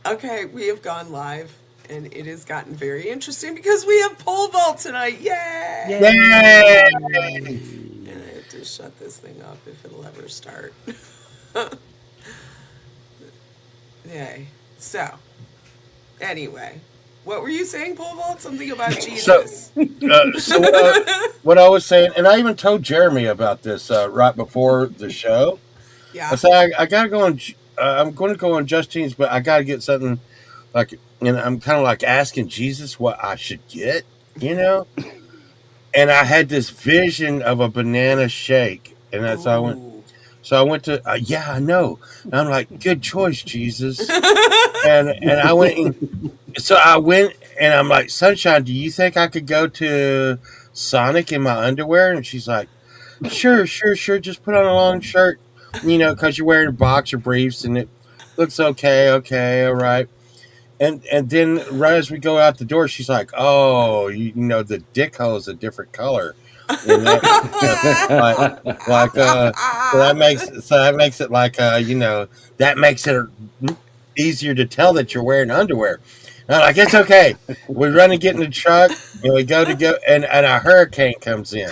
Okay, we have gone live, and it has gotten very interesting because we have pole vault tonight. Yay! Yay! And I have to shut this thing up if it'll ever start. Yay. So, anyway, what were you saying, pole vault? Something about So, Jesus. so what I was saying, and I even told Jeremy about this right before the show. I Yeah. said I gotta go on. I'm going to go on Justine's, but I gotta get something like, and I'm kind of like asking Jesus what I should get, you know. And I had this vision of a banana shake, and that's how I went. Ooh. So I went to, yeah, I know. And I'm like, good choice, Jesus. And I went and so I went and I'm like, Sunshine, do you think I could go to Sonic in my underwear? And she's like, sure, sure, sure. Just put on a long shirt, because you're wearing boxer briefs and it looks okay. Okay, all right. And then right as we go out the door, she's like, "Oh, the dick hole is a different color," and that, like, so that makes it like, that makes it easier to tell that you're wearing underwear. And I'm like, it's okay. We run and get in the truck, and we go, and a hurricane comes in.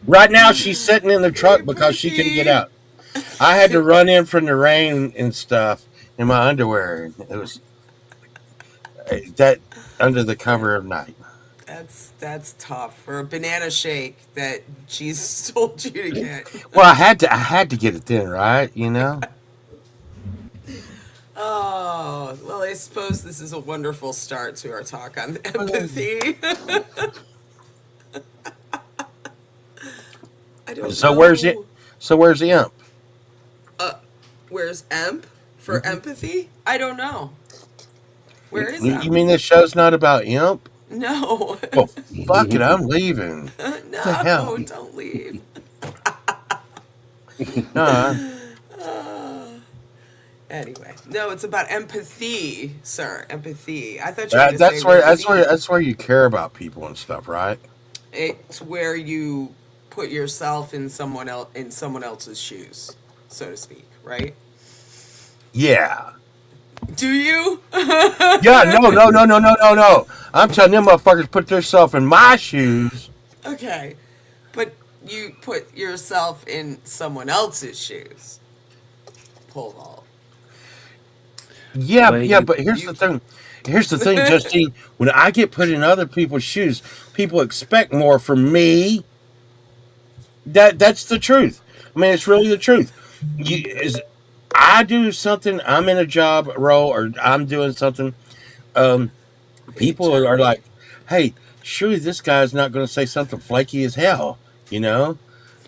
Right now, she's sitting in the Hey, truck because she couldn't get Pussy. out. I had to run in from the rain and stuff in my underwear. It was that under the That, cover of night. that's tough for a banana shake that Jesus told you to get. Well, I had to get it then, right? Oh, well, I suppose this is a wonderful start to our talk on empathy. I don't So where's it? know. So where's the imp? Uh, where's Emp for Hmm. empathy? I don't know. Where is You Emp? mean this show's not about imp? No. Well, fuck it, I'm leaving. What the hell? No, don't leave. Uh, Anyway, no, it's about empathy, sir. Empathy. I thought you were going that, to say that's where where is that's where he? that's where you care about people and stuff, right? It's where you put yourself in someone else's shoes, so to speak, right? Yeah. Do you? Yeah. No. No. No. No. No. No. No. I'm telling them motherfuckers put themselves in my shoes. Okay. But you put yourself in someone else's shoes. Pole vault. Yeah. Where Yeah. you But here's You the thing. Here's the thing, Justine. When I get put in other people's shoes, people expect more from me. That's the truth. I mean, it's really the truth. Is I do something, I'm in a job role, or I'm doing something. Um, Hey, People are Jeremy. like, "Hey, surely this guy's not going to say something flaky as hell," you know.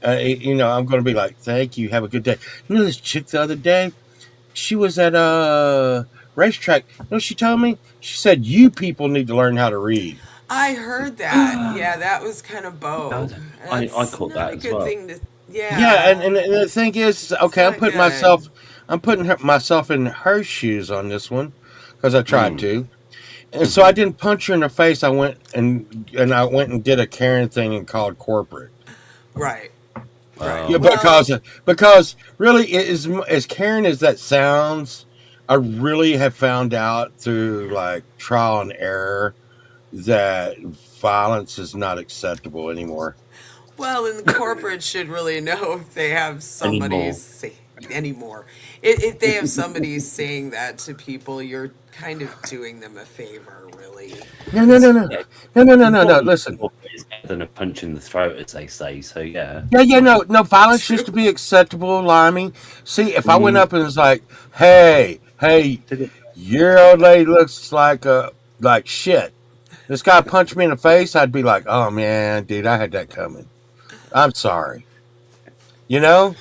I'm going to be like, "Thank you, have a good day." This chick the other day, she was at a racetrack. She told me? She said, "You people need to learn how to read." I heard that. I, Yeah, that was kind of bold. I That's caught not that a as good well. thing to. Yeah, Yeah, and the thing is, it's okay, not good. I'm putting myself in her shoes on this one because I tried Mm. to, and so I Hmm. didn't punch her in the face. I went and did a Karen thing and called corporate. Right, right. Yeah, Oh, Well, because really, as Karen as that sounds, I really have found out through like trial and error that violence is not acceptable anymore. well, and the corporate should really know if they have somebody anymore. say anymore. If they have somebody saying that to people, you're kind of doing them a favor, really. No, no, no, Because no, Yeah, no, no, no, no, no. important Listen, is better than a punch in the throat, as they say. So yeah. yeah, yeah, no, no. Violence used to true. be acceptable, Limey. See, if I went Mm. up and was like, "Hey, hey, Did it? your old lady looks like shit," this guy punched me in the face, I'd be like, "Oh man, dude, I had that coming. I'm sorry," you know.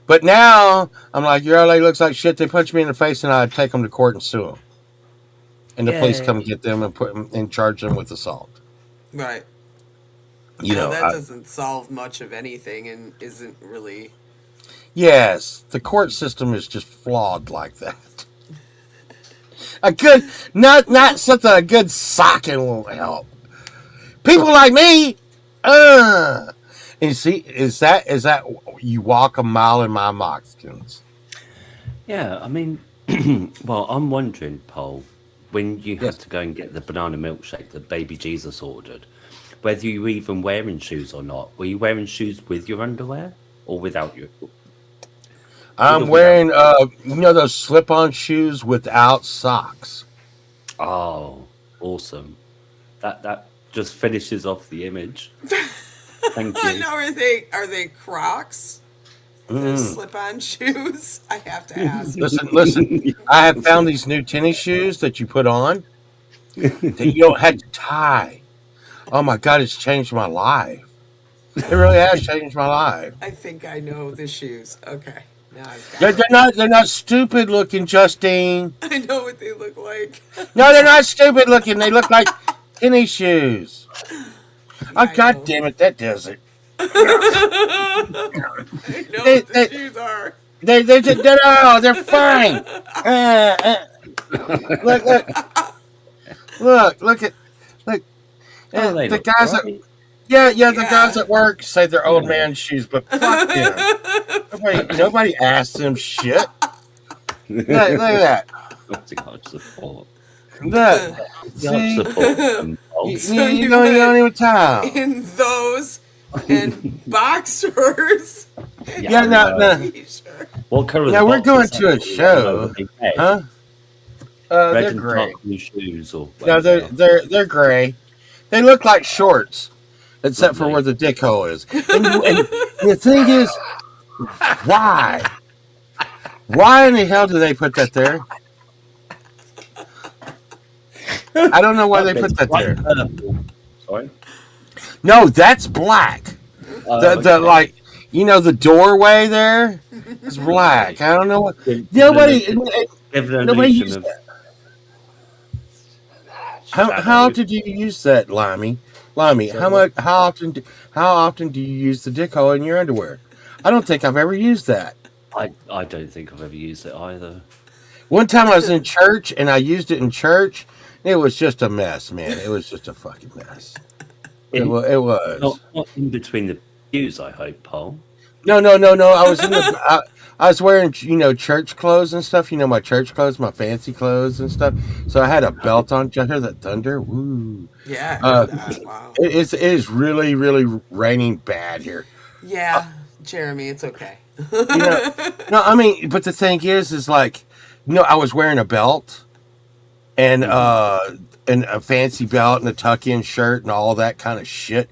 But now I'm like, "Your old lady looks like shit." They punch me in the face, and I'd take them to court and sue them, and the police Yeah. come get them and put them and charge them with assault. Right. You Well, know, that doesn't solve much of anything and isn't really. yes, the court system is just flawed like that. A good, not something a good socking won't help. People like me, uh. And you see, is that you walk a mile in my moccasins? Yeah. I mean, Well, I'm wondering, Paul, when you had Yes. to go and get the banana milkshake that baby Jesus ordered, whether you were even wearing shoes or not. Were you wearing shoes with your underwear or without your with or I'm without? wearing, those slip-on shoes without socks. Oh, awesome! That just finishes off the image. Thank I you. know. Are they Crocs? The Mm. slip-on shoes? I have to ask. Listen. I have found these new tennis shoes that you put on that you don't have to tie. Oh my God, it's changed my life. It really has changed my life. I think I know the shoes. Okay, now I've got They're, it. they're not they're not stupid looking, Justine. I know what they look like. No, they're not stupid looking. They look like tennis shoes. Yeah, Oh I God know. damn it, that does it. I know They what the they shoes are. they're fine. Look look at look. Oh, they The look guys that great. the guys Yeah. at work say they're old Yeah. man shoes, but fuck them. Nobody asked them shit. Look at that. Obviously, got support. Look. You got See, support. Paul. you, So you you don't went even tell. in those and boxers and Yeah, Yeah, I no, know. no. t-shirt. What colour are Now the we're going boxers? to a show, Are they red? huh? Red They're and gray. dark blue shoes or No, whatever they are. they're gray. They look like shorts, except for Lovely. where the dick hole is. And the thing is, why? Why in the hell do they put that there? I don't know why they It's put that bright there. purple. Sorry. No, that's black. The Okay. like, the doorway there is black. I don't know what. Nobody Give an nobody illusion used of that. How shadow. often do you use that, Limey? Limey, Sorry, what? how often do you use the dick hole in your underwear? I don't think I've ever used that. I don't think I've ever used it either. One time I was in church and I used it in church. It was just a mess, man. It was just a fucking mess. In, It was. not in between the pews, I hope, Paul. No. I was I was wearing, church clothes and stuff. My church clothes, my fancy clothes and stuff. So I had a belt on. Did you hear that thunder? Woo! Yeah, I Uh, heard that. Wow. it is really, really raining bad here. Yeah, Jeremy, it's okay. You know, no, I mean, but the thing is like, I was wearing a belt and a fancy belt and a tuck-in shirt and all that kind of shit,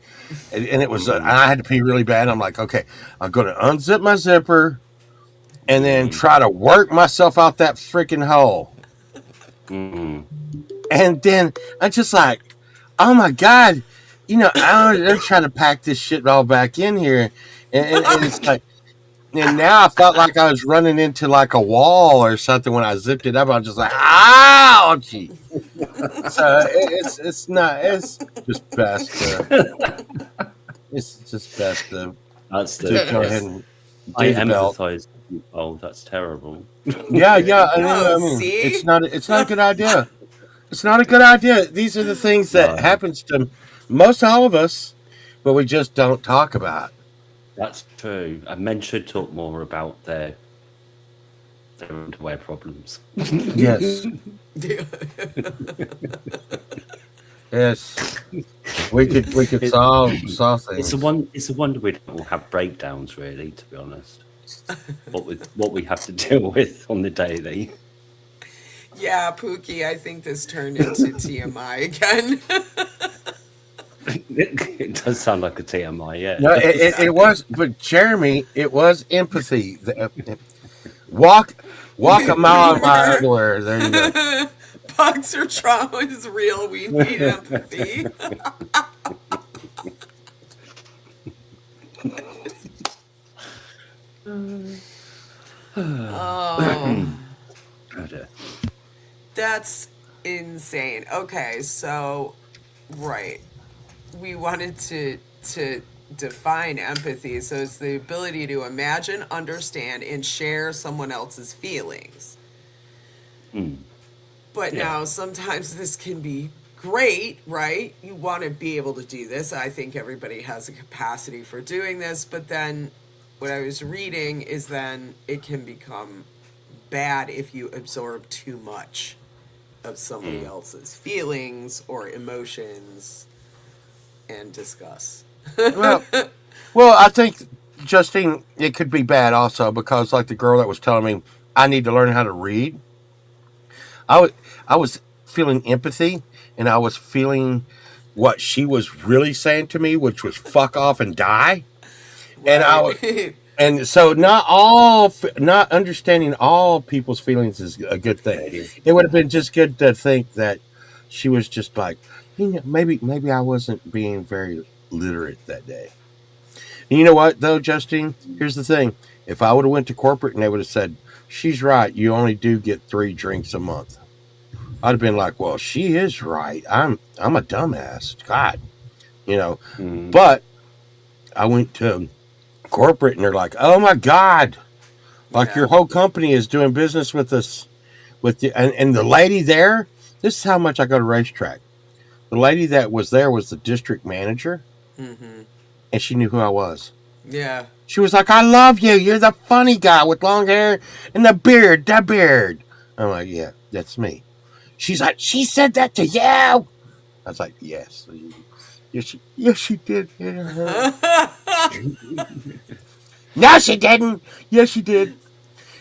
and it was, I had to pee really bad. I'm like, okay, I'm gonna unzip my zipper and then try to work myself out that freaking hole, Mm. and then I'm just like, oh my God, I'm trying to pack this shit all back in here, and it's like. And now I felt like I was running into like a wall or something when I zipped it up. I was just like, ouchie. So it's just best to That's just go ahead the. and I do the belt. empathise. With you, Paul. That's terrible. Yeah, yeah. No, I mean, see? it's not a good idea. It's not a good idea. These are the things that No. happens to most all of us, but we just don't talk about. That's true. And men should talk more about their underwear problems. Yes, yes. We could It- solve It's things. it's a wonder we don't all have breakdowns, really. To be honest, what we have to deal with on the daily. Yeah, Pookie, I think this turned into TMI again. It does sound like a TMI, yeah. No, it was, but Jeremy, it was empathy. Walk a mile in my underwear. There you go. Boxer trauma is real. We need empathy. Oh, Oh, dear. that's insane. Okay, so right, we wanted to define empathy. So it's the ability to imagine, understand, and share someone else's feelings. But Yeah. now sometimes this can be great, right? You want to be able to do this. I think everybody has a capacity for doing this, but then what I was reading is then it can become bad if you absorb too much of somebody else's feelings or emotions and discuss. Well, well, I think, Justine, it could be bad also because, like the girl that was telling me, I need to learn how to read. I was feeling empathy, and I was feeling what she was really saying to me, which was "fuck off and die." And I was, Right. and so not understanding all people's feelings is a good thing. It would have been just good to think that she was just like, maybe I wasn't being very literate that day. And you know what though, Justine? Here's the thing: if I would have went to corporate and they would have said, "She's right, you only do get 3 drinks a month," I'd have been like, "Well, she is right. I'm a dumbass. God, you know." Mm. But I went to corporate and they're like, "Oh my God, like your Yeah. whole company is doing business with us with the and the lady there. This is how much I go to racetrack. The lady that was there was the district manager, Hmm. and she knew who I was. Yeah. She was like, "I love you. You're the funny guy with long hair and the beard, that beard." I'm like, "Yeah, that's me." She's like, "She said that to you." I was like, "Yes, yes, she did." No, she didn't. Yes, she did.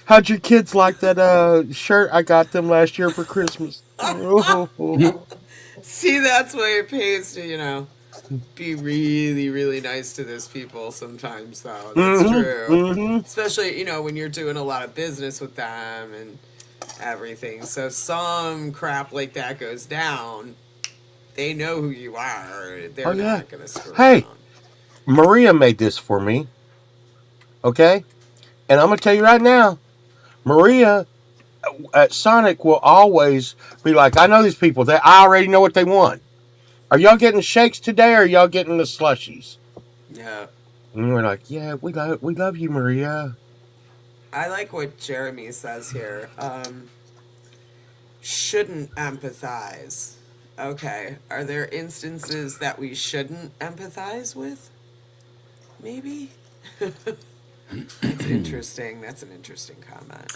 How'd your kids like that shirt I got them last year for Christmas? See, that's why it pays to, be really, really nice to those people sometimes, though. That's true. Mm-hmm. Especially, when you're doing a lot of business with them and everything. So some crap like that goes down, they know who you are. Oh They're yeah. not going to screw Hey, around. Maria made this for me. Okay, and I'm gonna tell you right now, Maria at Sonic will always be like, "I know these people. I already know what they want. Are y'all getting shakes today, or are y'all getting the slushies?" Yeah. And we're like, "Yeah, we love you, Maria." I like what Jeremy says here. Shouldn't empathize. Okay. Are there instances that we shouldn't empathize with? Maybe? That's interesting. That's an interesting comment.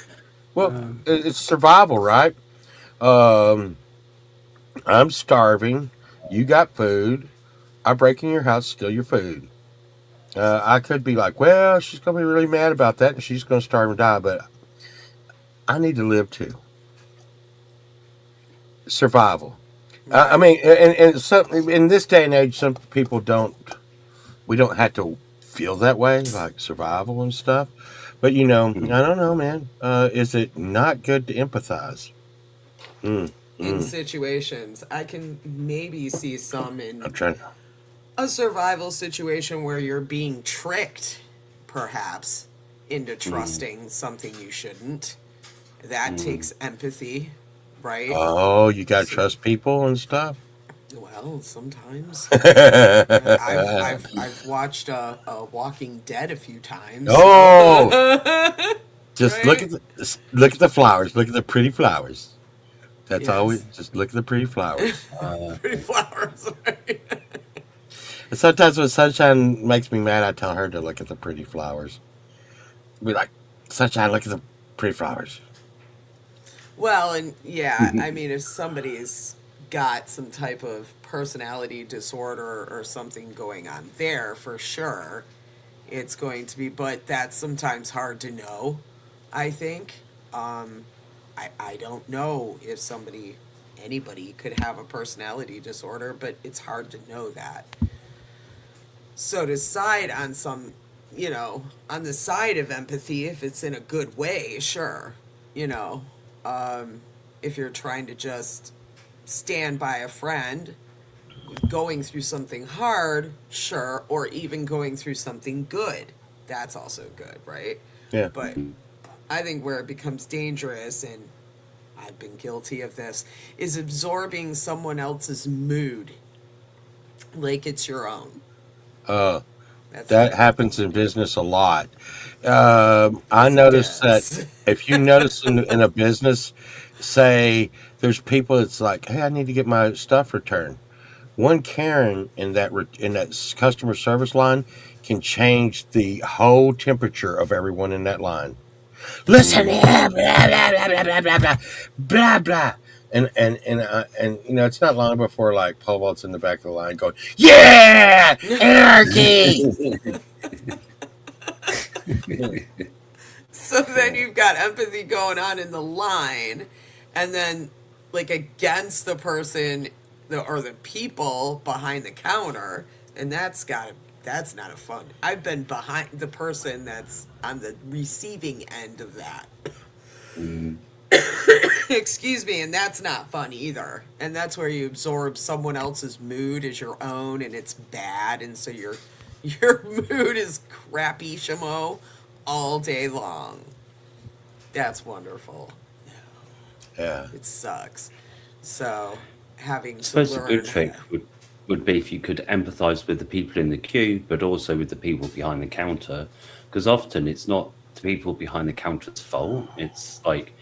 Well, it's survival, right? Um, I'm starving. You got food. I break in your house, steal your food. I could be like, "Well, she's gonna be really mad about that, and she's gonna starve and die." But I need to live too. Survival. I Right. mean, and some in this day and age, some people don't. We don't have to feel that way, like survival and stuff. But I don't know, man. Is it not good to empathize? Mm, In mm. situations, I can maybe see some in I'm trying. a survival situation where you're being tricked, perhaps, into Mm. trusting something you shouldn't. That takes empathy, right? Oh, you gotta So, trust people and stuff. well, sometimes. Oh, I've watched Walking Dead a few times, so just right? look at the flowers. Look at the pretty flowers. That's all we Yes. just look at the pretty flowers. Pretty flowers, right? And sometimes when Sunshine makes me mad, I tell her to look at the pretty flowers. Be like, "Sunshine, look at the pretty flowers." Well, and yeah, I mean, if somebody's got some type of personality disorder or something going on there, for sure, it's going to be, but that's sometimes hard to know, I think. Um, I don't know if anybody could have a personality disorder, but it's hard to know that. So decide on on the side of empathy, if it's in a good way, sure. You know, um, if you're trying to just stand by a friend going through something hard, sure, or even going through something good, that's also good, right? Yeah. But I think where it becomes dangerous, and I've been guilty of this, is absorbing someone else's mood like it's your own. Uh, That's that another happens in thing. business a lot. I Yes, it noticed that does. if you notice in a business, say there's people that's like, "Hey, I need to get my stuff returned." One Karen in that customer service line can change the whole temperature of everyone in that line. Listen Mm. here, blah blah blah blah blah blah blah blah blah. And it's not long before like Paul Walt's in the back of the line going, "Yeah, anarchy." So then you've got empathy going on in the line, and then like against the person or the people behind the counter, and that's not a fun. I've been behind the person that's on the receiving end of that. Mm. Excuse me, and that's not fun either. And that's where you absorb someone else's mood as your own, and it's bad, and so your mood is crappy shamo all day long. That's wonderful. Yeah. It sucks. So having I to suppose a learn. good trick would be if you could empathise with the people in the queue, but also with the people behind the counter, because often it's not the people behind the counter's fault. It's like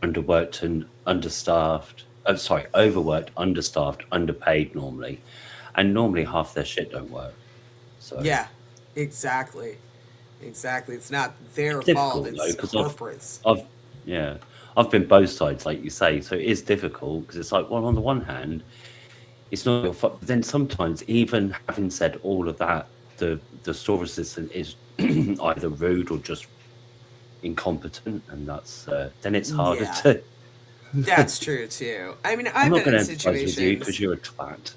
underworked and understaffed. Oh, sorry, overworked, understaffed, underpaid normally, and normally half their shit don't work. So Yeah, exactly. Exactly. It's not their it's fault, difficult though, it's because corporates. I've yeah, I've been both sides, like you say. So it is difficult because it's like, well, on the one hand, it's not your fault. But then sometimes, even having said all of that, the store assistant is either rude or just incompetent, and that's then it's harder Yeah, to. that's true too. I mean, I'm I've not been going in to empathise with you because situations. you're a twat.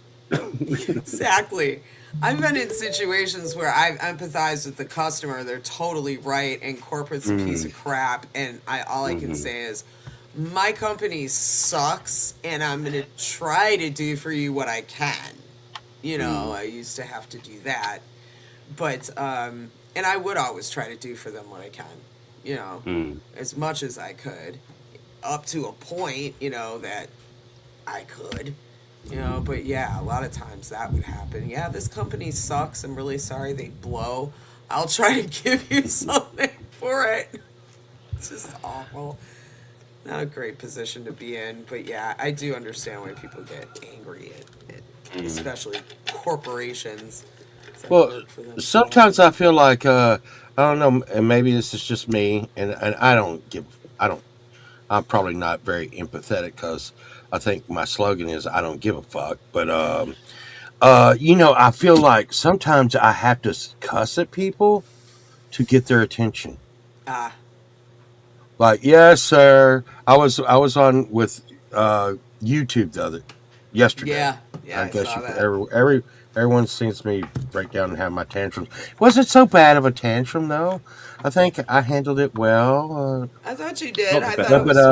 Exactly. I've been in situations where I've empathized with the customer. They're totally right, and corporate's a piece Mm, of crap. And all I can hmm say is, my company sucks, and I'm gonna try to do for you what I can. mm, I used to have to do that, but and I would always try to do for them what I can. You know, mm, as much as I could, up to a point. That I could, but yeah, a lot of times that would happen. Yeah, this company sucks. I'm really sorry they blow. I'll try to give you something for it. It's just awful. Not a great position to be in, but yeah, I do understand why people get angry at mm. especially corporations that Well, work for them so sometimes long. I feel like I don't know, and maybe this is just me, and I don't give, I don't, I'm probably not very empathetic because I think my slogan is I don't give a fuck. But I feel like sometimes I have to cuss at people to get their attention. Ah, Like, yes, sir. I was on with YouTube the other yesterday. yeah, yeah, I I guess saw you that. everyone sees me break down and have my tantrums. Wasn't so bad of a tantrum though. I think I handled it well. I thought you did. Not the I best. thought it But was,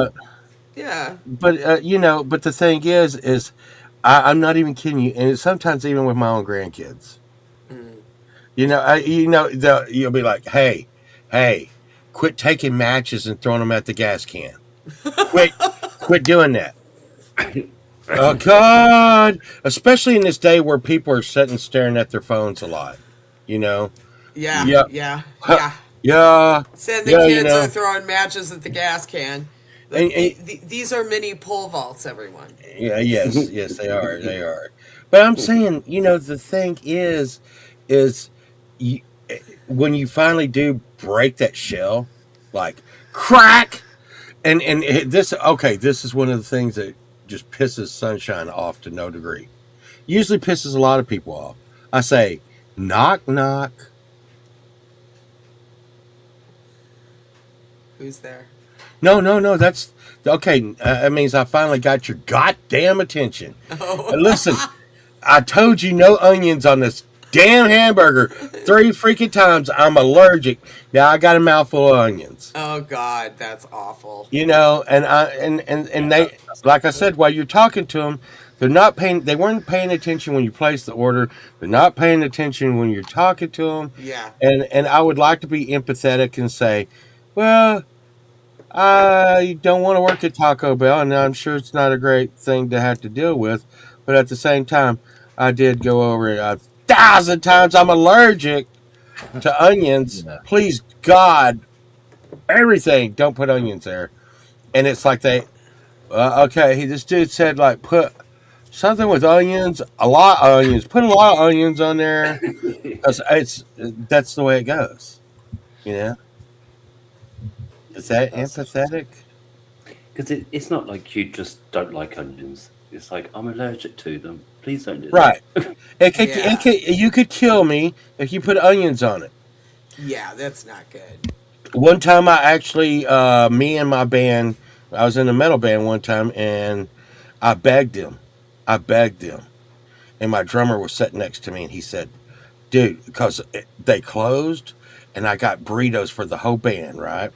yeah. but the thing is I'm not even kidding you. And sometimes even with my own grandkids, Mm. you'll be like, hey, quit taking matches and throwing them at the gas can. Quit, quit doing that. Oh God! Especially in this day where people are sitting staring at their phones a lot. You know. Yeah, Yeah. yeah, Huh, yeah. yeah. Saying the Yeah. kids are throwing matches at the gas can. And, Like and these are mini pole vaults, everyone. yeah. Yes. They are. They are. But I'm saying, the thing is, you, when you finally do break that shell, like crack, this is one of the things that just pisses Sunshine off to no degree. Usually pisses a lot of people off. I say, knock knock. Who's there? No, no, no. That's okay. That means I finally got your goddamn attention. Oh, And listen, I told you no onions on this damn hamburger 3 freaking times. I'm allergic. Now I got a mouthful of onions. oh God, that's awful. And Yeah, they, that's not like I good. said, while you're talking to them, they're not paying. They weren't paying attention when you placed the order. They're not paying attention when you're talking to them. Yeah, And I would like to be empathetic and say, well, I don't want to work at Taco Bell, and I'm sure it's not a great thing to have to deal with. But at the same time, I did go over it 1,000 times. I'm allergic to onions. Yeah. Please, God, everything, don't put onions there. And it's like okay, this dude said, like, put something with onions, a lot of onions, put a lot of onions on there. 'Cause that's the way it goes, you know? Is that That's empathetic? because it's not like you just don't like onions. It's like I'm allergic to them. Please don't do Right. that. Yeah. You could kill me if you put onions on it. Yeah, that's not good. One time, I actually, me and my band, I was in a metal band one time, and I begged him. I begged him. And my drummer was sitting next to me, and he said, dude, because they closed, and I got burritos for the whole band, right?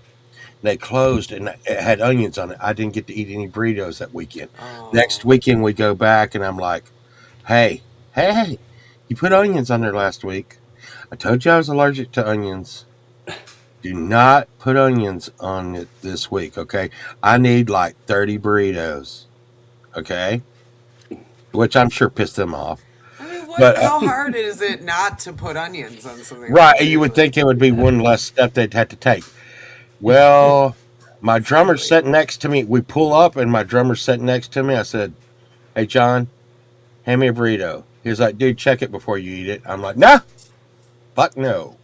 They closed, and it had onions on it. I didn't get to eat any burritos that weekend. Next Oh. weekend, we go back, and I'm like, hey, you put onions on there last week. I told you I was allergic to onions. Do not put onions on it this week, okay? I need like 30 burritos, okay? Which I'm sure pissed them off. I mean, But how hard is it not to put onions on something like right, that? you would think it would be one less step they'd have to take. Well, my drummer's Exactly. sitting next to me. We pull up, and my drummer's sitting next to me. I said, "Hey, John, hand me a burrito." He was like, "Dude, check it before you eat it." I'm like, "Nah, fuck no."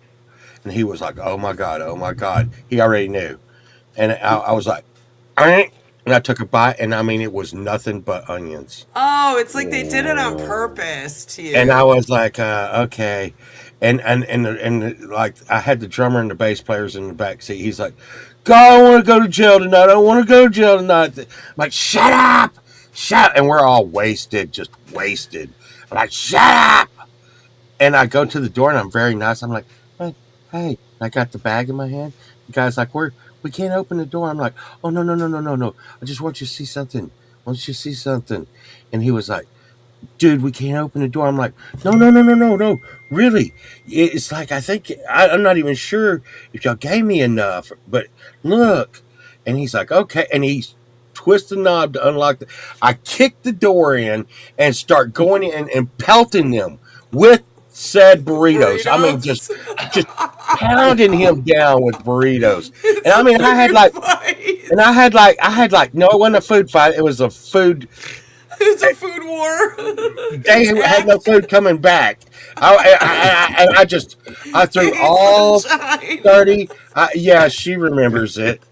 And he was like, "Oh my god, oh my god." He already knew, and I was like, "Eh," and I took a bite, and I mean, it was nothing but onions. Oh, it's like they did it on Oh, purpose to And I you. was like, okay. And like I had the drummer and the bass players in the back seat. He's like, God, I don't want to go to jail tonight. I don't want to go to jail tonight. I'm like, shut up. Shut up. And we're all wasted, just wasted. I'm like, shut up. And I go to the door and I'm very nice. I'm like, hey. I got the bag in my hand. The guy's like, we can't open the door. I'm like, oh, no. I just want you to see something. I want you to see something. And he was like, dude, we can't open the door. I'm like, no, really. It's like, I'm not even sure if y'all gave me enough, but look. And he's like, okay. And he twists the knob to unlock I kick the door in and start going in and pelting them with said burritos. I mean, Burritos. just pounding him down with burritos. It's And I a mean, food fight. I had like, no, it wasn't a food fight. It was a food It's a food war. they had no Attack. food coming back. I threw Hey, all sunshine. 30. Yeah, she remembers it.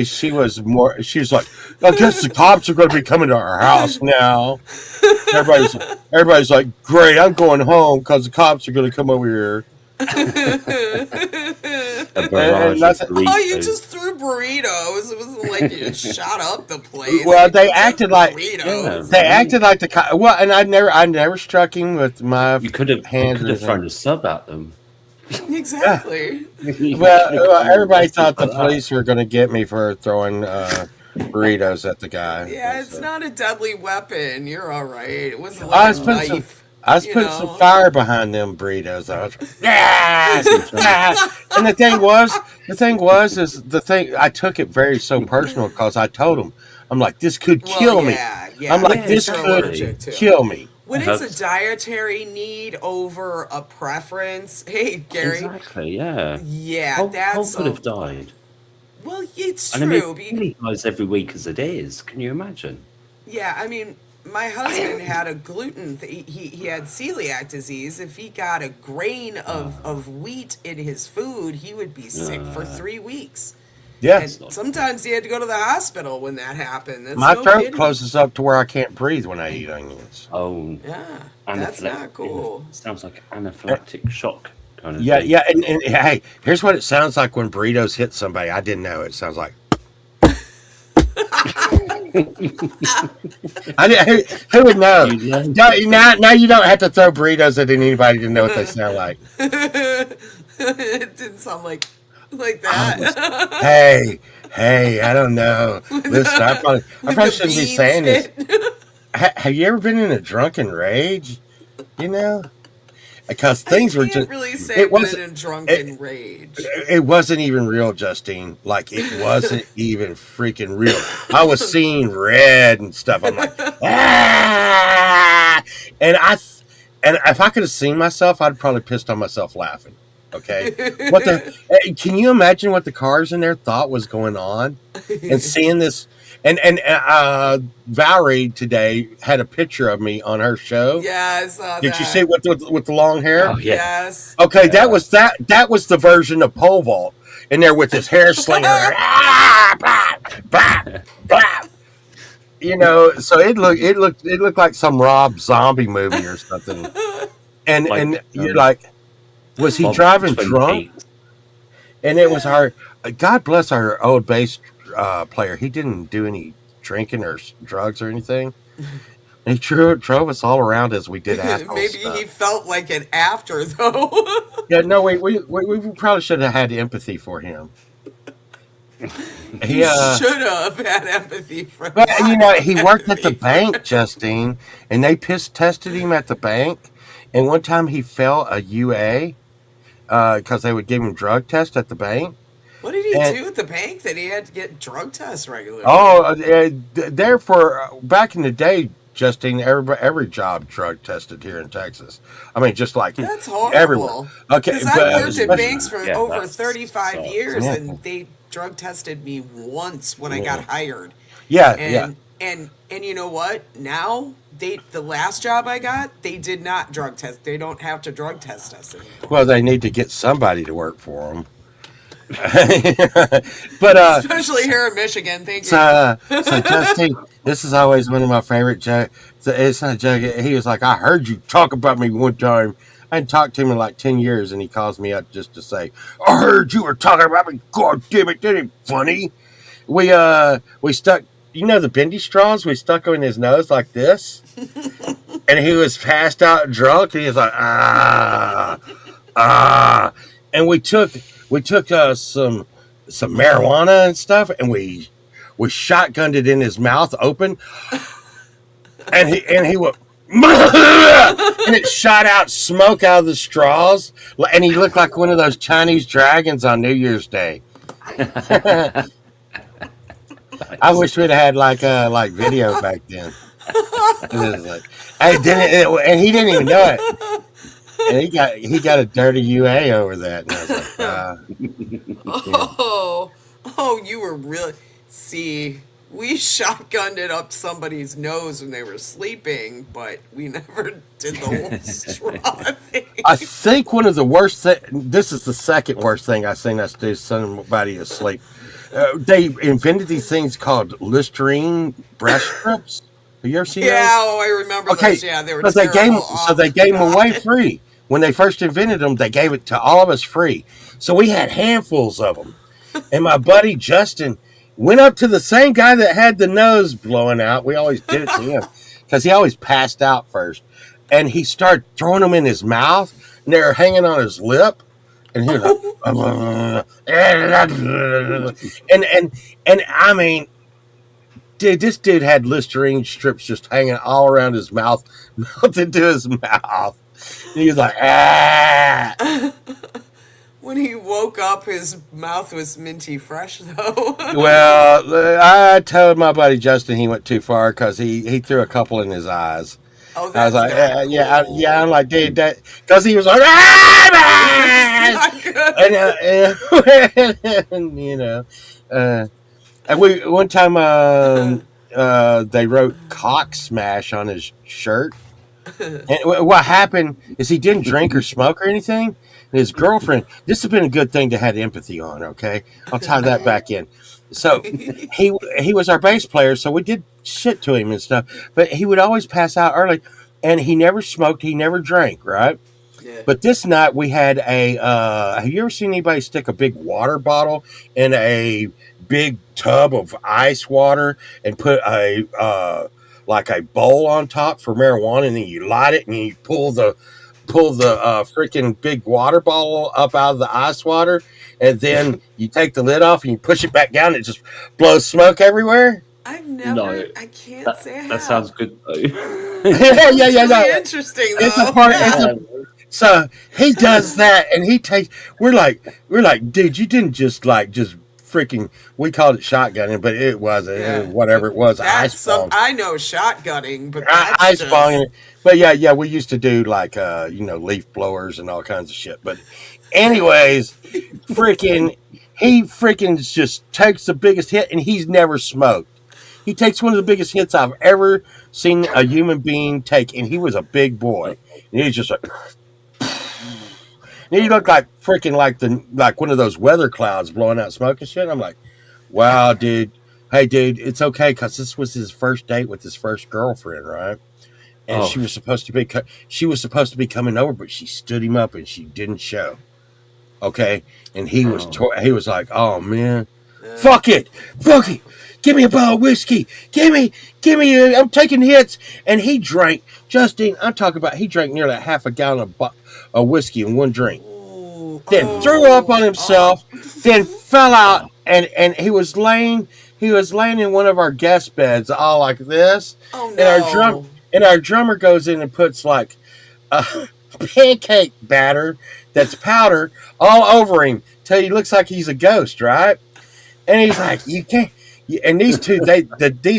She was more. She was like, I guess the cops are going to be coming to our house now. Everybody's everybody's like, great, I'm going home because the cops are going to come over here. a And barrage of nothing. Oh, you burritos. just threw burritos. It wasn't like you shot up the place. Well, Like, they you acted took like burritos. they acted like well, and I never struck him with my You hands could or have anything. thrown a sub at them. Yeah. Exactly. You Well, could have called everybody something thought the like that. police were going to get me for throwing burritos at the guy. Yeah, it's So. not a deadly weapon. You're all right. It wasn't I like was a putting some, knife, I was you putting some know. fire behind them burritos. I was, yeah, yeah. And the thing I took it very so personal because I told him, I'm like, this could Well, kill me. yeah, I'm like, Yeah, because this you're could allergic to 'em. kill me. When I it's hope a so. dietary need over a preference, hey Gary, Exactly, yeah. yeah, Paul that's could a have died. well, it's And I mean, true. he dies every week as it is. Can you imagine? Yeah, I mean, my husband had a he had celiac disease. If he got a grain of wheat in his food, he would be sick for 3 weeks. Yeah, And sometimes he had to go to the hospital when that happened. That's my no throat kidding. closes up to where I can't breathe when I eat onions. Oh, Yeah, that's not cool. Sounds like anaphylactic shock kind of Yeah, thing. yeah, and hey, here's what it sounds like when burritos hit somebody. I didn't know it. It sounds like. Who would know? You learn Now you don't have to throw burritos at anybody to know what they sound like. It didn't sound like I was, that. hey, I don't know. Listen, I When probably the shouldn't be beans saying this. hit. Have you ever been in a drunken rage? You know, because I things were can't just. really say It I've been wasn't. in drunken rage. It wasn't even real, Justine. Like it wasn't even freaking real. I was seeing red and stuff. I'm like, ah! And if I could have seen myself, I'd probably pissed on myself laughing. Okay, can you imagine what the cars in there thought was going on? And seeing this, and Valerie today had a picture of me on her show. Yeah, I saw Did that. you see it with the long hair? Oh, yeah. Okay, Yeah. that was the version of pole vault. in there with his hair slinger. Ah, blah, blah, blah. You know, so it looked like some Rob Zombie movie or something. And Like, and you're like, was he Bob driving Twin drunk? Peaks. And it was our God bless our old bass player. He didn't do any drinking or drugs or anything. He drove us all around as we did asshole Maybe stuff. he felt like an after though. Yeah, no, we probably should have had empathy for him. He Should have had empathy for but that. you know, he worked at the bank, Justine, and they piss tested him at the bank. And one time he fell a UA because they would give him drug tests at the bank. What did he And do at the bank that he had to get drug tests regularly? oh, therefore, back in the day, Justine, every job drug tested here in Texas. I mean, just like That's everywhere. horrible. Okay, Because I but worked at especially banks for Yeah, over that's 35 sucks. years, yeah, and they drug tested me once when I yeah, got hired. yeah. And you know what? Now the last job I got, they did not drug test. They don't have to drug test us anymore. Well, they need to get somebody to work for them. But Especially here in Michigan. Thank so, you. so Justine, this is always one of my favorite jokes. It's not a joke. He was like, I heard you talk about me one time. I hadn't talked to him in like 10 years, and he calls me up just to say, I heard you were talking about me. God damn it, that ain't funny. We stuck, you know, the bendy straws? We stuck them in his nose like this. And he was passed out drunk, and he was like, and we took some marijuana and stuff, and we shotgunned it in his mouth open, and he went, and it shot out smoke out of the straws, and he looked like one of those Chinese dragons on New Year's Day. I wish we'd had like video back then. It was like, and he didn't even know it. And he got a dirty UA over that, and I was like, yeah. Oh, you were really. See, we shotgunned it up somebody's nose when they were sleeping, but we never did the whole straw thing. I think one of the worst this is the second worst thing I've seen us do somebody asleep. They invented these things called Listerine breast strips. Have you ever seen Yeah, those? oh, I remember Okay, those. Yeah, they were but they terrible. gave them away free. When they first invented them, they gave it to all of us free. So we had handfuls of them. And my buddy Justin went up to the same guy that had the nose blowing out. We always did it to him because he always passed out first. And he started throwing them in his mouth, and they were hanging on his lip. And he was like, and I mean, dude, this dude had Listerine strips just hanging all around his mouth, melted to his mouth. And he was like, ah. When he woke up, his mouth was minty fresh, though. Well, I told my buddy Justin he went too far because he threw a couple in his eyes. Oh, I was that's like, not cool. I'm like, dude, that because he was like, ah, That's not good. and you know, and we one time they wrote "cock smash" on his shirt. And what happened is he didn't drink or smoke or anything. And his girlfriend, this has been a good thing to have empathy on. Okay, I'll tie that back in. So he was our bass player, so we did shit to him and stuff. But he would always pass out early, and he never smoked, he never drank, right? Yeah. But this night we had a. Have you ever seen anybody stick a big water bottle in a big tub of ice water and put a like a bowl on top for marijuana, and then you light it and you pull the freaking big water bottle up out of the ice water, and then you take the lid off and you push it back down, and it just blows smoke everywhere? I've never. No, I can't say I have. that sounds good though. yeah, It's no. really interesting, though. It's a part. So he does that, and he takes. We're like, dude, you didn't just freaking. We called it shotgunning, but it wasn't. Yeah. It was whatever it was. That's Ice bong. I know shotgunning, but that's Ice just, bonging. But yeah, we used to do like leaf blowers and all kinds of shit. But anyways, he just takes the biggest hit, and he's never smoked. He takes one of the biggest hits I've ever seen a human being take, and he was a big boy. And he was just like, he looked like freaking like one of those weather clouds blowing out smoke and shit. I'm like, wow, dude. Hey, dude, it's okay because this was his first date with his first girlfriend, right? And Oh, she was supposed to be coming over, but she stood him up and she didn't show. Okay, and oh, he was like, oh man, Uh, fuck it, give me a bottle of whiskey, give me, I'm taking hits. And he drank, Justine, I'm talking about, he drank nearly half a gallon of whiskey in one drink, ooh, then threw up on oh, himself, then fell out, and he was laying in one of our guest beds, all like this, oh and no. our drummer goes in and puts like a pancake batter that's powder all over him till he looks like he's a ghost, right? And he's like, you can't. And these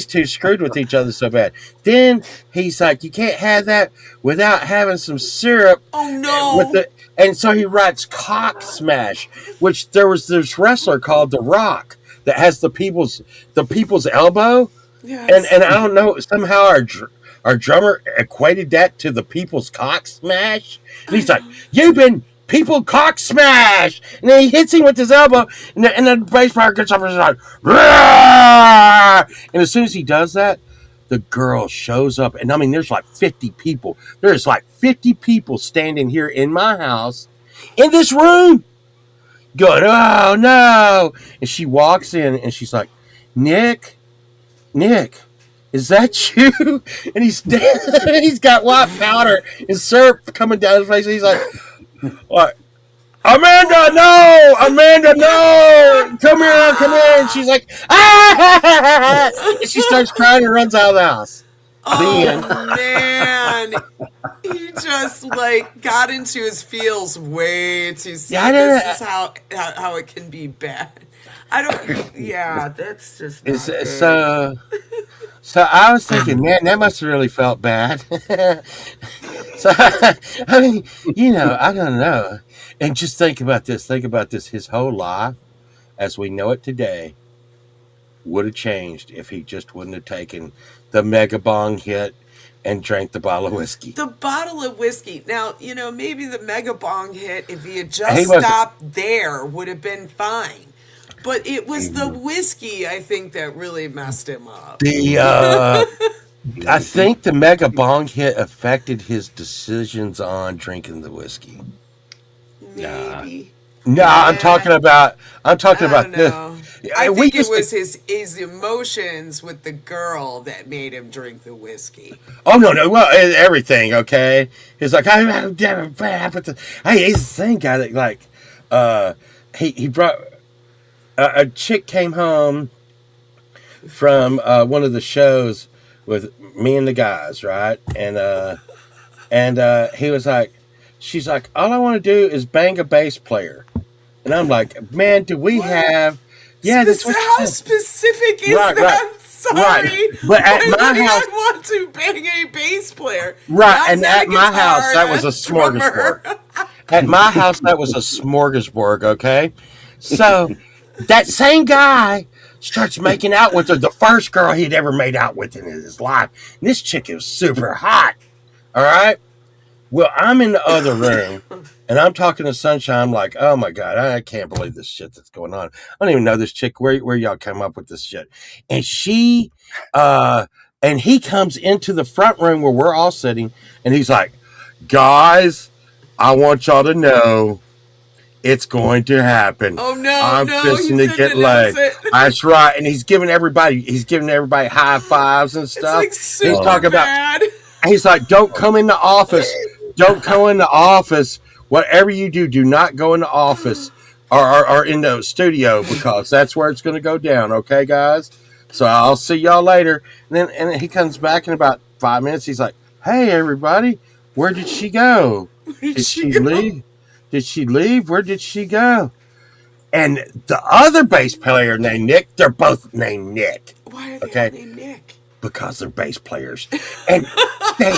two screwed with each other so bad. Then he's like, you can't have that without having some syrup Oh with no. the. And so he writes cock smash, which there was this wrestler called The Rock that has the people's elbow, Yes. and I don't know, somehow our drummer equated that to the people's cock smash. And he's like, "You've been people cock smash," and then he hits him with his elbow, and the bass player gets up and is like, "Rah!" And as soon as he does that, the girl shows up, and I mean, there's like 50 people. There's like 50 people standing here in my house, in this room, going, "Oh no!" And she walks in, and she's like, Nick, is that you?" And he's got white powder and syrup coming down his face. And he's like, "What? Amanda, no! Come here!" And she's like, "Ah!" And she starts crying and runs out of the house. The Oh end. man. He just like got into his feels way too Yeah, I soon. don't This know. is how it can be bad. I don't. Yeah, that's just It's, not good. so I was thinking, man, that must have really felt bad. So I mean, I don't know. And just think about this. Think about this. His whole life, as we know it today, would have changed if he just wouldn't have taken the mega bong hit and drank the bottle of whiskey. The bottle of whiskey. Now, maybe the mega bong hit, if he had He just was stopped there, would have been fine. But it was the whiskey, I think, that really messed him up. the I think the mega bong hit affected his decisions on drinking the whiskey. nah. Maybe. No, Yeah. I'm talking I don't about this. know. I We think it used to. was his emotions with the girl that made him drink the whiskey. Oh no, well, everything. Okay, he's like, I'm bad with the. Hey, he's the same guy that like, uh, he brought a chick came home from one of the shows with me and the guys, right? And he was like, she's like, all I want to do is bang a bass player, and I'm like, man, do we What? have? Yeah, that's what she How said. specific is Right, right, that? right. Sorry. But at Why my would I house, want to bang a bass player? right, Not and a at my house, guitar, that was not a a drummer. smorgasbord. At my house, that was a smorgasbord. Okay, so that same guy starts making out with her, the first girl he'd ever made out with in his life. And this chick is super hot. All right. Well, I'm in the other room and I'm talking to Sunshine. I'm like, oh my God, I can't believe this shit that's going on. I don't even know this chick. Where y'all come up with this shit? And uh, and he comes into the front room where we're all sitting and he's like, guys, I want y'all to know it's going to happen. Oh no, I'm no, fixing you to shouldn't get laid. announce it. That's right. And he's giving everybody high fives and It's stuff. like And he's Oh, super talking about, bad. he's like, don't come in the office. Don't go in the office. Whatever you do, do not go in the office or in the studio because that's where it's going to go down. Okay, guys? So I'll see y'all later. And then he comes back in about 5 minutes. He's like, hey, everybody, where did she go? Where did Did she she go? leave? Did she leave? Where did she go? And the other bass player named Nick, they're both named Nick, Why are they all okay? named Nick? Because they're bass players. And they,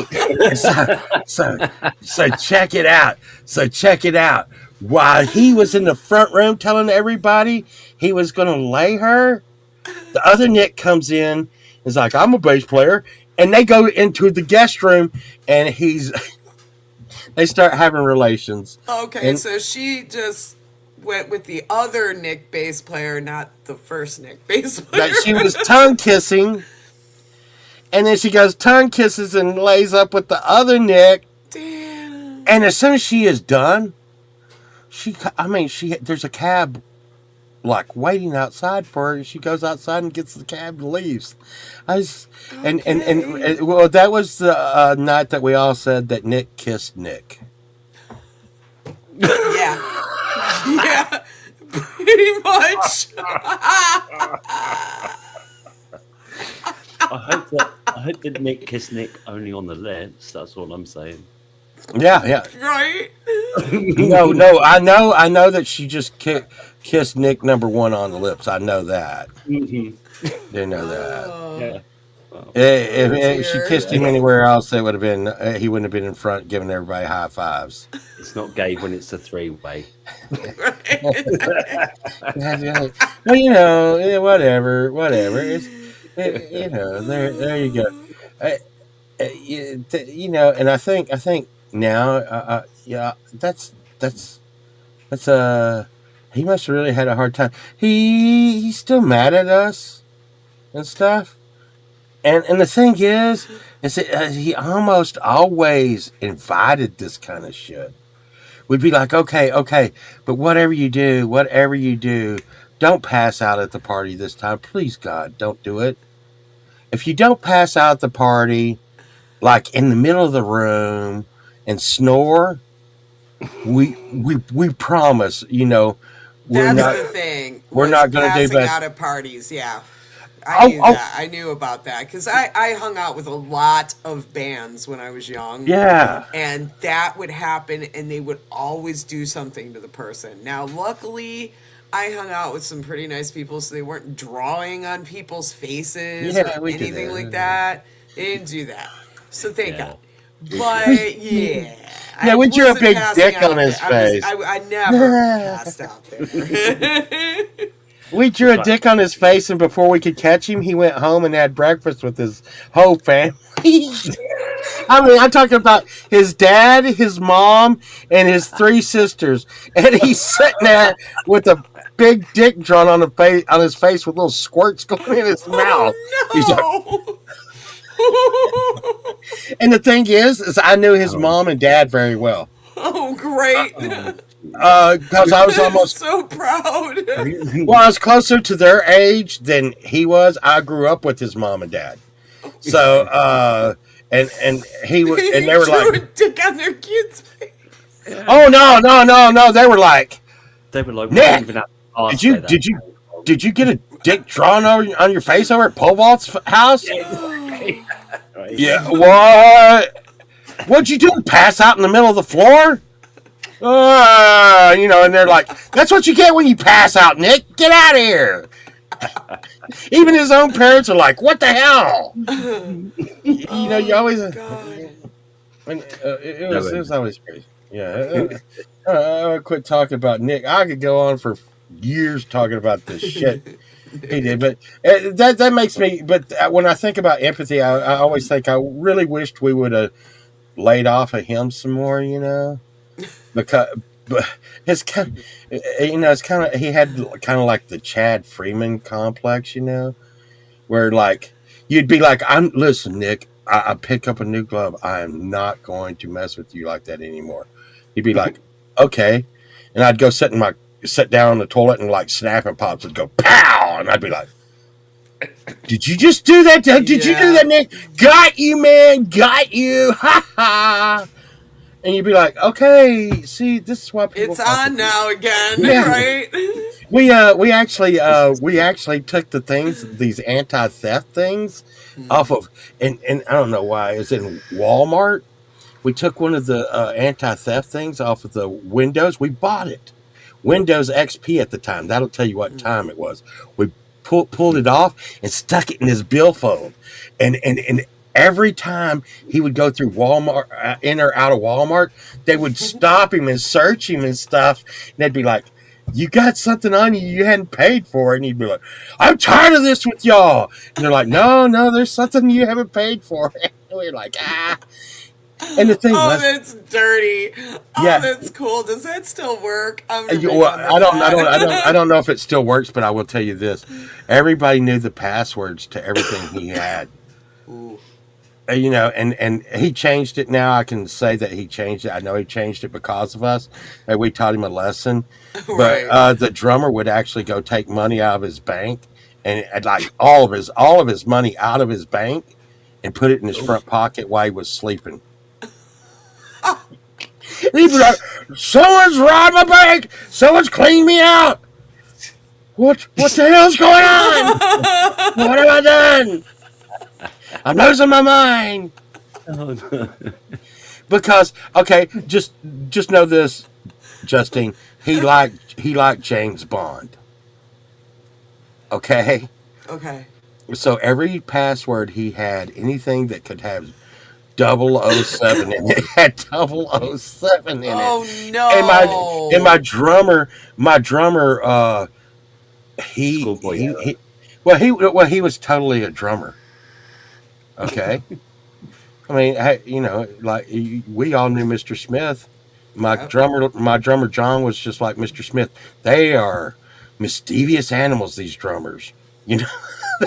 so check it out. So check it out. While he was in the front room telling everybody he was going to lay her, the other Nick comes in, is like, I'm a bass player. And they go into the guest room and They start having relations. Okay, And so she just went with the other Nick bass player, not the first Nick bass player. that she was tongue kissing, and then she goes tongue kisses and lays up with the other Nick. Damn. And as soon as she is done, there's a cab like waiting outside for her. And she goes outside and gets the cab and leaves. Well, that was the night that we all said that Nick kissed Nick. Yeah. Yeah. Pretty much. I hope that Nick kissed Nick only on the lips. That's all I'm saying. Yeah. Right? No. I know that she just kissed Nick number one on the lips. I know that. Didn't know that. Yeah. If she dear. kissed him anywhere else, it would have been he wouldn't have been in front giving everybody high fives. It's not gay when it's a three-way. Well, whatever. It's, there you go. And I think now, that's he must have really had a hard time. He's still mad at us and stuff. And the thing is that he almost always invited this kind of shit. We'd be like, okay, but whatever you do, don't pass out at the party this time. Please, God, don't do it. If you don't pass out at the party, like in the middle of the room and snore, we promise, we're That's not, the thing. we're not going to do passing that. out at parties, yeah. I knew about that because I hung out with a lot of bands when I was young. Yeah. And that would happen, and they would always do something to the person. Now, luckily, I hung out with some pretty nice people, so they weren't drawing on people's faces Yeah, or we did anything that. like that. They didn't do that. So thank Yeah. God. But, yeah. Yeah, we drew a wasn't big passing dick out on his there. face. I never passed out there. We drew a dick on his face, and before we could catch him, he went home and had breakfast with his whole family. I'm talking about his dad, his mom, and his 3 sisters. And he's sitting there with a big dick drawn on his face with little squirts going in his mouth. He's like, Oh, and the thing is I knew his mom and dad very well. oh, great. Because I was almost so proud. Well, I was closer to their age than he was. I grew up with his mom and dad. So, and they were Drew like, a dick on their kid's face. oh no. They were like, They were like, Nick, we even have to ask did where that you came from. did you get a dick drawn on your face over at Pole Vault's house? Right. Yeah. What? What'd you do? Pass out in the middle of the floor? And they're like, that's what you get when you pass out, Nick. Get out of here. Even his own parents are like, what the hell? You always. God. It was always crazy. Yeah. I quit talking about Nick. I could go on for years talking about this shit he did, but that makes me. But when I think about empathy, I always think I really wished we would have laid off of him some more. Because, but it's kind, it's kind of he had kind of like the Chad Freeman complex, where like you'd be like, listen, Nick, I pick up a new glove. I am not going to mess with you like that anymore. He'd be like, okay, and I'd go sit down on the toilet and like snapping pops would go pow, and I'd be like, did you just do that? Did you do that, Nick? Got you, man. Got you. Ha ha. And you'd be like, okay, see, this is why people. It's on now again, Yeah. right? We actually took these anti-theft things off of, and I don't know why. It's in Walmart. We took one of the anti-theft things off of the Windows. We bought it, Windows XP at the time. That'll tell you what time it was. We pulled it off and stuck it in his billfold, and every time he would go through Walmart, in or out of Walmart, they would stop him and search him and stuff. And they'd be like, you got something on you hadn't paid for. And he'd be like, I'm tired of this with y'all. And they're like, no, there's something you haven't paid for. And we're like, And the thing Oh, was, that's dirty. Oh, yeah, that's cool. Does that still work? I'm gonna well, remember I that. don't know if it still works, but I will tell you this: everybody knew the passwords to everything he had. Ooh, And he changed it now. I can say that he changed it. I know he changed it because of us, and we taught him a lesson. But right. the drummer would actually go take money out of his bank, and like all of his money out of his bank, and put it in his front pocket while he was sleeping. And he'd be like, "Someone's robbed my bank. Someone's cleaned me out. What the hell's going on? What have I done? I'm losing my mind." Oh, no. Because okay, just know this, Justine. He liked James Bond. Okay, Okay. so every password he had, anything that could have 007 in it, had 007 in it. Oh And my no. drummer, he Schoolboy he error. he, well he was totally a drummer. Okay, I mean, like we all knew Mr. Smith. Yep. My drummer John was just like Mr. Smith. They are mischievous animals. These drummers, you know,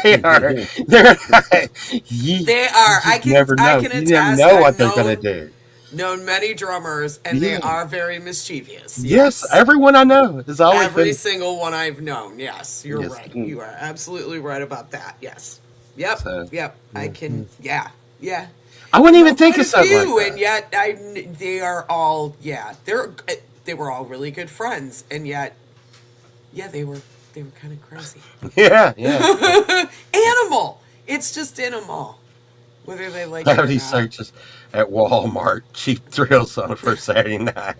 they are. They're you, They you are. just never I know. can You never attest. know I've what they're gonna known do. known many drummers, and they Yeah. are very mischievous. Yes, Yes. everyone I know has always Every been. single one I've known. Yes, you're Yes. right. You are absolutely right about that. Yes. Yep. So Yep. I can. Yeah. Yeah. I wouldn't even think Quite of a something like few, and that. yet they are all. Yeah. They were all really good friends, and yet yeah, they were kind of crazy. Yeah, yeah. Animal. It's just animal, whether they like it or Cavity not. searches at Walmart cheap thrills on for Saturday night.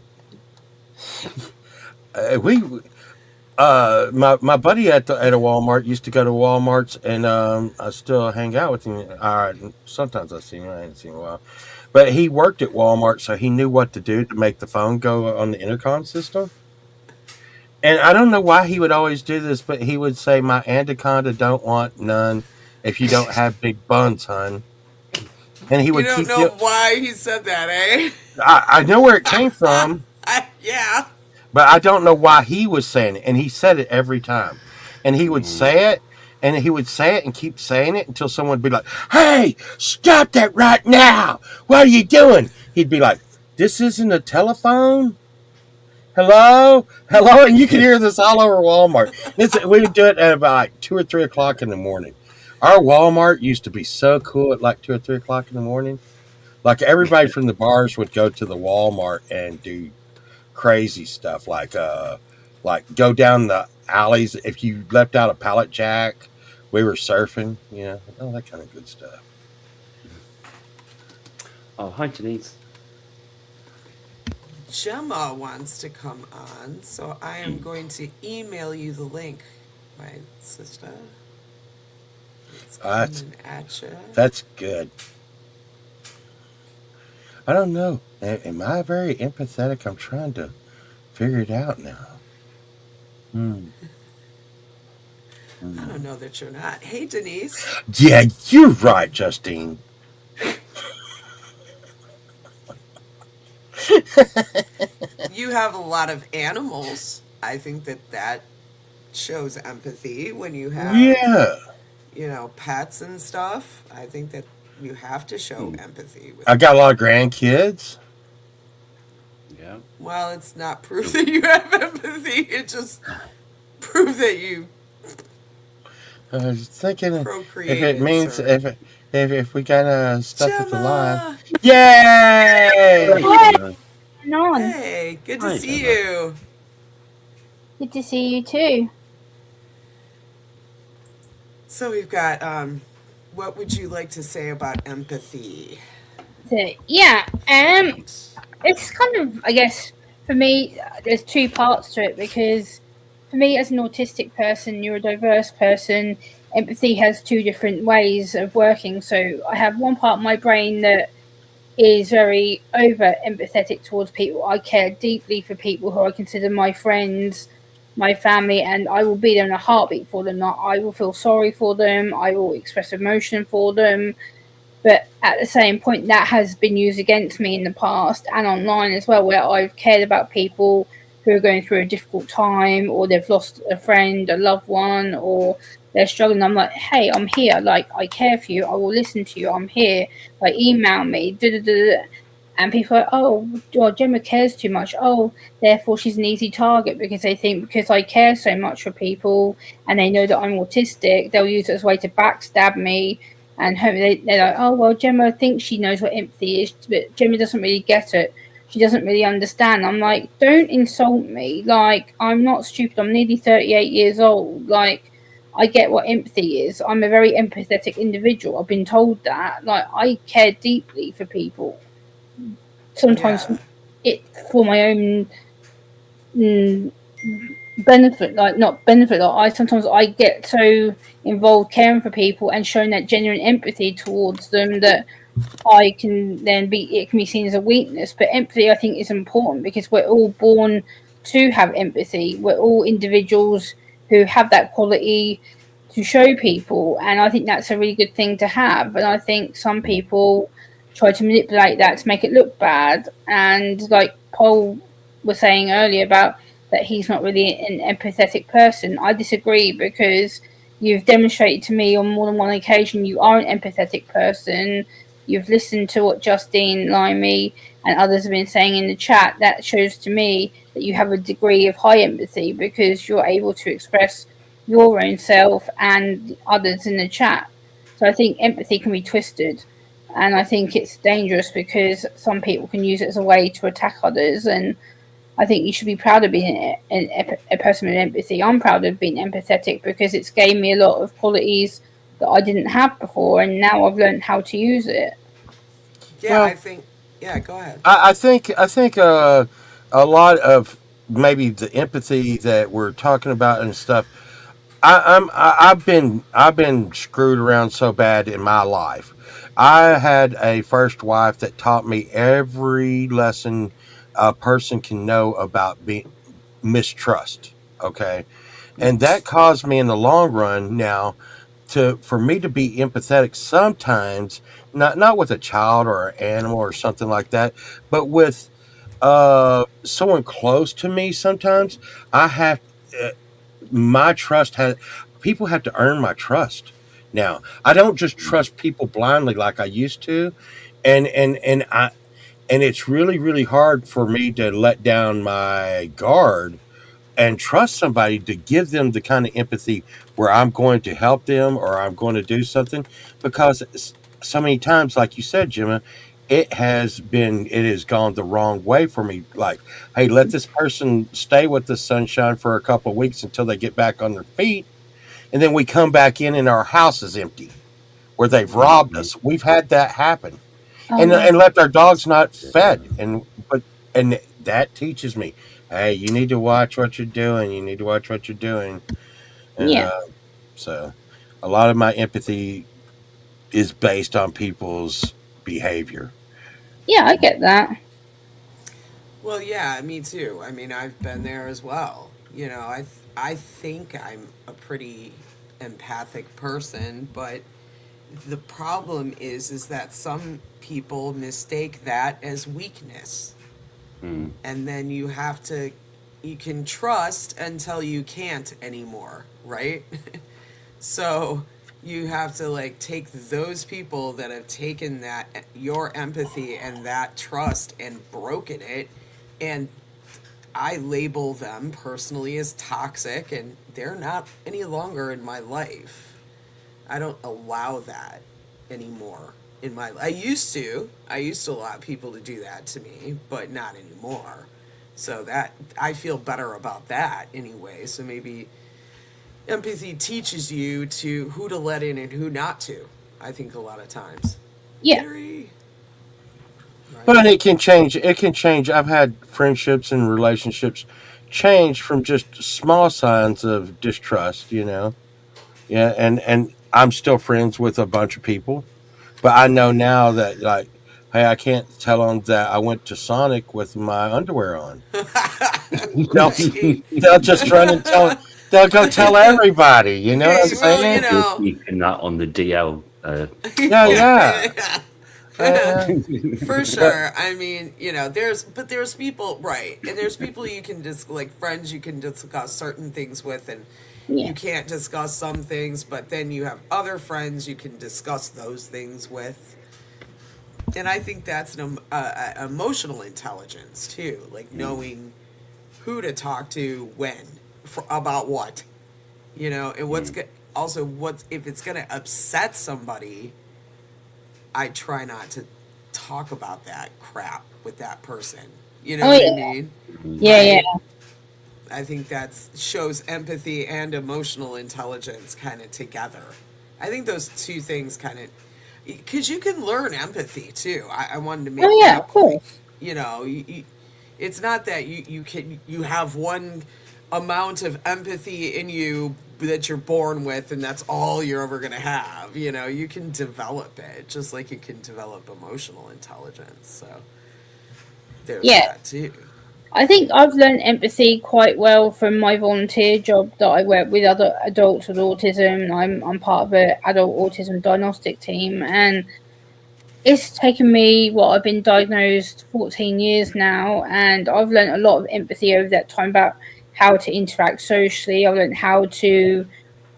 We my buddy at a Walmart used to go to Walmart's, and I still hang out with him. Sometimes I see him. I ain't seen him in a while, but he worked at Walmart, so he knew what to do to make the phone go on the intercom system. And I don't know why he would always do this, but he would say, "My anaconda don't want none. If you don't have big buns, hun." And he You would don't keep know you. why he said that, eh? I know where it came from, Yeah. but I don't know why he was saying it. And he said it every time. And he would Mm. say it, and he would say it and keep saying it until someone would be like, "Hey, stop that right now. What are you doing?" He'd be like, "This isn't a telephone. Hello? Hello?" And you can hear this all over Walmart. We would do it at about like 2 or 3 o'clock in the morning. Our Walmart used to be so cool at like 2 or 3 o'clock in the morning. Like everybody from the bars would go to the Walmart and do crazy stuff like go down the alleys. If you left out a pallet jack, we were surfing, all that kind of good stuff. Oh, hi, Denise. Gemma wants to come on, so I am going to email you the link, my sister. It's That's coming at you. that's good. I don't know. Am I very empathetic? I'm trying to figure it out now. Hmm. I don't know that you're not. Hey, Denise. Yeah, you're right, Justine. You have a lot of animals. I think that shows empathy when you have, Yeah, pets and stuff. I think that you have to show Mm. empathy with I got a lot of people. grandkids. Yeah. Well, it's not proof that you have empathy. It just proves that you I was thinking if it procreated, means sir. if we got stuff with the line. Gemma! Yay! Hi, Uh, going on? Hey, good to Hi, see Gemma. you. Good to see you too. So we've got, what would you like to say about empathy? So yeah, it's kind of, I guess, for me, there's two parts to it because for me, as an autistic person, neurodiverse person, empathy has two different ways of working. So I have one part of my brain that is very over empathetic towards people. I care deeply for people who I consider my friends, my family, and I will be there in a heartbeat for them. I will feel sorry for them. I will express emotion for them. But at the same point, that has been used against me in the past and online as well, where I've cared about people who are going through a difficult time, or they've lost a friend, a loved one, or they're struggling. I'm like, hey, I'm here. Like, I care for you. I will listen to you. I'm here. Like, email me. And people are, oh, well, Gemma cares too much. Oh, therefore she's an easy target, because they think because I care so much for people and they know that I'm autistic, they'll use it as a way to backstab me. And they're like, oh, well, Gemma thinks she knows what empathy is, but Gemma doesn't really get it. She doesn't really understand. I'm like, don't insult me. Like, I'm not stupid. I'm nearly 38 years old. Like, I get what empathy is. I'm a very empathetic individual. I've been told that. Like, I care deeply for people. Sometimes Yeah. it for my own benefit, like not benefit. Like sometimes I get so involved caring for people and showing that genuine empathy towards them that I can then it can be seen as a weakness. But empathy, I think, is important because we're all born to have empathy. We're all individuals who have that quality to show people, and I think that's a really good thing to have. And I think some people try to manipulate that to make it look bad. And like Paul was saying earlier about that he's not really an empathetic person, I disagree, because you've demonstrated to me on more than one occasion you are an empathetic person. You've listened to what Justine, Limey, and others have been saying in the chat. That shows to me that you have a degree of high empathy, because you're able to express your own self and others in the chat. So I think empathy can be twisted. And I think it's dangerous because some people can use it as a way to attack others. And I think you should be proud of being a person with empathy. I'm proud of being empathetic because it's gave me a lot of qualities that I didn't have before, and now I've learned how to use it. Yeah, Well, I think. Yeah, go ahead. I think a lot of maybe the empathy that we're talking about and stuff. I've been screwed around so bad in my life. I had a first wife that taught me every lesson a person can know about being mistrust. Okay, and that caused me in the long run now to for me to be empathetic sometimes, not with a child or an animal or something like that, but with someone close to me. Sometimes I have uh, my trust has people have to earn my trust. Now I don't just trust people blindly like I used to, and it's really really hard for me to let down my guard and trust somebody to give them the kind of empathy where I'm going to help them or I'm going to do something, because so many times, like you said, Gemma, it has gone the wrong way for me. Like, hey, let this person stay with the sunshine for a couple of weeks until they get back on their feet, and then we come back in and our house is empty where they've robbed Mhm. us. We've had that happen, Oh and no. left our dogs not fed, and that teaches me, hey, you need to watch what you're doing. You need to watch what you're doing. And Yeah. so a lot of my empathy is based on people's behavior. Yeah, I get that. Well, yeah, me too. I mean, I've been there as well. I think I'm a pretty empathic person, but the problem is that some people mistake that as weakness. Mm. And then you can trust until you can't anymore, right? So you have to like take those people that have taken that your empathy and that trust and broken it, and I label them personally as toxic, and they're not any longer in my life. I don't allow that anymore in my life. I used to allow people to do that to me, but not anymore. So that I feel better about that anyway. So maybe empathy teaches you to who to let in and who not to. I think a lot of times. Yeah. Gary, right? But it can change. It can change. I've had friendships and relationships change from just small signs of distrust, Yeah, and I'm still friends with a bunch of people, but I know now that, like, hey, I can't tell them that I went to Sonic with my underwear on. They'll Right. they'll just run and tell. They'll go tell everybody. You know what I'm Okay, well, saying? You're keeping that on the DL Yeah. For sure. I mean, there's people, right, and there's people you can just like friends you can discuss certain things with, and Yeah. you can't discuss some things, but then you have other friends you can discuss those things with. And I think that's emotional intelligence too, like knowing who to talk to when, about what, and also what if it's going to upset somebody. I try not to talk about that crap with that person. You know Oh what I yeah. mean? Yeah, yeah. I think that shows empathy and emotional intelligence kind of together. I think those two things kind of, because you can learn empathy too. I wanted to make Oh yeah, that of point. course. It's not that you have one amount of empathy in you that you're born with and that's all you're ever going to have. You can develop it just like you can develop emotional intelligence. So there's Yeah. that too. I think I've learned empathy quite well from my volunteer job that I work with other adults with autism. I'm part of an adult autism diagnostic team, and it's taken me I've been diagnosed 14 years now, and I've learned a lot of empathy over that time about how to interact socially. I've learned how to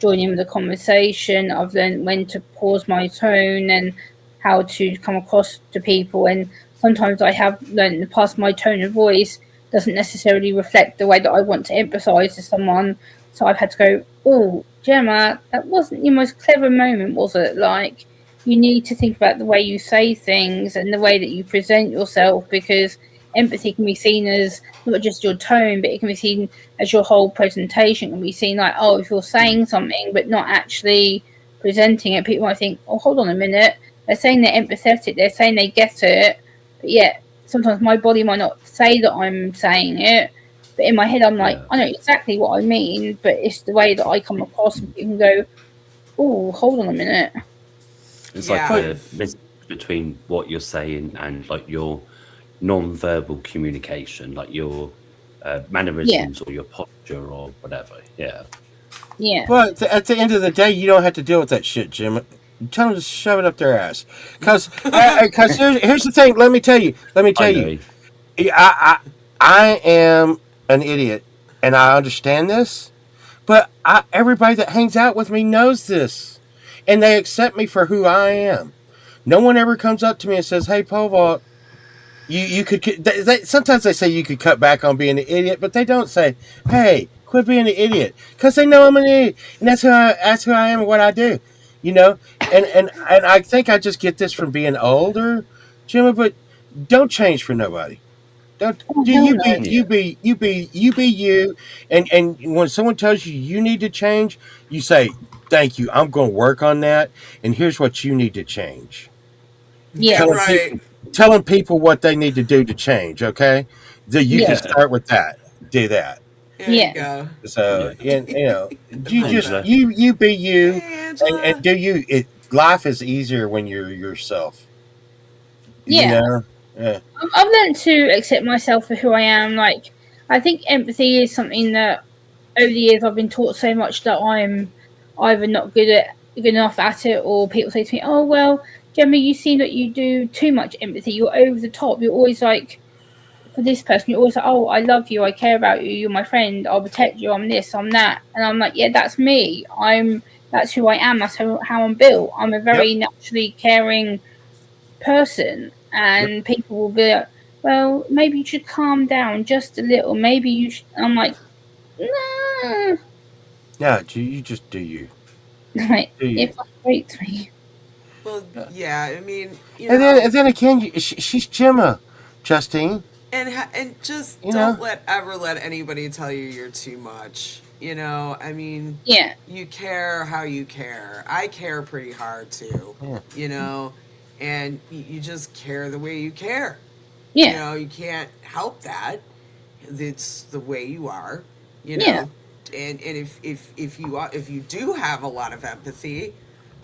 join in with the conversation. I've learned when to pause my tone and how to come across to people. And sometimes I have learned in the past my tone of voice doesn't necessarily reflect the way that I want to empathize to someone. So I've had to go, oh, Gemma, that wasn't your most clever moment, was it? Like, you need to think about the way you say things and the way that you present yourself, because empathy can be seen as not just your tone, but it can be seen as your whole presentation. It can be seen like, oh, if you're saying something but not actually presenting it, people might think, oh, hold on a minute, they're saying they're empathetic, they're saying they get it, but yet sometimes my body might not say that I'm saying it, but in my head I'm like, Yeah. I know exactly what I mean, but it's the way that I come across, and people can go, oh, hold on a minute. It's Yeah. like a mix between what you're saying and like your non-verbal communication, like your mannerisms or your posture or whatever. Yeah. Yeah. Well, at the end of the day, you don't have to deal with that shit, Jim. Tell them to shove it up their ass. Because here's the thing. Let me tell you. I know. I am an idiot, and I understand this. But everybody that hangs out with me knows this, and they accept me for who I am. No one ever comes up to me and says, "Hey, Povalt, you could." Sometimes they say you could cut back on being an idiot, but they don't say, "Hey, quit being an idiot," because they know I'm an idiot, and that's who I am and what I do. You know, and I think I just get this from being older, Jimmy. But don't change for nobody. Don't Oh, do hell you no. be you be you, and when someone tells you you need to change, you say, "Thank you, I'm going to work on that, and here's what you need to change." Yeah. Telling Right. people, telling people what they need to do to change. Okay, that you can Yeah. start with that. Do that. There you Yeah. go. So Yeah. I you love just Angela. that. you be you, Hey, and Angela. do you. Life is easier when you're yourself. You Yeah. know. Yeah. I've learned to accept myself for who I am. Like, I think empathy is something that over the years I've been taught so much that I'm either not good enough at it, or people say to me, "Oh well, Gemma, you seem that you do too much empathy. You're over the top. You're always like for this person. You're always like, oh, I love you. I care about you. You're my friend. I'll protect you. I'm this. I'm that." And I'm like, yeah, that's me. That's who I am. That's how I'm built. I'm a Yep. very naturally caring person, Yep. and people will be like, well, maybe you should calm down just a little. Maybe you should. I'm like, nah. Yeah. You just do you. Like, Do you. it frustrates me. Well, Yeah. yeah. I mean, And then again, she's Gemma, Justine. and just You don't know. ever let anybody tell you you're too much. I mean, Yeah, you care how you care. I care pretty hard too. Yeah. And you just care the way you care. yeah, You can't help that. It's the way you are. You yeah, know, and if you do have a lot of empathy,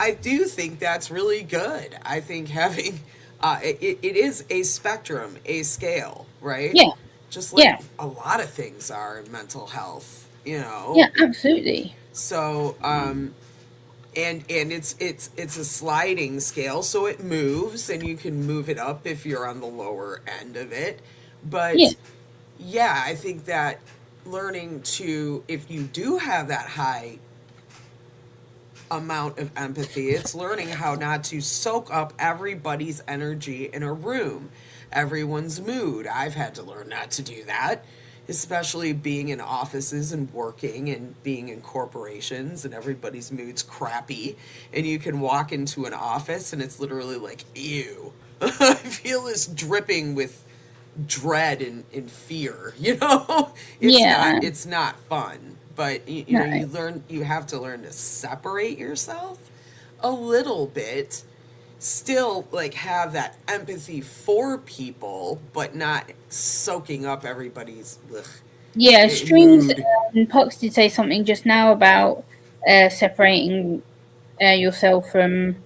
I do think that's really good. I think having it is a spectrum, a scale, right? yeah, Just like yeah, a lot of things are in mental health. yeah, absolutely. So and it's a sliding scale, so it moves, and you can move it up if you're on the lower end of it. Yeah. But yeah, I think that learning to, if you do have that high amount of empathy, it's learning how not to soak up everybody's energy in a room, everyone's mood. I've had to learn not to do that, especially being in offices and working and being in corporations, and everybody's mood's crappy. And you can walk into an office and it's literally like, ew. I feel this dripping with dread and fear, you know? Yeah. It's not fun. But you know, No. you have to learn to separate yourself a little bit, still like have that empathy for people, but not soaking up everybody's Yeah, Streams mood. and Pox did say something just now about separating yourself from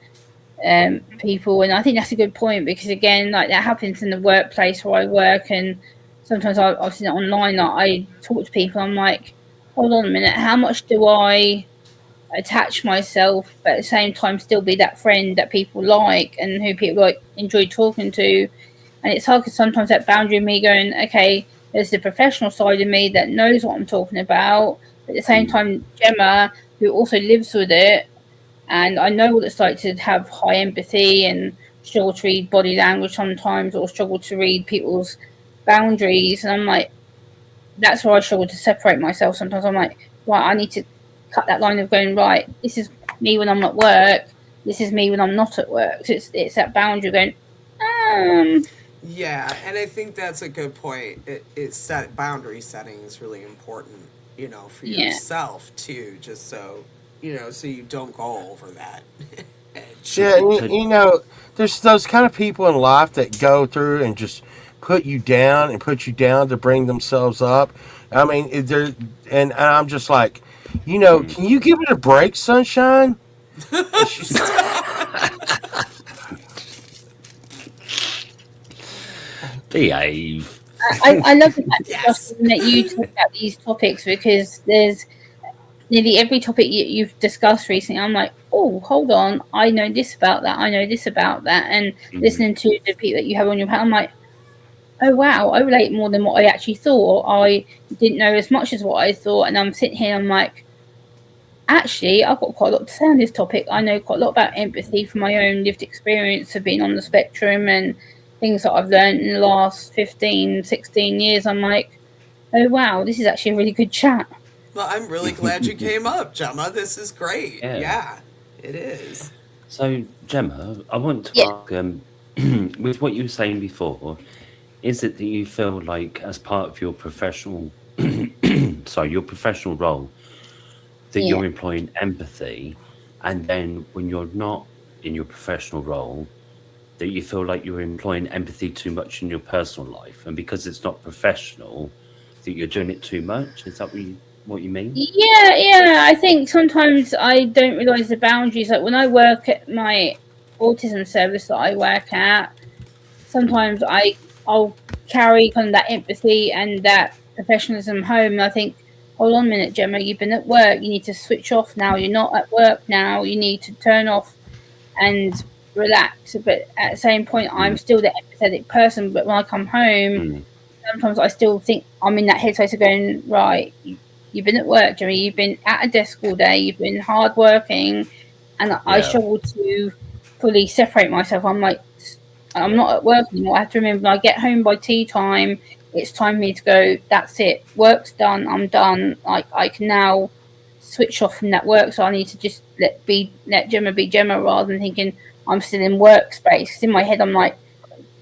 people, and I think that's a good point, because again, like that happens in the workplace where I work, and sometimes I've seen it online. Like I talk to people, I'm like, hold on a minute, how much do I attach myself, but at the same time still be that friend that people like and who people like enjoy talking to? And it's hard because sometimes that boundary of me going, okay, there's the professional side of me that knows what I'm talking about, but at the same time, Gemma, who also lives with it, and I know what it's like to have high empathy and struggle to read body language sometimes, or struggle to read people's boundaries. And I'm like, that's where I struggle to separate myself. Sometimes I'm like, right, I need to cut that line of going, right, this is me when I'm at work, this is me when I'm not at work. So it's that boundary going, Yeah, and I think that's a good point. Set boundary setting is really important, you know, for yeah. yourself too, just so you know, so you don't go over that edge. Yeah, and So, you know, there's those kind of people in life that go through and just put you down and put you down to bring themselves up. I mean, there, and I'm just like, you know, can you give it a break, sunshine? behave. I love the fact Yes. Justin, that you talk about these topics, because there's nearly every topic you've discussed recently. I'm like, oh, hold on, I know this about that, I know this about that, and listening to the people that you have on your panel, I'm like, oh wow, I relate more than what I actually thought. I didn't know as much as what I thought, and I'm sitting here, I'm like, actually, I've got quite a lot to say on this topic. I know quite a lot about empathy from my own lived experience of being on the spectrum and things that I've learned in the last 15, 16 years. I'm like, oh wow, this is actually a really good chat. Well, I'm really glad you came up, Gemma. This is great. Yeah. Yeah, it is. So, Gemma, I want to Yeah. ask, with what you were saying before, is it that you feel like, as part of your professional, your professional role, that Yeah. you're employing empathy, and then when you're not in your professional role, that you feel like you're employing empathy too much in your personal life, and because it's not professional, that you're doing it too much? Is that what you mean? Yeah. I think sometimes I don't realise the boundaries. Like when I work at my autism service that I work at, sometimes I'll carry kind of that empathy and that professionalism home. And I think, hold on a minute, Gemma, you've been at work. You need to switch off now. You're not at work now. You need to turn off and relax. But at the same point, I'm still the empathetic person. But when I come home, sometimes I still think I'm in that headspace of going, right, you've been at work, Jimmy. You've been at a desk all day. You've been hard working, and I Yeah. struggle to fully separate myself. I'm like, I'm not at work anymore. I have to remember when I get home by tea time, it's time for me to go. That's it. Work's done. I'm done. Like I can now switch off from that work. So I need to just let Gemma be Gemma, rather than thinking I'm still in workspace. 'Cause in my head, I'm like,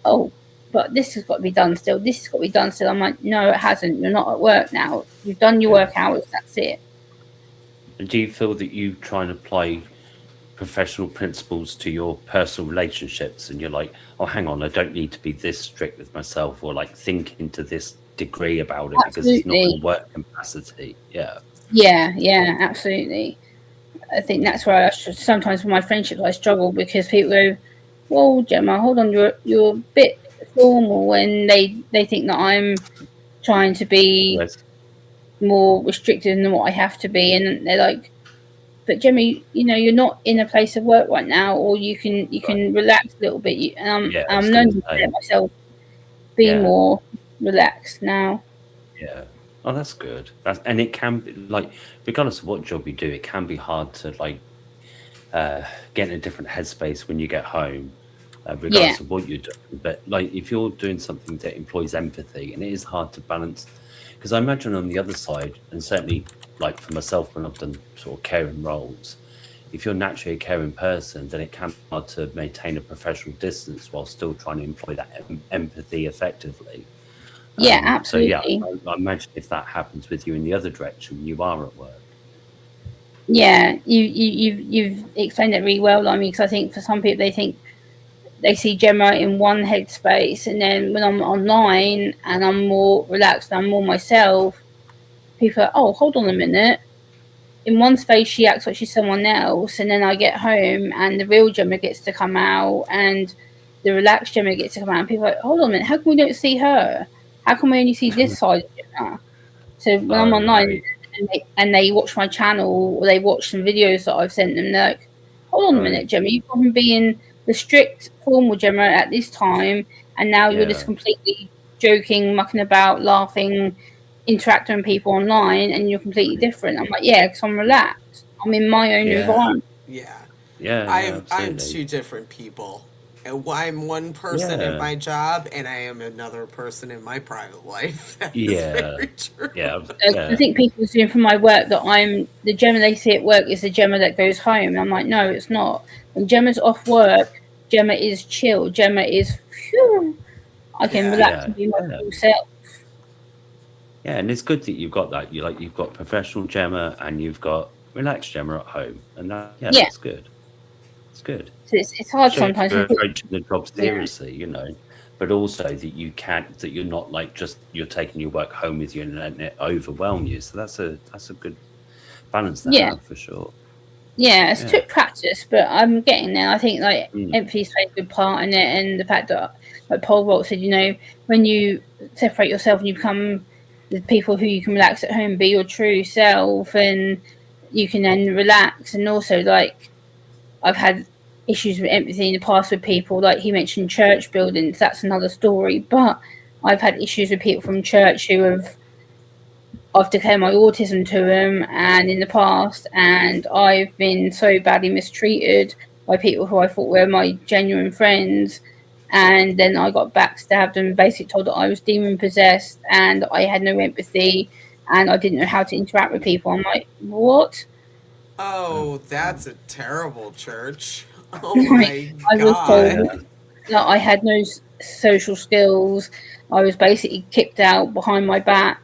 oh, but this has got to be done still. This has got to be done still. I'm like, no, it hasn't. You're not at work now. You've done your work hours. That's it. And do you feel that you try and apply professional principles to your personal relationships, and you're like, oh, hang on, I don't need to be this strict with myself, or like thinking to this degree about it because it's not Absolutely. in work capacity? Yeah. Yeah, absolutely. I think that's where sometimes with my friendships I struggle, because people go, well, Gemma, hold on, you're a bit formal, when they think that I'm trying to be Whereas- more restricted than what I have to be, and they're like, but Jimmy, you're not in a place of work right now, or you can relax a little bit. Yeah, I was I'm gonna learning to say. let myself be Yeah. more relaxed now. Yeah. Oh, that's good. And it can be like, regardless of what job you do, it can be hard to like get in a different headspace when you get home, Yeah, regardless of what you're doing. But like, if you're doing something that employs empathy, and it is hard to balance, because I imagine on the other side, and certainly like for myself when I've done sort of caring roles, if you're naturally a caring person, then it can be hard to maintain a professional distance while still trying to employ that empathy effectively. yeah, So yeah, absolutely. I imagine if that happens with you in the other direction when you are at work. Yeah, you've explained it really well, Limey, because I think for some people they see Gemma in one headspace, and then when I'm online and I'm more relaxed and I'm more myself, people are, oh, hold on a minute. In one space, she acts like she's someone else, and then I get home and the real Gemma gets to come out, and the relaxed Gemma gets to come out, and people are like, hold on a minute, how come we don't see her? How come we only see this side of Gemma? So when I'm Oh, online right. and they watch my channel or they watch some videos that I've sent them, they're like, hold on a minute, Right. Gemma, you've gone from being the strict formal Gemma at this time, and now you're just Yeah. completely joking, mucking about, laughing, interacting with people online, and you're completely different. I'm like, yeah, because I'm relaxed. I'm in my own Yeah. environment. Yeah. Yeah. I Yeah. am Absolutely. two different people. I'm one person in Yeah. my job, and I am another person in my private life. That is Yeah. very true. Yeah. I Yeah. think people assume from my work that I'm the Gemma they see at work is the Gemma that goes home. And I'm like, no, it's not. When Gemma's off work, Gemma is chill. Gemma is, phew, I can Yeah. relax Yeah. and be my Yeah. full self. Yeah. And it's good that you've got that. You've got professional Gemma and you've got relaxed Gemma at home, and Yeah, that's good. It's good. so it's hard Shows sometimes. you're approaching the job Yeah, seriously, but also that you're not like just you're taking your work home with you and letting it overwhelm you. So that's a good balance to yeah, have for sure. yeah. It's Yeah. took practice, but I'm getting there. I think like Mm. empathy's played a good part in it, and the fact that, like Paul Rolt said, when you separate yourself and you become the people who you can relax at home, be your true self, and you can then relax. And also, like, I've had issues with empathy in the past with people, like he mentioned church buildings, that's another story. But I've had issues with people from church who I've declared my autism to them, and in the past, and I've been so badly mistreated by people who I thought were my genuine friends. And then I got backstabbed and basically told that I was demon possessed and I had no empathy and I didn't know how to interact with people. I'm like, what? Oh, that's a terrible church. Oh my I was God. told that I had no social skills. I was basically kicked out behind my back.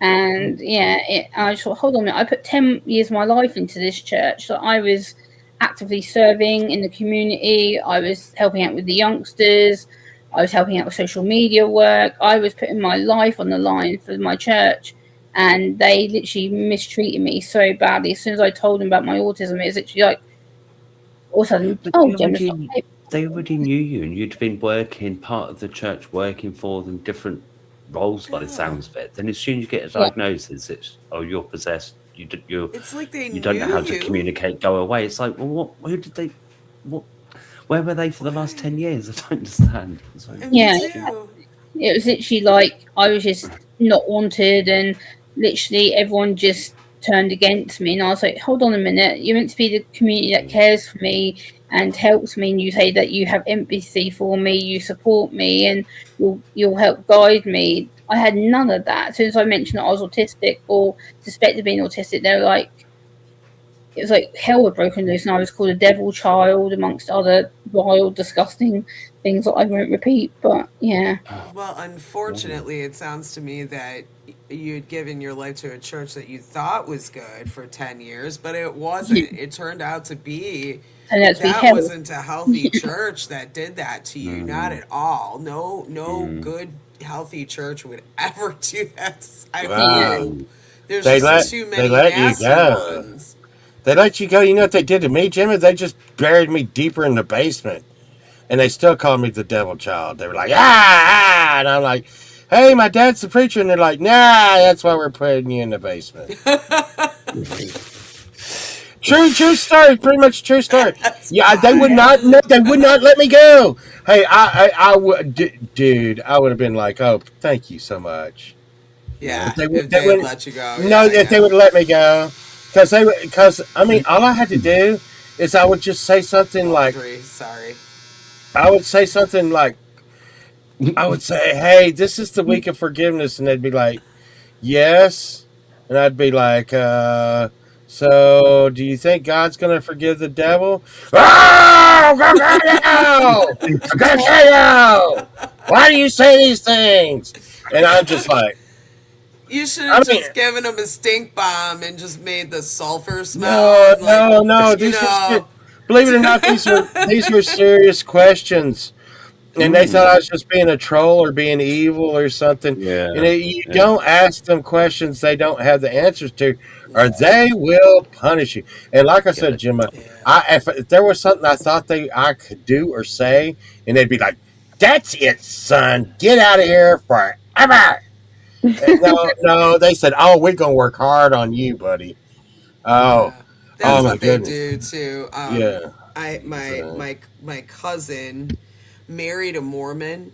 And yeah, I just thought, hold on a minute. I put 10 years of my life into this church. So I was actively serving in the community. I was helping out with the youngsters. I was helping out with social media work. I was putting my life on the line for my church. And they literally mistreated me so badly. As soon as I told them about my autism, it was literally like, all of a sudden, But oh, Gemma's not they already knew you, and you'd been working part of the church, working for them, different roles by the Yeah. sounds of it. Then as soon as you get a Yeah. diagnosis, it's you're possessed. You're It's like they you don't know knew how to you. communicate. Go away. It's like, well, who did they? What? Where were they for the last 10 years? I don't understand. It's like, Me Yeah. too. It was literally like I was just not wanted, and literally everyone just turned against me. And I was like, hold on a minute, you're meant to be the community that cares for me and helps me, and you say that you have empathy for me, you support me, and you'll help guide me. I had none of that. As soon as I mentioned that I was autistic or suspected of being autistic, they were like, it was like hell had broken loose, and I was called a devil child amongst other wild, disgusting things that I won't repeat. But yeah. Well, unfortunately, it sounds to me that you'd given your life to a church that you thought was good for 10 years, but it wasn't. It turned out to be And that's be that hell. wasn't a healthy church that did that to you. Not at all. No good, healthy church would ever do that. I Wow. hope. There's They just let too they many let you nasty go. ones. They let you go. You know what they did to me, Jimmy? They just buried me deeper in the basement, and they still called me the devil child. They were like, and I'm like, hey, my dad's the preacher, and they're like, nah, that's why we're putting you in the basement. True story. Pretty much true story. That's Yeah, they would wild. not. No, they would not let me go. Hey, I would, dude. I would have been like, oh, thank you so much. Yeah, If if they they would, let you go. no, Yeah, if they yeah. would let me go, because I mean, all I had to do is I would just say something like, Audrey, sorry. I would say something like, I would say, hey, this is the week of forgiveness, and they'd be like, yes, and I'd be like, so do you think God's gonna forgive the devil? Oh, go get you! Go get you! Why do you say these things? And I'm just like, You should I have mean, just given him a stink bomb and just made the sulfur smell no, and like, no. you know. Believe it or not, these were serious questions. And they thought I was just being a troll or being evil or something. Yeah. And you Yeah. don't ask them questions they don't have the answers to, or they will punish you. And like I said, Gemma, Yeah. if there was something I thought I could do or say, and they'd be like, "That's it, son. Get out of here forever." No. They said, "Oh, we're gonna work hard on you, buddy." Oh, Yeah. oh That's my what they goodness. do too. Yeah. So, My cousin married a Mormon,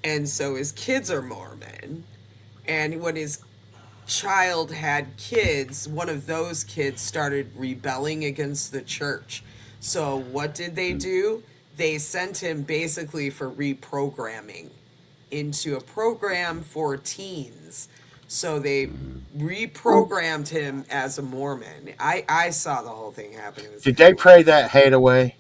and so his kids are Mormon. And when his child had kids, one of those kids started rebelling against the church. So what did they do? They sent him basically for reprogramming into a program for teens. So they reprogrammed him as a Mormon. I saw the whole thing happen. It was did kind they of pray that hate away?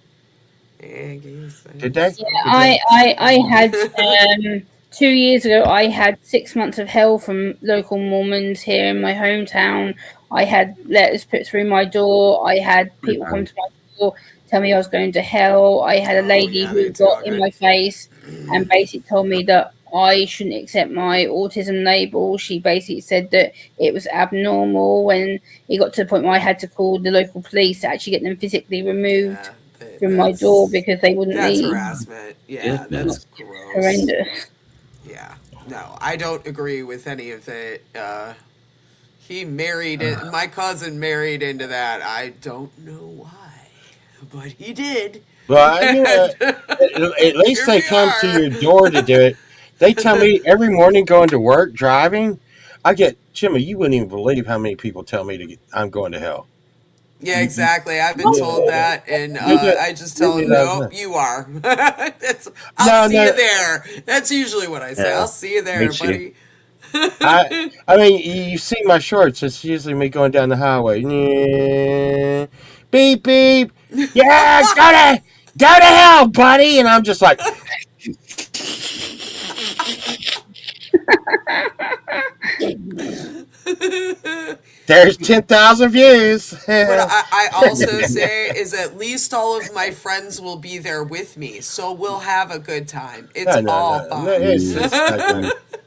I guess Did they? Yeah, I had 2 years ago. I had 6 months of hell from local Mormons here in my hometown. I had letters put through my door. I had people come to my door tell me I was going to hell. I had a lady yeah, they who do, got in right? my face and basically told me that I shouldn't accept my autism label. She basically said that it was abnormal. When it got to the point where I had to call the local police to actually get them physically removed from my door because they wouldn't That's leave. harassment. Yeah, Yeah, that's gross. Horrendous. Yeah, no, I don't agree with any of it. He married it. My cousin married into that. I don't know why, but he did. Well, I mean, at least Here they we come to are. your door to do it. They tell me every morning going to work, driving, I get, Jimmy, you wouldn't even believe how many people tell me I'm going to hell. Yeah, exactly. I've been told that, and I just tell you them, do nope, that. you are. No, I'll see no. you there. That's usually what I say. Yeah, I'll see you there, me too. buddy. I mean, you see my shorts. It's usually me going down the highway. Yeah. Beep, beep. Yeah, go to hell, buddy. And I'm just like, there's 10,000 views. What I also say is at least all of my friends will be there with me, so we'll have a good time. It's all fun.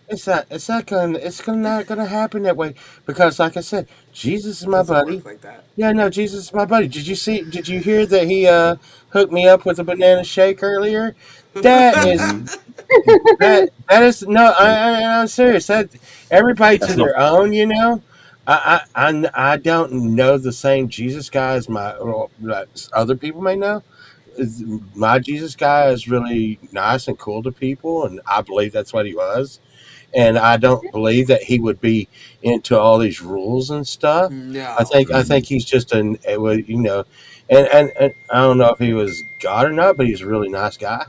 It's not gonna happen that way because, like I said, Jesus is my Doesn't buddy. work like that. Yeah, no, Jesus is my buddy. Did you hear that he hooked me up with a banana shake earlier? That is that is no. I'm serious. That everybody to That's not. their own. You know, I don't know the same Jesus guy as other people may know. My Jesus guy is really nice and cool to people, and I believe that's what he was. And I don't believe that he would be into all these rules and stuff. No. I think he's just and I don't know if he was God or not, but he's a really nice guy.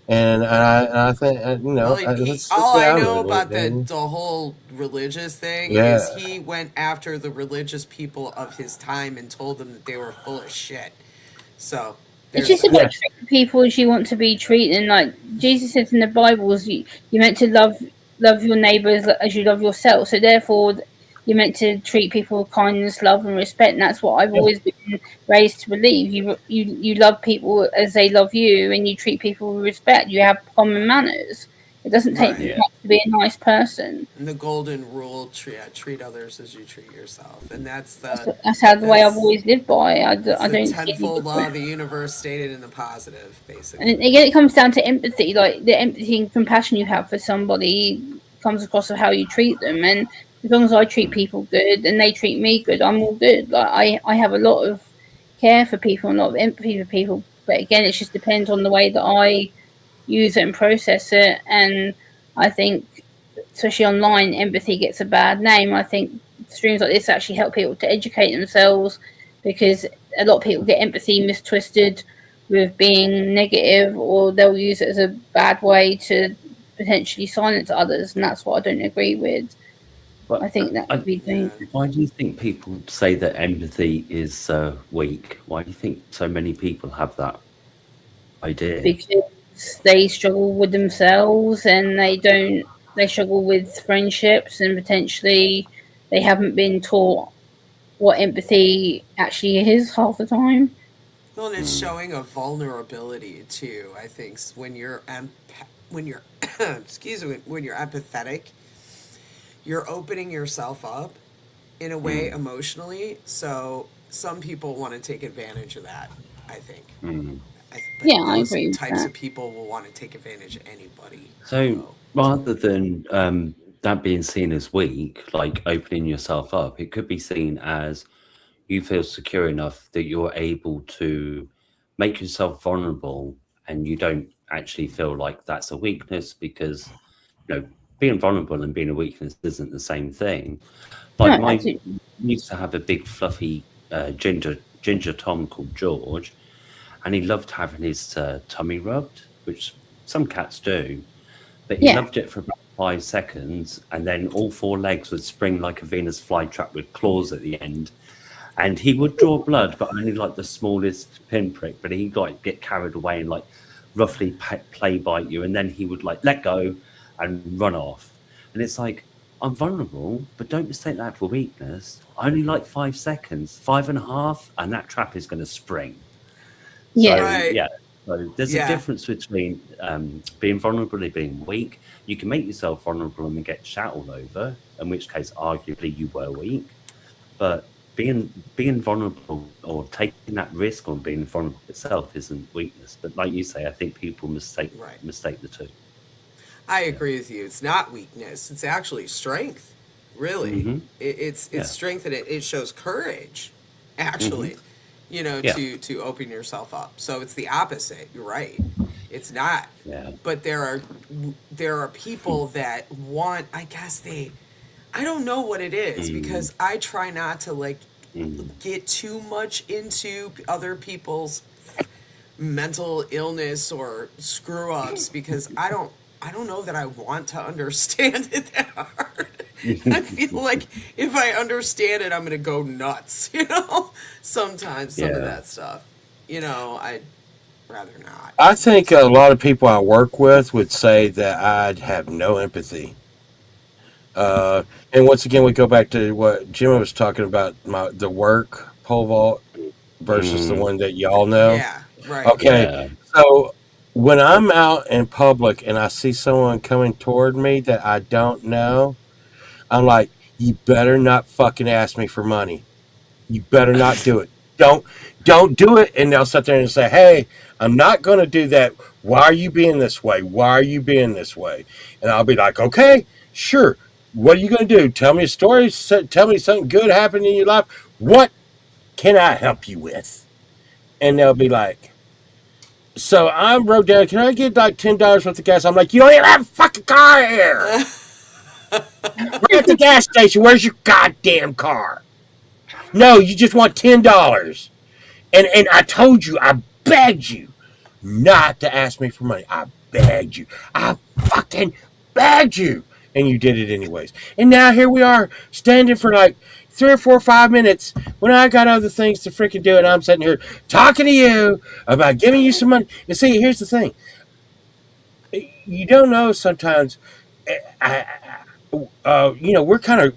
And I think Well, that's all the way I I'm know looking about at it. the whole religious thing Yeah. is he went after the religious people of his time and told them that they were full of shit. So It's there's just that. about treating people as you want to be treated. And like Jesus says in the Bible, you're meant to love your neighbours as you love yourself. So therefore, you're meant to treat people with kindness, love, and respect. And that's what I've always been raised to believe. You love people as they love you, and you treat people with respect. You have common manners. It doesn't take Right. much to be a nice person. And the golden rule: treat others as you treat yourself, and that's the That's how the way I've that's always lived by. I don't the see any tenfold law of different. the universe stated in the positive, And basically. again, it comes down to empathy. Like the empathy and compassion you have for somebody comes across of how you treat them. And as long as I treat people good and they treat me good, I'm all good. Like I have a lot of care for people, not empathy for people. But again, it just depends on the way that I use it and process it. And I think, especially online, empathy gets a bad name. I think streams like this actually help people to educate themselves, because a lot of people get empathy mistwisted with being negative, or they'll use it as a bad way to potentially silence others, and that's what I don't agree with. But I think that would be doing. why do you think people say that empathy is weak? Why do you think so many people have that idea? Because they struggle with themselves, and they struggle with friendships, and potentially they haven't been taught what empathy actually is half the time. Well, and it's showing a vulnerability too. I think when you're excuse me, when you're empathetic, you're opening yourself up in a way emotionally. So some people want to take advantage of that, I think. But Yeah, I those agree with types that. of people will want to take advantage of anybody. So rather than that being seen as weak, like opening yourself up, it could be seen as you feel secure enough that you're able to make yourself vulnerable, and you don't actually feel like that's a weakness, because being vulnerable and being a weakness isn't the same thing. No, Like my absolutely. used to have a big fluffy ginger Tom called George, and he loved having his tummy rubbed, which some cats do, but he Yeah. loved it for about 5 seconds, and then all four legs would spring like a Venus flytrap with claws at the end, and he would draw blood, but only like the smallest pinprick. But he'd like get carried away and like roughly play bite you, and then he would like let go and run off. And it's like, I'm vulnerable, but don't mistake that for weakness. Only like 5 seconds, 5.5, and that trap is going to spring. Yeah. So, Right. yeah. So there's Yeah. a difference between being vulnerable and being weak. You can make yourself vulnerable and get shat all over, in which case, arguably, you were weak. But being vulnerable or taking that risk on being vulnerable itself isn't weakness. But like you say, I think people mistake Right. the two. I agree with you. It's not weakness. It's actually strength. Really, it's Yeah. strength, and it shows courage. Actually, Yeah. to open yourself up. So it's the opposite. You're right. It's not. Yeah. But there are people that want. I guess I don't know what it is, because I try not to like get too much into other people's mental illness or screw ups, because I don't know that I want to understand it that hard. I feel like if I understand it, I'm gonna go nuts. Sometimes some of Yeah. that stuff. I'd rather not. I think a lot of people I work with would say that I'd have no empathy. And once again, we go back to what Jim was talking about, the work pole vault versus the one that y'all know. Yeah. Right. Okay, Yeah. so when I'm out in public and I see someone coming toward me that I don't know, I'm like, you better not fucking ask me for money. You better not do it. Don't do it. And they'll sit there and say, hey, I'm not going to do that. Why are you being this way? Why are you being this way? And I'll be like, okay, sure. What are you going to do? Tell me a story. Tell me something good happened in your life. What can I help you with? And they'll be like, so I wrote down, can I get like $10 worth of gas? I'm like, you don't even have a fucking car here. We're at the gas station. Where's your goddamn car? No, you just want $10. And I told you, I begged you not to ask me for money. I begged you. I fucking begged you. And you did it anyways. And now here we are, standing for like 3 or 4 or 5 minutes when I got other things to freaking do, and I'm sitting here talking to you about giving you some money. And see, here's the thing. You don't know sometimes. We're kind of,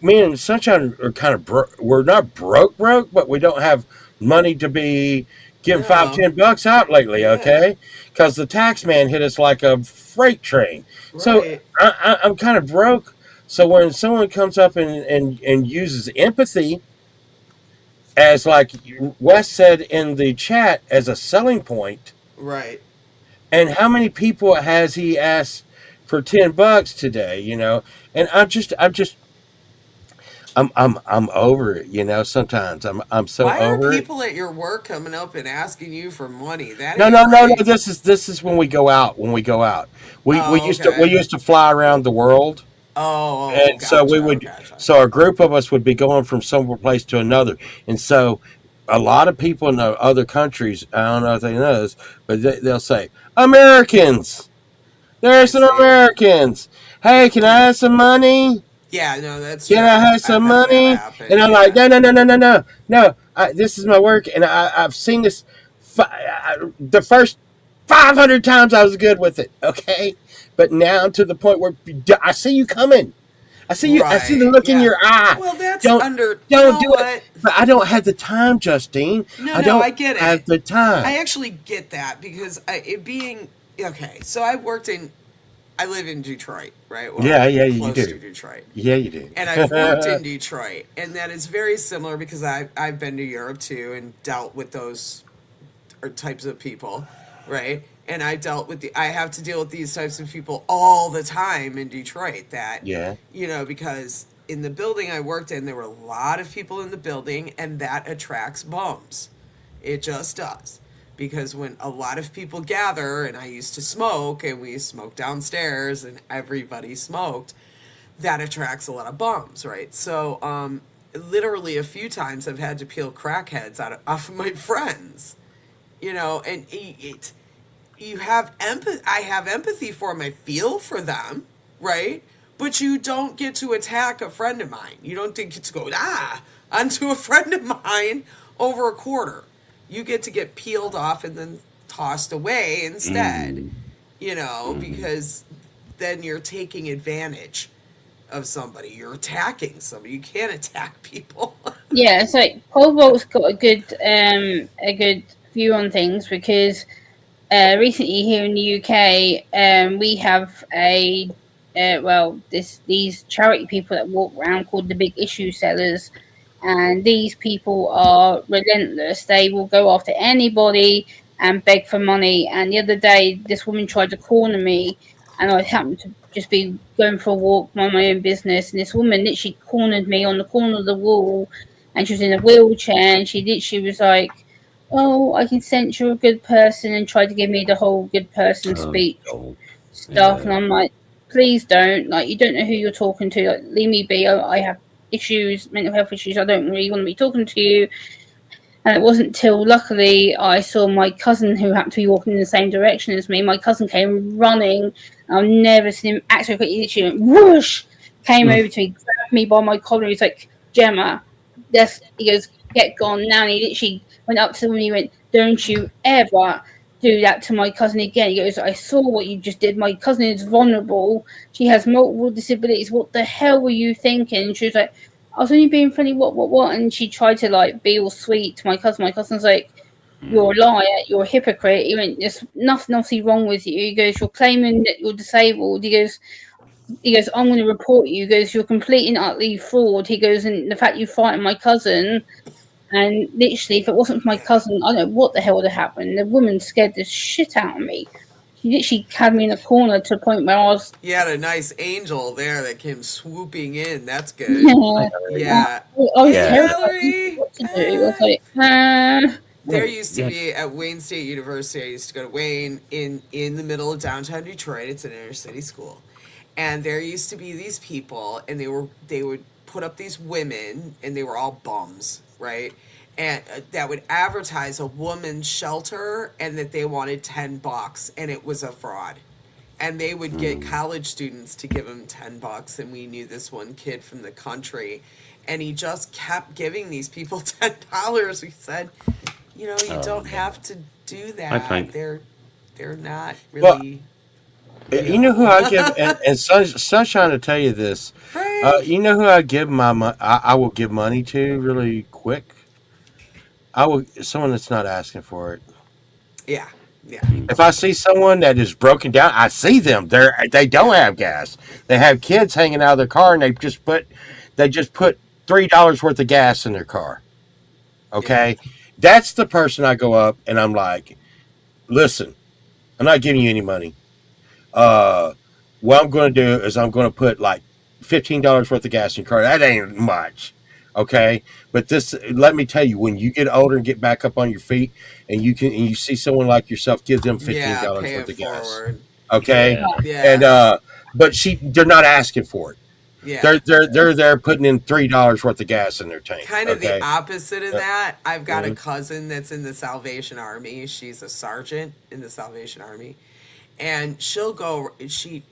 me and Sunshine are kind of we're not broke, but we don't have money to be giving No. $5-10 out lately, Yeah. okay? Because the tax man hit us like a freight train. So Right. I'm kind of broke. So when someone comes up and uses empathy as, like Wes said in the chat, as a selling point, Right. and how many people has he asked for $10 today? And I'm over it. Sometimes I'm so Why are over it. people at your work coming up and asking you for money? That No, ain't no, no, no. right. This is when we go out. When we go out, we Oh, used to we okay. used to fly around the world. Oh, And so we gotcha. would, Gotcha. so a group of us would be going from some place to another. And so a lot of people in the other countries, I don't know if they know this, but they'll say, Americans, I there's some see. Americans. Hey, can I have some money? Yeah, no, that's Can I true. have I've some had that money? happen. And I'm like, Yeah. no, no, no, no, no, no, no. This is my work. And I've seen this the first 500 times I was good with it. Okay. But now to the point where I see you coming. I see the Right. look in Yeah. your eye. Well, that's Don't under. You don't know do it. what? But I don't have the time, Justine. No, I no, don't I get have it. the time. I actually get that because it being okay. So I worked in. I live in Detroit, right? Well, Yeah, yeah, you close to do. Detroit. Yeah, you do. And I've worked in Detroit, and that is very similar because I've been to Europe too and dealt with those types of people, right? And I have to deal with these types of people all the time in Detroit. That Yeah. because in the building I worked in, there were a lot of people in the building, and that attracts bums. It just does. Because when a lot of people gather, and I used to smoke, and we smoked downstairs, and everybody smoked, that attracts a lot of bums, right? So, literally a few times I've had to peel crackheads off of my friends, and you have empathy. I have empathy for them. I feel for them, right? But you don't get to attack a friend of mine. You don't get to go onto a friend of mine over a quarter. You get to get peeled off and then tossed away instead. Because then you're taking advantage of somebody. You're attacking somebody. You can't attack people. Yeah, so Pole Vault's got a good view on things because recently here in the UK, we have these charity people that walk around called the Big Issue Sellers, and these people are relentless. They will go after anybody and beg for money. And the other day, this woman tried to corner me, and I happened to just be going for a walk, mind my own business, and this woman literally cornered me on the corner of the wall, and she was in a wheelchair, and she literally was like, "Oh, I can sense you're a good person," and tried to give me the whole good person Oh, speech God. stuff. And Yeah. I'm like, please don't. Like, you don't know who you're talking to. Like, leave me be. I have issues, mental health issues. I don't really want to be talking to you. And it wasn't till luckily I saw my cousin who happened to be walking in the same direction as me. My cousin came running. I've never seen him act so quickly. He literally went whoosh, came over to me, grabbed me by my collar. He's like, Gemma, he goes, get gone now. And he literally went up to me and he went, don't you ever do that to my cousin again. He goes, I saw what you just did. My cousin is vulnerable. She has multiple disabilities. What the hell were you thinking? And she was like, I was only being funny, what? And she tried to like be all sweet to my cousin. My cousin's like, you're a liar, you're a hypocrite. He went, there's nothing obviously wrong with you. He goes, you're claiming that you're disabled. He goes, I'm going to report you. He goes, you're complete and utterly fraud. He goes, and the fact you frightened my cousin, and literally, if it wasn't for my cousin, I don't know what the hell would have happened. The woman scared the shit out of me. She literally had me in a corner to the point where I was, You had a nice angel there that came swooping in. That's good. yeah, Yeah. I was Yeah. terrified. I Valerie! didn't know what to do. I was like, There Well, used to yeah. be at Wayne State University. I used to go to Wayne in the middle of downtown Detroit. It's an inner city school, and there used to be these people, and they would put up these women, and they were all bums, right? And that would advertise a woman's shelter, and that they wanted $10, and it was a fraud. And they would get college students to give them $10, and we knew this one kid from the country, and he just kept giving these people $10. We said, you don't have to do Hi, that. Frank. They're not Well, really you know who I give, and Sunshine to tell you this. Frank. You know who I give I will give money to really quick. Someone that's not asking for it. Yeah, yeah. If I see someone that is broken down, I see them. They don't have gas. They have kids hanging out of their car, and they just put $3 worth of gas in their car. Okay, that's the person I go up and I'm like, listen, I'm not giving you any money. What I'm going to do is I'm going to put like $15 worth of gas in your car. That ain't much. Okay. But this, let me tell you, when you get older and get back up on your feet and you see someone like yourself, give them Yeah, $15 pay worth it of gas. forward. Okay. Yeah. Yeah. And, but they're not asking for it. Yeah. They're there putting in $3 worth of gas in their tank. Kind of Okay. the opposite of that. I've got a Mhm. cousin that's in the Salvation Army. She's a sergeant in the Salvation Army. And she'll go, she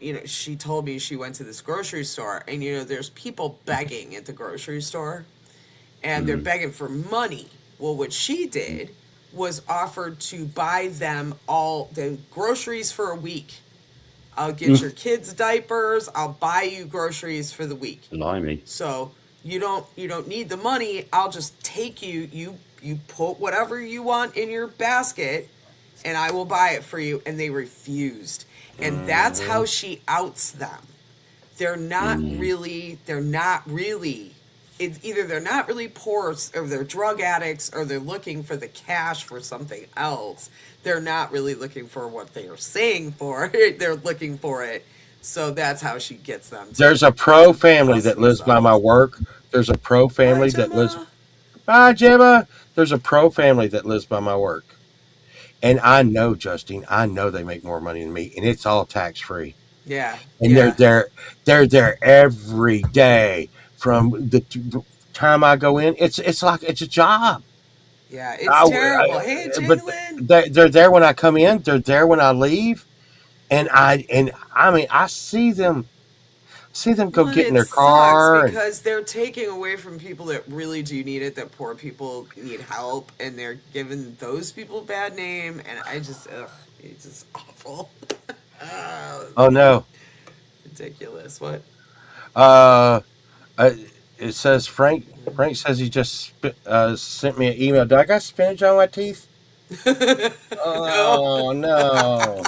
told me she went to this grocery store and, there's people begging at the grocery store and they're begging for money. Well, what she did was offered to buy them all the groceries for a week. I'll get your kids diapers. I'll buy you groceries for the week. Blimey. So you don't need the money. I'll just take you. You put whatever you want in your basket, and I will buy it for you. And they refused, and that's how she outs them. They're not really. They're not really. It's either they're not really poor or they're drug addicts or they're looking for the cash for something else. They're not really looking for what they are saying for. They're looking for it. So that's how she gets them. There's a pro family Bust that lives by my themselves. work. There's a pro family that lives. Bye, Gemma. There's a pro family that lives by my work. And I know, Justine, I know they make more money than me, and it's all tax free. Yeah. And yeah. they're there every day from the time I go in. It's like it's a job. Yeah, it's terrible. Hey, But Jalen. they're there when I come in. They're there when I leave, and I mean I see them go Well, get in their it car. sucks because they're taking away from people that really do need it, that poor people need help, and they're giving those people a bad name, and it's just awful. Oh no. Ridiculous. What? Uh, it says Frank says he just sent me an email. Do I got spinach on my teeth? Oh no.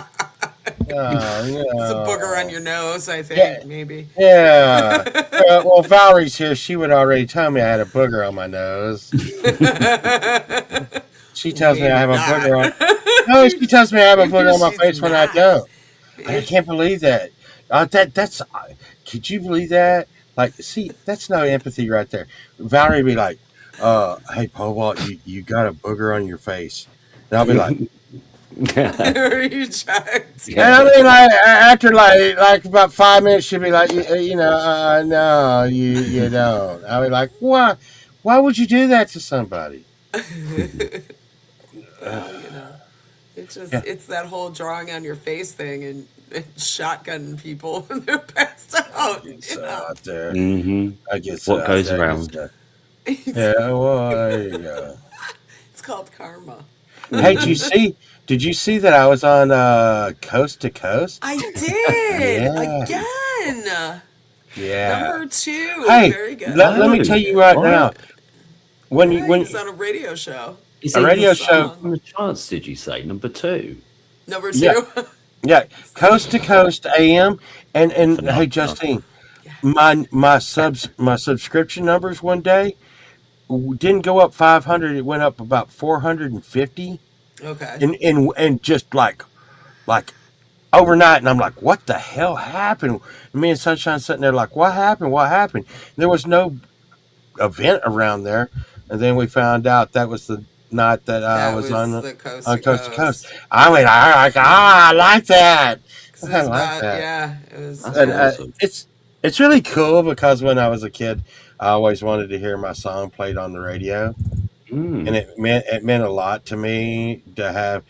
No, It's a booger on your nose, I think, Yeah. maybe. Yeah. Well, Valerie's here. She would already tell me I had a booger on my nose. She tells me I have a booger on. No, she tells me I have a booger on my She's face when I not. don't. I can't believe that. That's. Could you believe that? Like, see, that's no empathy right there. Valerie be like, "Hey, Paul Walt, you got a booger on your face," and I'll be like, Are you checked? and I mean, like after like about 5 minutes, she'll be like, no, you don't. I'll be like, why? Why would you do that to somebody? It's that whole drawing on your face thing and shotgunning people when they're passed out. Out there, hmm I guess What goes around? Yeah, well, there you go. It's called karma. Hey, did you see that I was on Coast to Coast? I did Yeah. again. Yeah. Number 2. Hey, Very good. let me tell you right What? now. When Yeah, you he's on a radio show. Is A it radio song. show, on the charts? Did you say number 2? Number 2. Yeah. yeah, Coast to Coast AM, and hey, Phenomenal. Justine, my subscription numbers one day didn't go up 500. It went up about 450, Okay. and just like overnight. And I'm like, what the hell happened? And me and Sunshine sitting there like, what happened? What happened? There was no event around there, and then we found out that was the night that I That was on the coast on to Coast to coast. Coast. I mean, I like that. 'Cause I it's like about- that. Yeah, it was. That's And awesome. it's really cool because when I was a kid, I always wanted to hear my song played on the radio, and Mm. it meant a lot to me to have.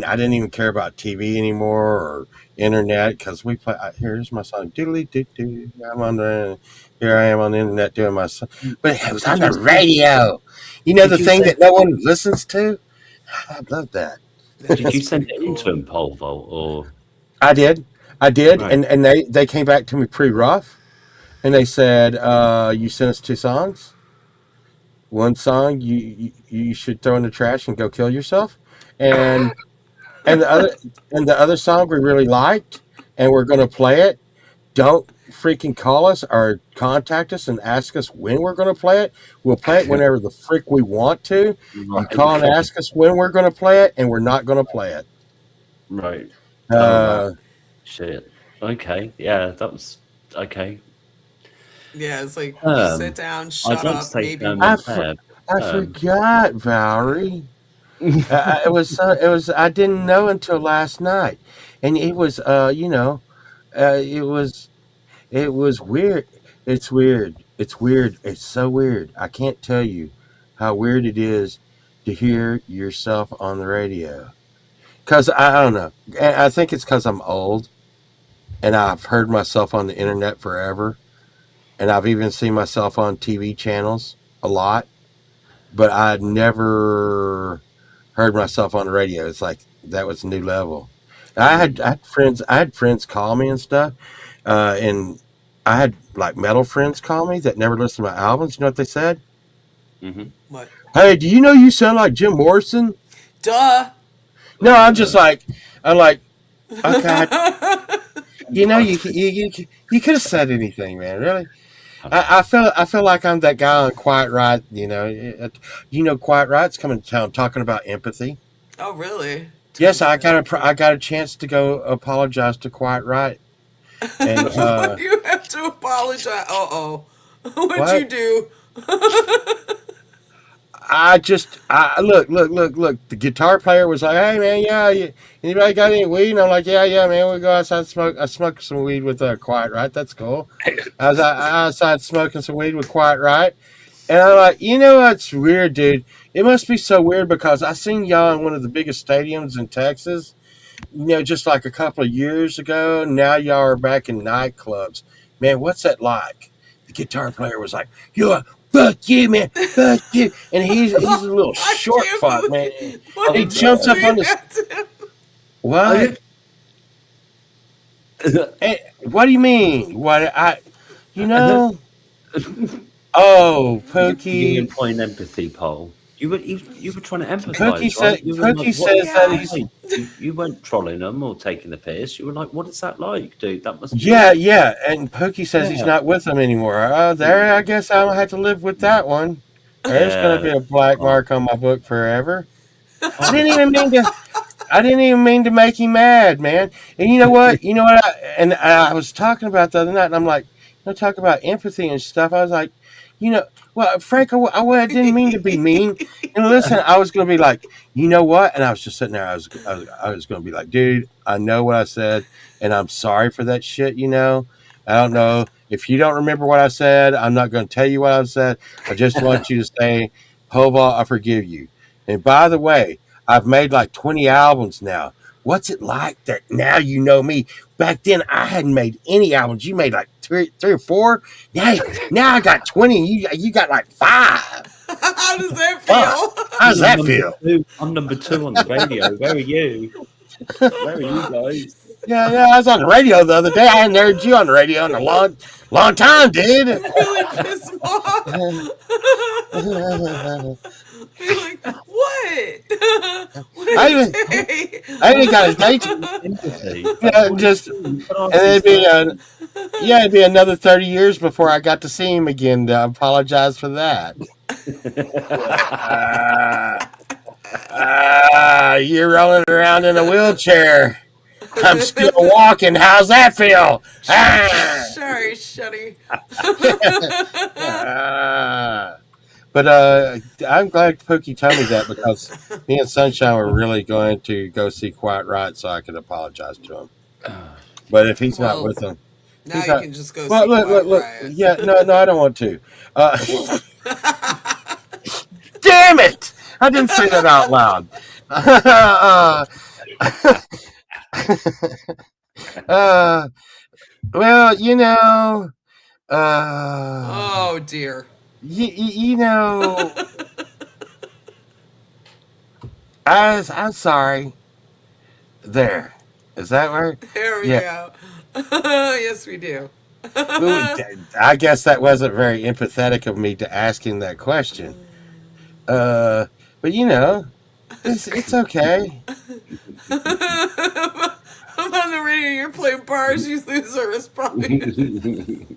I didn't even care about TV anymore or internet because we play. Here's my song. Doodly doo doo. I'm on the. Here I am on the internet doing my song, but it was on the radio. You know, the Did you thing say- that no one listens to. I love that. Did you That's send it pretty into cool. him, Pole Vault, or I did, Right. and they came back to me pretty rough, and they said, "You sent us 2 songs. One song you should throw in the trash and go kill yourself, and the other song we really liked, and we're going to play it. Don't freaking call us or contact us and ask us when we're going to play it. We'll play it whenever the frick we want to. You call and ask us when we're going to play it, and we're not going to play it." Right. Uh, Shit. Okay. Yeah, that was okay. Yeah, it's like Um, sit down, I'd shut like to up, say maybe I, move. for, there. I Um, forgot, Valerie. It was I didn't know until last night, and it was it was weird. It's weird. It's weird. It's so weird. I can't tell you how weird it is to hear yourself on the radio. Cause I don't know. I think it's because I'm old and I've heard myself on the internet forever, and I've even seen myself on TV channels a lot, but I'd never heard myself on the radio. It's like that was a new level. I had friends call me and stuff, and I had like metal friends call me that never listened to my albums. You know what they said? mhm. What? Hey, do you know you sound like Jim Morrison? Duh. No, I'm like, okay, you could have said anything, man. Really, I feel like I'm that guy on Quiet Riot. Quiet Riot's coming to town talking about empathy. Oh, really? Yes, Talking about I empathy. got a chance to go apologize to Quiet Riot, and Why do you have to apologize? Uh oh. What'd you what? do? I look. The guitar player was like, "Hey man, anybody got any weed?" And I'm like, "Yeah, man. We go outside and smoke. I smoked some weed with Quiet Riot. That's cool." I outside smoking some weed with Quiet Riot, and I'm like, you know what's weird, dude? It must be so weird because I seen y'all in one of the biggest stadiums in Texas. Just like a couple of years ago. Now y'all are back in nightclubs. Man, what's that like? The guitar player was like, "Yo, fuck you, man, fuck you," and he's a little I short can't fuck, man. believe. I Why He did was, you jumps up say on this. that to him? What? What do you mean? What I? You know? Oh, you Pookie. employing empathy, Paul. You were trying to empathise, right? You were like, Pookie "What says is that that Yeah. he's like?" You weren't trolling them or taking the piss. You were like, "What is that like, dude? That must be yeah, awful." yeah, and Pookie says he's Yeah, not with them anymore. There, I guess I'll have to live with that one. There's gonna yeah, be a that's black fine. mark on my book forever. I Fine. didn't even mean to. I didn't even mean to make him mad, man. And you know what? I was talking about the other night, and I'm like, talk about empathy and stuff. I was like, well, Frank, I didn't mean to be mean. And listen, I was going to be like, you know what? And I was just sitting there. I was going to be like, dude, I know what I said, and I'm sorry for that shit. I don't know if you don't remember what I said. I'm not going to tell you what I said. I just want you to say, Hova, I forgive you. And by the way, I've made like 20 albums now. What's it like that now you know me? Back then, I hadn't made any albums. You made like three or four. Now I got 20. You got like five. How does that Fuck. feel? How does that feel? I'm number two on the radio. Where are you? Where are you guys? Yeah. I was on the radio the other day. I hadn't heard you on the radio in a long time, dude. Really piss him off. You're like, what? What did I he even say? I even got a date. Empathy. That's all you Just do. You gotta and ask it'd these be it'd be another 30 years before I got to see him again. To apologize for that. You're rolling around in a wheelchair. I'm still walking. How's that feel? Sorry, Shuddy. Ah. But I'm glad Pookie told me that because me and Sunshine were really going to go see Quiet Riot so I could apologize to him. But if he's not Well, with them, now he's you not. can just go Well, see Quiet look. Riot. Yeah, no, I don't want to. Damn it! I didn't say that out loud. uh, well, Oh dear. you know, I'm sorry. There, is that right? There we Yeah. go. Yes, we do. Ooh, I guess that wasn't very empathetic of me to ask him that question. Uh, but it's okay. I'm on the radio. You're playing bars. You loser. It's probably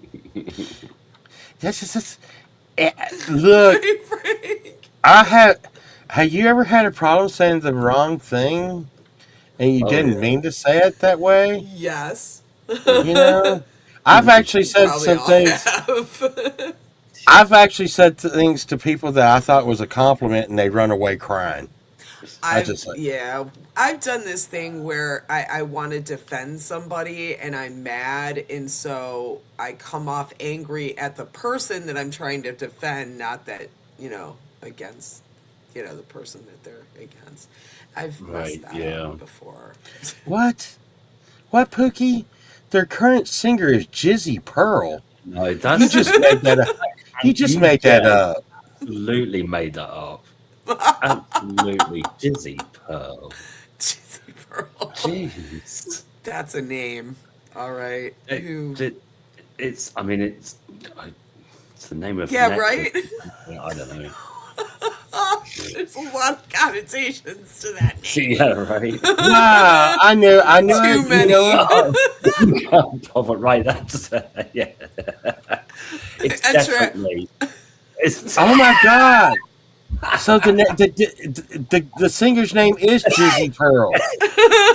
That's look. Hey, Frank. I had. Have you ever had a problem saying the wrong thing and you Oh didn't yeah. mean to say it that way? Yes. You know, I've actually said Probably some all things. have. I've actually said things to people that I thought was a compliment, and they run away crying. I just like, I've done this thing where I want to defend somebody and I'm mad, and so I come off angry at the person that I'm trying to defend, not that, against, the person that they're against. I've Right, messed that yeah. up before. what? What, Pookie? Their current singer is Jizzy Pearl. No, You that's just made that up. You just You made that did. up. absolutely made that up. Absolutely. Jizzy Pearl. Jizzy Pearl. Jeez. That's a name. All right. Who? It's the name of Yeah, Netflix. right? I don't know. There's a lot of connotations to that name. Yeah, right. Wow, I knew Too it. many. Right, that's yeah. It's That's right. definitely. It's, Oh my God! So the singer's name is Jizzy Pearl.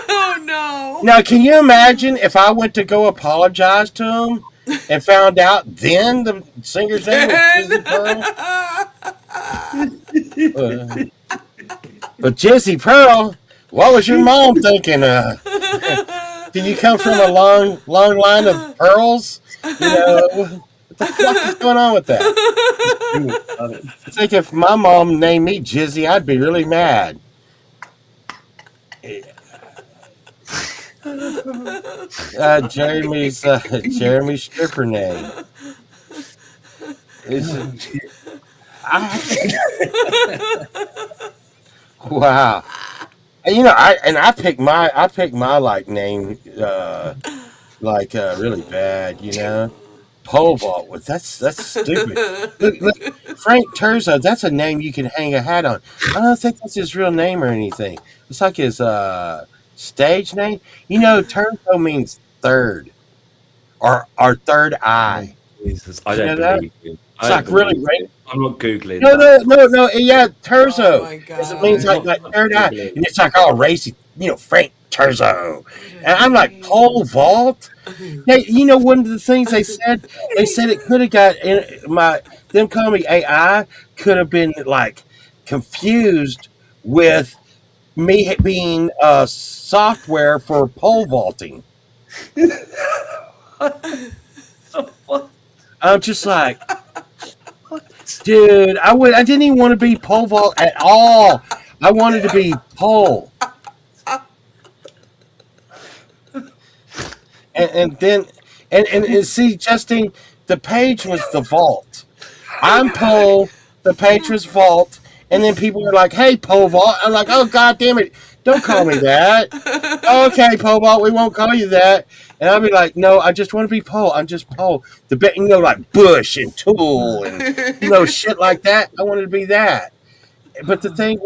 Oh no. Now, can you imagine if I went to go apologize to him and found out then the singer's name was Jizzy Pearl? But Jizzy Pearl, what was your mom thinking? Did you come from a long line of pearls? What the fuck is going on with that? I think if my mom named me Jizzy, I'd be really mad. Jeremy's stripper name. Wow. I picked my like name really bad, Pole vault. That's stupid. Look, Frank Terzo, that's a name you can hang a hat on. I don't think that's his real name or anything. It's like his stage name. Terzo means third or third eye. Jesus, I You know don't that? believe you. It's like really right. I'm not googling. No, that. no. Yeah, Terzo. Oh my Because it means God. like third eye. And it's like all racy, Frank Terzo. And I'm like, pole vault? Hey, one of the things they said it could have got them calling me AI could have been like confused with me being software for pole vaulting. What? I'm just like, dude, I didn't even want to be pole vault at all. I wanted to be pole. And then see, Justine, the page was the vault. I'm pole, the page was vault, and then people were like, "Hey, pole vault." I'm like, "Oh God damn it, don't call me that." Okay, pole vault, we won't call you that. And I'll be like, "No, I just want to be pole. I'm just pole." Like Bush and Tool and shit like that. I wanted to be that. But the thing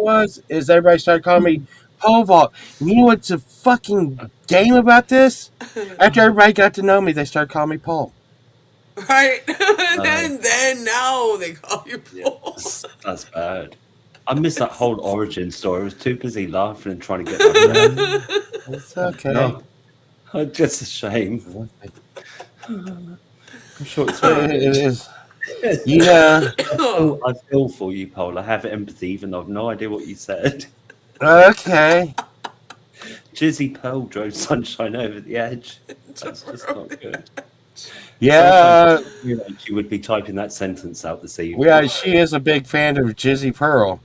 is everybody started calling me pole vault. And you know what's a fucking game about this? After everybody got to know me, they started calling me Paul. Right? And then now they call you Paul. That's bad. I missed that whole origin story. I was too busy laughing and trying to get that. It's okay. No, just a shame. I'm sure it's It is. I feel for you, Paul. I have empathy, even though I've no idea what you said. Okay. Jizzy Pearl drove sunshine over the edge. That's just not good. Yeah. You would be typing that sentence out this evening. Yeah, she is a big fan of Jizzy Pearl.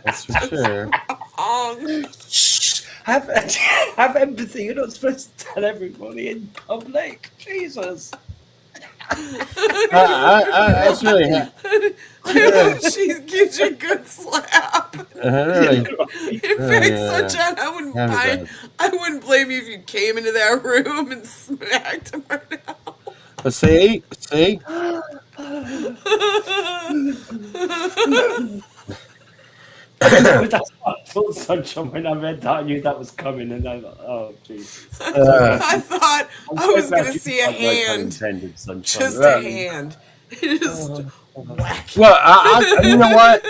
That's for sure. Shh! Have empathy. You're not supposed to tell everybody in public. Jesus. That's really. I hope she gives you a good slap. Really. In fact, Sunshine, I wouldn't blame you if you came into that room and smacked him right now. But see. That's what I thought, Sunshine. When I read that, I knew that was coming, and I thought, oh, Jesus. I thought I was glad going to you see a felt like hand. unintended, Sunshine. Just a hand. Just whack. Well, I you know what?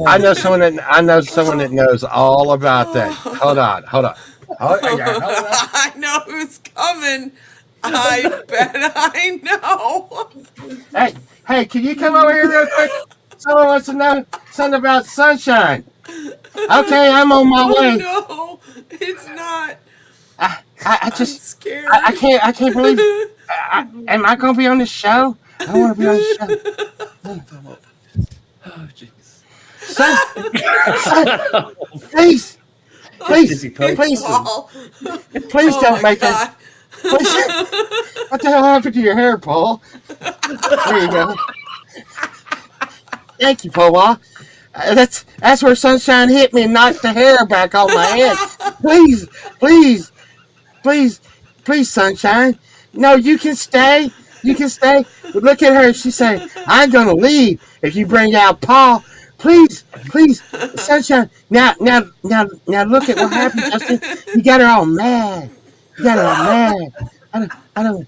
I know someone that knows all about that. Hold on. I know who's coming. I bet I know. Hey, can you come over here real quick? Someone wants to know something about Sunshine. Okay, I'm on my Oh way. no, it's not. I I'm just, scared. I can't believe. Am I gonna be on the show? I want to be on the show. Oh, jeez. Please, Dizzy please, Person. Paul. please Oh don't my make God. that. Please, what the hell happened to your hair, Paul? There you go. Thank you, Paul. That's where Sunshine hit me and knocked the hair back on my head. Please, please, please, Sunshine. No, you can stay. You can stay. But look at her. She's saying, I'm going to leave if you bring out Paul. Please, Sunshine. Now, look at what happened, Justin. You got her all mad. I don't.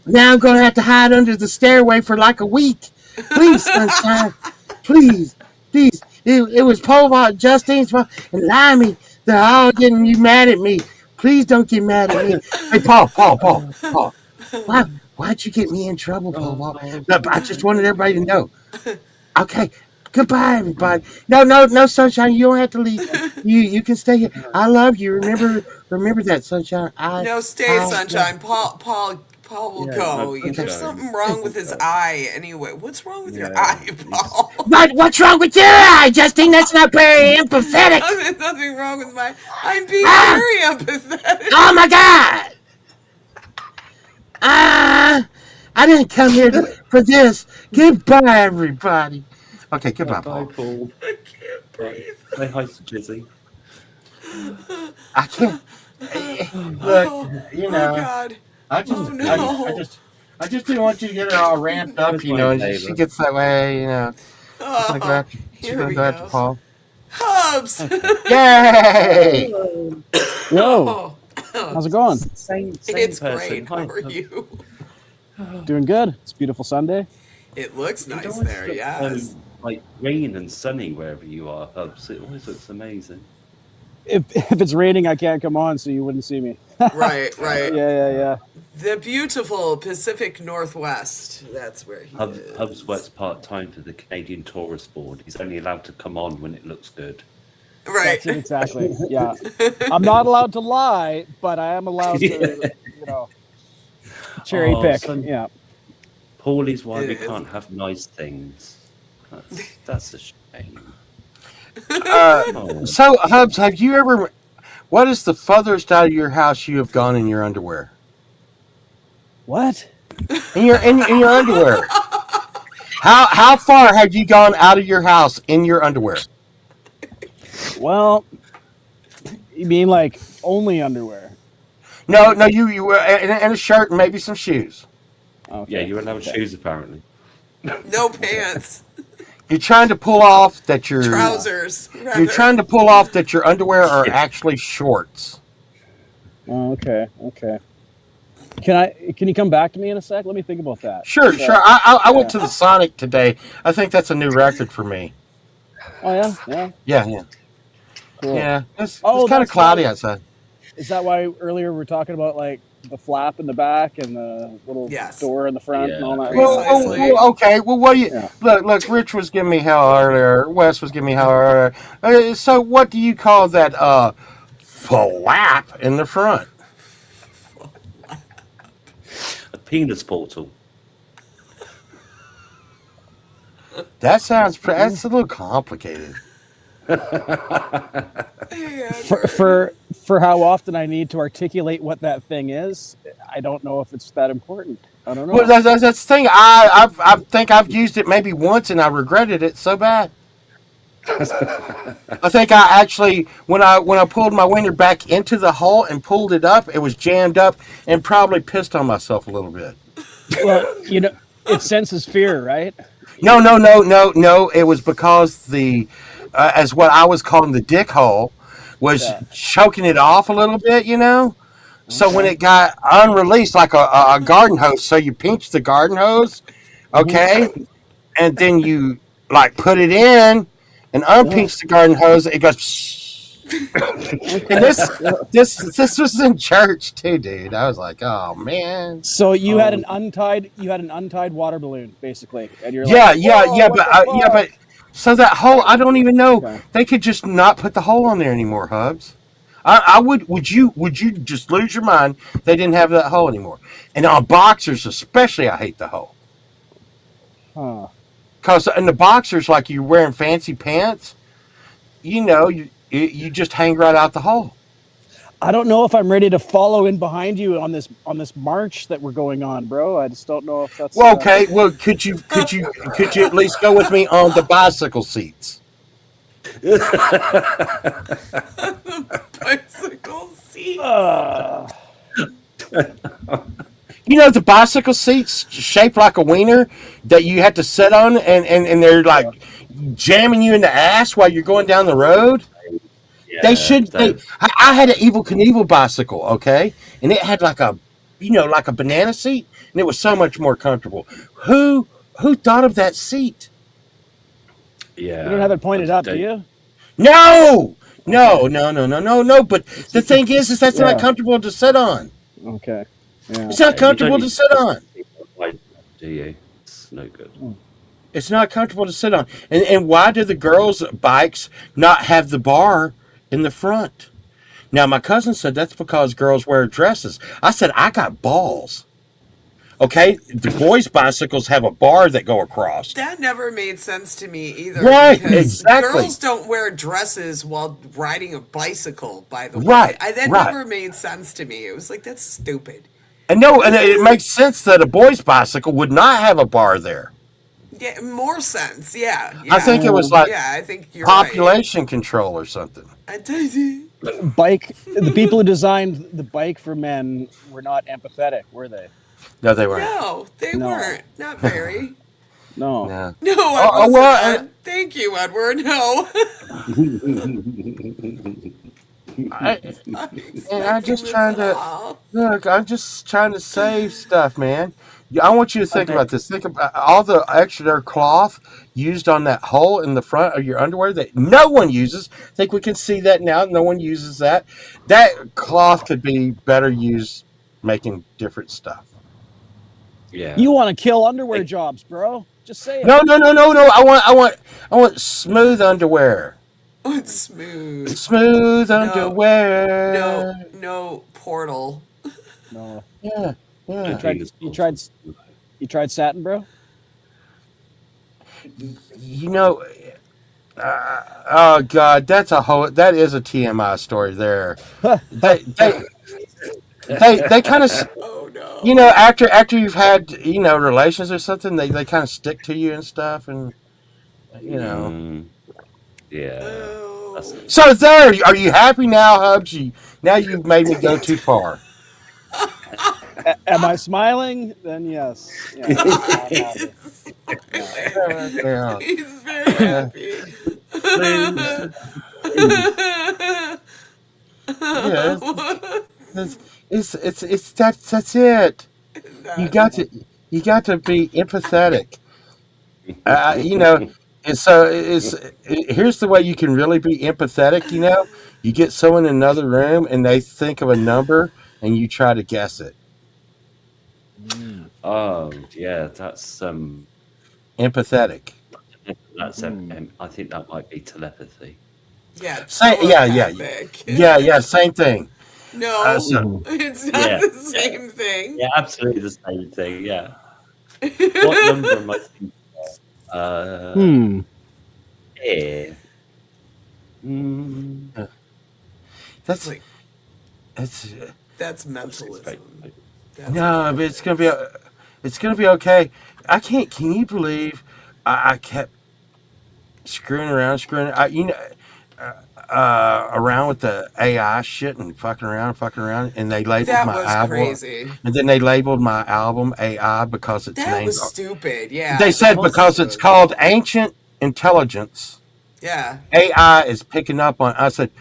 Now I'm going to have to hide under the stairway for like a week. Please, Sunshine. Please. It was Paul, Justine's fault, and Limey. They're all getting you mad at me. Please don't get mad at me. Hey, Paul. Why'd you get me in trouble, Paul? No, I just wanted everybody to know. Okay. Goodbye, everybody. No, Sunshine. You don't have to leave. You can stay here. I love you. Remember that, Sunshine. No, stay, Sunshine. Paul will go. no, There's Sunshine. something wrong with his eye anyway. What's wrong with your Yeah. eye, Paul? What's wrong with your eye, Justine? That's not very empathetic. There's nothing wrong with my. I'm being very empathetic. Oh my God! I didn't come here for this. Goodbye, everybody. Okay, goodbye, Bye, Paul. Paul. I can't breathe. Say hi to Jizzy. I can't. Oh, You oh know, God. I just, Oh, no. I just didn't want you to get her all ramped up, you know. And she gets that way, you know. She's gonna go after, Here we after go. Paul. Hubs. Yay! Yo, Oh, how's it going? Same it's person. great. Hi, How are Hubs. you? Doing good. It's a beautiful Sunday. It looks It nice always there, looks, yes. like rain and sunny wherever you are, Hubs. It always looks amazing. If it's raining, I can't come on, so you wouldn't see me. Right. Yeah. The beautiful Pacific Northwest. That's where he is. Hubs works part time for the Canadian Tourist Board. He's only allowed to come on when it looks good. Right. That's it exactly. Yeah, I'm not allowed to lie, but I am allowed to, cherry Oh, pick. son. Yeah. Paulie's why we It is. can't have nice things. That's a shame. Oh. So, Hubs, have you ever? What is the furthest out of your house you have gone in your underwear? What? In your underwear. How far have you gone out of your house in your underwear? Well, you mean like only underwear? No, you were in a shirt and maybe some shoes. Okay. Yeah, you're allowed shoes apparently. No pants. You're trying to pull off that your Trousers. rather. You're trying to pull off that your underwear are actually shorts. Oh, okay. Can you come back to me in a sec? Let me think about that. Sure. I went to the Sonic today. I think that's a new record for me. Oh yeah. Yeah. Cool. Yeah. It's Oh, kind of that's cloudy right. outside. Is that why earlier we were talking about like the flap in the back and the little Yes. door in the front and all that? Precisely. Okay. Well, what do you Yeah. look? Rich was giving me hell earlier. Wes was giving me hell earlier. So, what do you call that? Flap in the front. A penis portal. That sounds. That's a little complicated. Yeah, For how often I need to articulate what that thing is, I don't know if it's that important. I don't know. Well, that's the thing. I think I've used it maybe once and I regretted it so bad. I think I actually when I pulled my wiener back into the hole and pulled it up, it was jammed up and probably pissed on myself a little bit. Well, it senses fear, right? No. It was because the as what I was calling the dick hole was choking it off a little bit, So when it got unreleased, like a garden hose, so you pinch the garden hose, okay, and then you like put it in and unpinch the garden hose. It goes, And this was in church too, dude. I was like, oh man. So you had an untied water balloon, basically, and you're Yeah, like, yeah, "Whoa, yeah, what but the yeah, but fuck?" so that hole, I don't even know. Okay. They could just not put the hole on there anymore, Hubs. I would you just lose your mind? If they didn't have that hole anymore, and on boxers especially, I hate the hole Huh. because in the boxers, like you're wearing fancy pants, you just hang right out the hole. I don't know if I'm ready to follow in behind you on this march that we're going on, bro. I just don't know if that's Well, okay, well, could you at least go with me on the bicycle seats? Bicycle seat. The bicycle seats shaped like a wiener that you have to sit on, and they're like jamming you in the ass while you're going down the road. Yeah, I had an Evil Knievel bicycle, okay, and it had like a banana seat, and it was so much more comfortable. Who thought of that seat? yeah. You don't have it pointed up, do you? No. But the thing is that's not Yeah. comfortable to sit on. Okay. Yeah. It's not You comfortable don't to sit on. do you? It's no good. It's not comfortable to sit on. And why do the girls' bikes not have the bar in the front? Now, my cousin said that's because girls wear dresses. I said, I got balls. Okay? The boys' bicycles have a bar that go across. That never made sense to me either. Right, because exactly. Girls don't wear dresses while riding a bicycle, by the way. Right, That right. never made sense to me. It was like, that's stupid. And no, and it makes sense that a boy's bicycle would not have a bar there. Yeah, more sense. Yeah. I think it was like Yeah, I think you're population control or something. right. The people who designed the bike for men were not empathetic, were they? No, they weren't. No, they No. weren't. Not very. No. No. No, I Oh, wasn't. well, Ed. Thank you, Edward. No. I'm just trying to look. I'm just trying to save stuff, man. I want you to think about this. Think about all the extra cloth used on that hole in the front of your underwear that no one uses. I think we can see that now. No one uses that. That cloth could be better used making different stuff. Yeah. You want to kill underwear jobs, bro? Just say it. No. I want smooth underwear. It's smooth. Smooth underwear. No portal. No. Yeah. You tried satin, bro? Oh God, that is a TMI story there. they kind of, Oh no. after you've had, relations or something, they kind of stick to you and stuff, and Yeah. Oh. That's- So there, are you happy now, Hubs? Now you've made me go too far. Am I smiling? Then yes. Yeah, I'm happy. Yeah. He's very happy. Yeah. That's it. You got to be empathetic. And so here's the way you can really be empathetic. You get someone in another room and they think of a number and you try to guess it. Oh, yeah. That's Empathetic. I think that might be telepathy. Yeah. Yeah. telepathic. Yeah. Same thing. No, So- it's not Yeah. the same thing. Yeah, absolutely the same thing. Yeah. What number am I thinking? Yeah. That's Like, it's that's mentalism. That's no, but it's gonna be okay. Can you believe I kept screwing around, around with the AI shit and fucking around, and they labeled that my was album, crazy. and then they labeled my album AI because it's That named. was stupid. Yeah. They said that was because it's stupid. called Ancient Intelligence, Yeah. AI is picking up on. I said,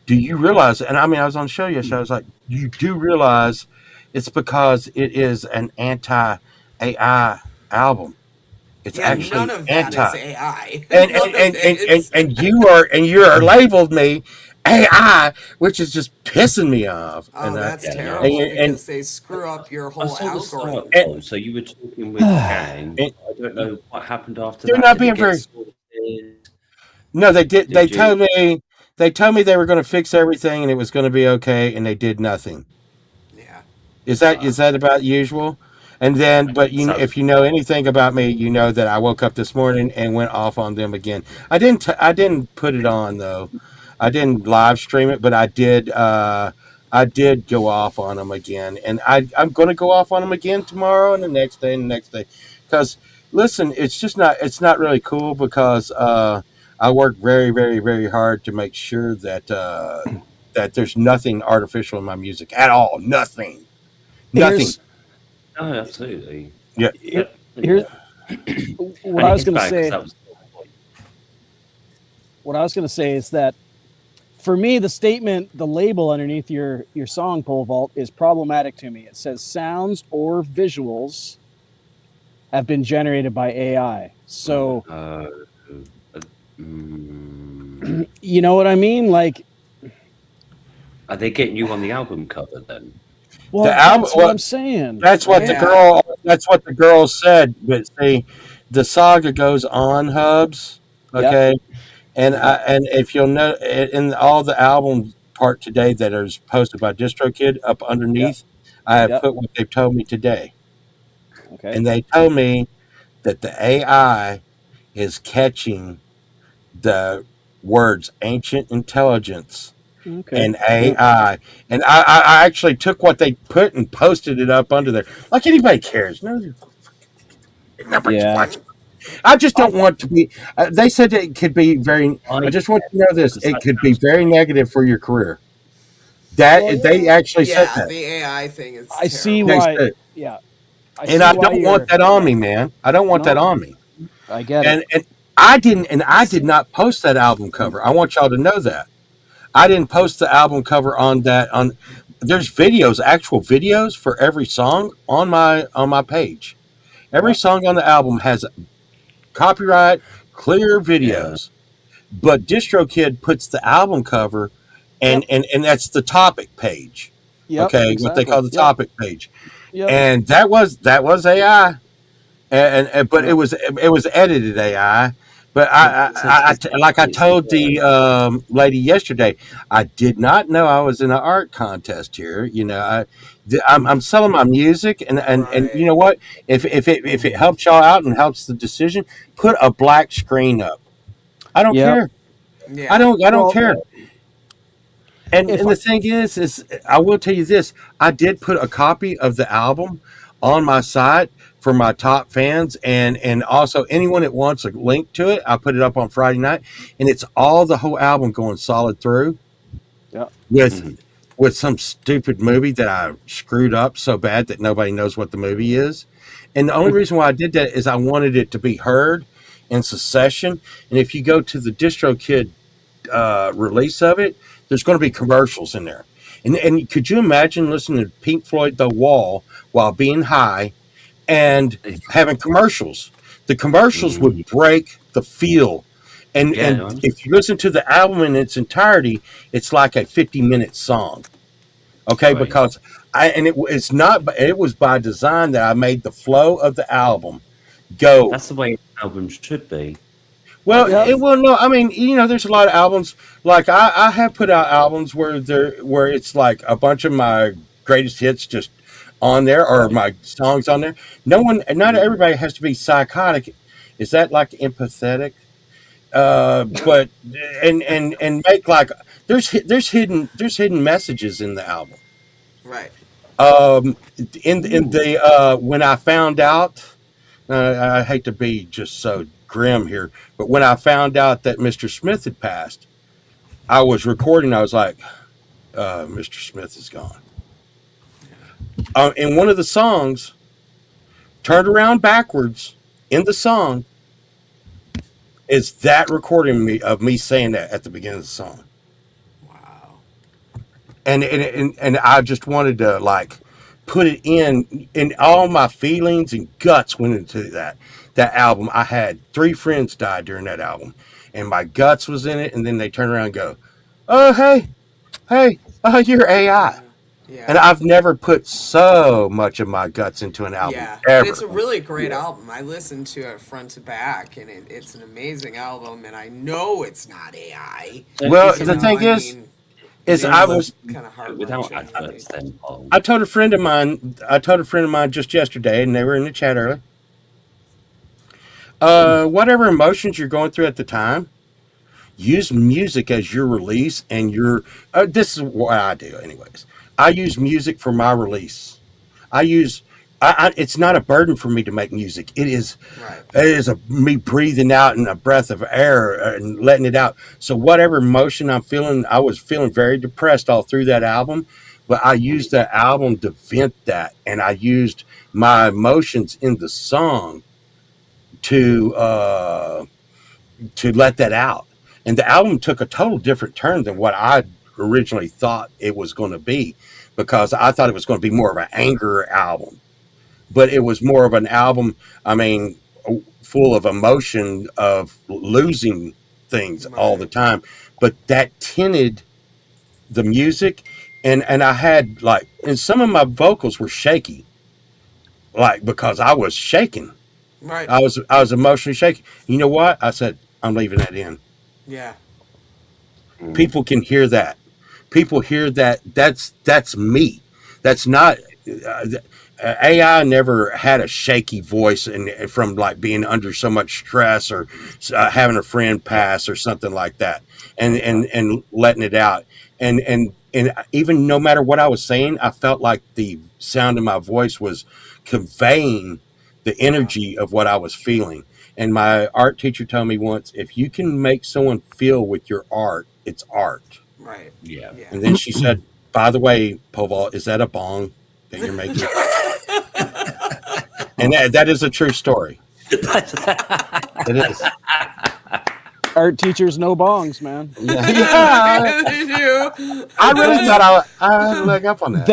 do you realize? And I was on the show yesterday. I was like, you do realize it's because it is an anti-AI album. It's Yeah, actually none of that anti. is AI. And None of it is- you are labeled me AI, which is just pissing me off. Oh, that's Yeah, yeah. terrible And because they screw up your I whole saw the start. algorithm. Though. So you were talking with Gang. and I don't know what happened after they're that. not Did it being get very. sorted? No, they did. Did you? They told me they were going to fix everything and it was going to be okay, and they did nothing. Yeah. Is that about usual? And then, but you, Sounds if you know anything about me, you know that I woke up this morning and went off on them again. I didn't put it on though. I didn't live stream it, but I did. I did go off on them again, and I'm going to go off on them again tomorrow and the next day and the next day. Because listen, it's just not. It's not really cool because I work very, very, very hard to make sure that that there's nothing artificial in my music at all. Nothing. Nothing. Here's no, absolutely. Yeah. here, But here's anyway, what and I it was is going to bad because say. that was. What I was going to say is that for me, the statement, the label underneath your song, Pole Vault, is problematic to me. It says sounds or visuals have been generated by AI. So Mm, you know what I mean? Like, are they getting you on the album cover then? well, The album. that's what I'm saying. That's what the Yeah. girl. That's what the girl said. But see, the saga goes on, Hubs. Yep. Okay, and Yep. and if you'll know, in all the album part today that is posted by DistroKid up underneath, I have Yep. put what they've told me today, Okay. and they told me that the AI is catching the words ancient intelligence Okay. and AI. And I actually took what they put and posted it up under there. Like anybody cares. Nobody's Yeah. watching. I just don't want to be. They said that it could be very. I just want you to know this. It could be very negative for your career. That Well, they actually said Yeah, that. the AI thing is I see terrible. They why. said, Yeah. I see and I why don't want that on me, man. I don't want that No. on me. I get it. And I did not post that album cover. I want y'all to know that. I didn't post the album cover on that on there's videos, actual videos for every song on my page. Every Yeah. song on the album has copyright clear Yeah. videos. But DistroKid puts the album cover Yep. and that's the topic page. Yep. Okay, what they Exactly. call the Yep. topic page. Yep. And that was AI. But Yep. it was edited AI. But like I told the lady yesterday, I did not know I was in an art contest here. You know, I'm selling my music, and you Right. know what? If it helps y'all out and helps the decision, put a black screen up. I don't Yep. care. Yeah. I don't Well, care. if And the thing is I will tell you this: I did put a copy of the album on my site for my top fans, and also anyone that wants a link to it. I put it up on Friday night, and it's all the whole album going solid through yeah. with Mhm. with some stupid movie that I screwed up so bad that nobody knows what the movie is. And the only reason why I did that is I wanted it to be heard in succession. And if you go to the DistroKid release of it, there's going to be commercials in there. And could you imagine listening to Pink Floyd The Wall while being high and having commercials? The commercials would break the feel. And Yeah, and I understand. if you listen to the album in its entirety, it's like a 50-minute song. Okay, Right. because it's not. It was by design that I made the flow of the album go. That's the way albums should be. Well, Yep. no. I mean, you know, there's a lot of albums. Like I have put out albums where it's like a bunch of my greatest hits just on there, or Right. my songs on there. Not everybody has to be psychotic. Is that like empathetic? But and make like there's hidden messages in the album. Right. In the when I found out, I hate to be just so grim here, but when I found out that Mr. Smith had passed, I was recording. I was like, Mr. Smith is gone. In one of the songs, turned around backwards in the song, is that recording of me saying that at the beginning of the song. Wow. And I just wanted to like put it in, and all my feelings and guts went into that album. I had 3 friends die during that album, and my guts was in it. And then they turn around and go, oh, hey, you're AI. Yeah. And I've never put so much of my guts into an album Yeah, and ever. it's a really great album. I listened to it front to back, and it's an amazing album. And I know it's not AI. Well, You the know, thing I is, mean, is it I is was kind of heart Without wrenching. adverts, then Paul. I told a friend of mine just yesterday, and they were in the chat earlier. Whatever emotions you're going through at the time, use music as your release, and your. This is what I do, anyways. I use music for my release. I use. It's not a burden for me to make music. It is. Right. It is me breathing out in a breath of air and letting it out. So whatever emotion I'm feeling, I was feeling very depressed all through that album, but I used that album to vent that, and I used my emotions in the song to let that out. And the album took a total different turn than what I originally thought it was going to be, because I thought it was going to be more of an anger album, but it was more of an album. I mean, full of emotion of losing things all the time, but that tinted the music, and I had like, and some of my vocals were shaky, like because I was shaking. Right. I was emotionally shaking. You know what? I said, I'm leaving that in. Yeah. People can hear that. People hear that. That's me. That's not. AI never had a shaky voice, and from like being under so much stress, or having a friend pass or something like that, and letting it out, and even no matter what I was saying, I felt like the sound of my voice was conveying the energy of what I was feeling. And my art teacher told me once, if you can make someone feel with your art, it's art. Right. Yeah. Yeah. And then she said, by the way, Poval, is that a bong that you're making? And that is a true story. It is. Art teachers, no bongs, man. Yeah. They do. I really thought I had a leg up on that.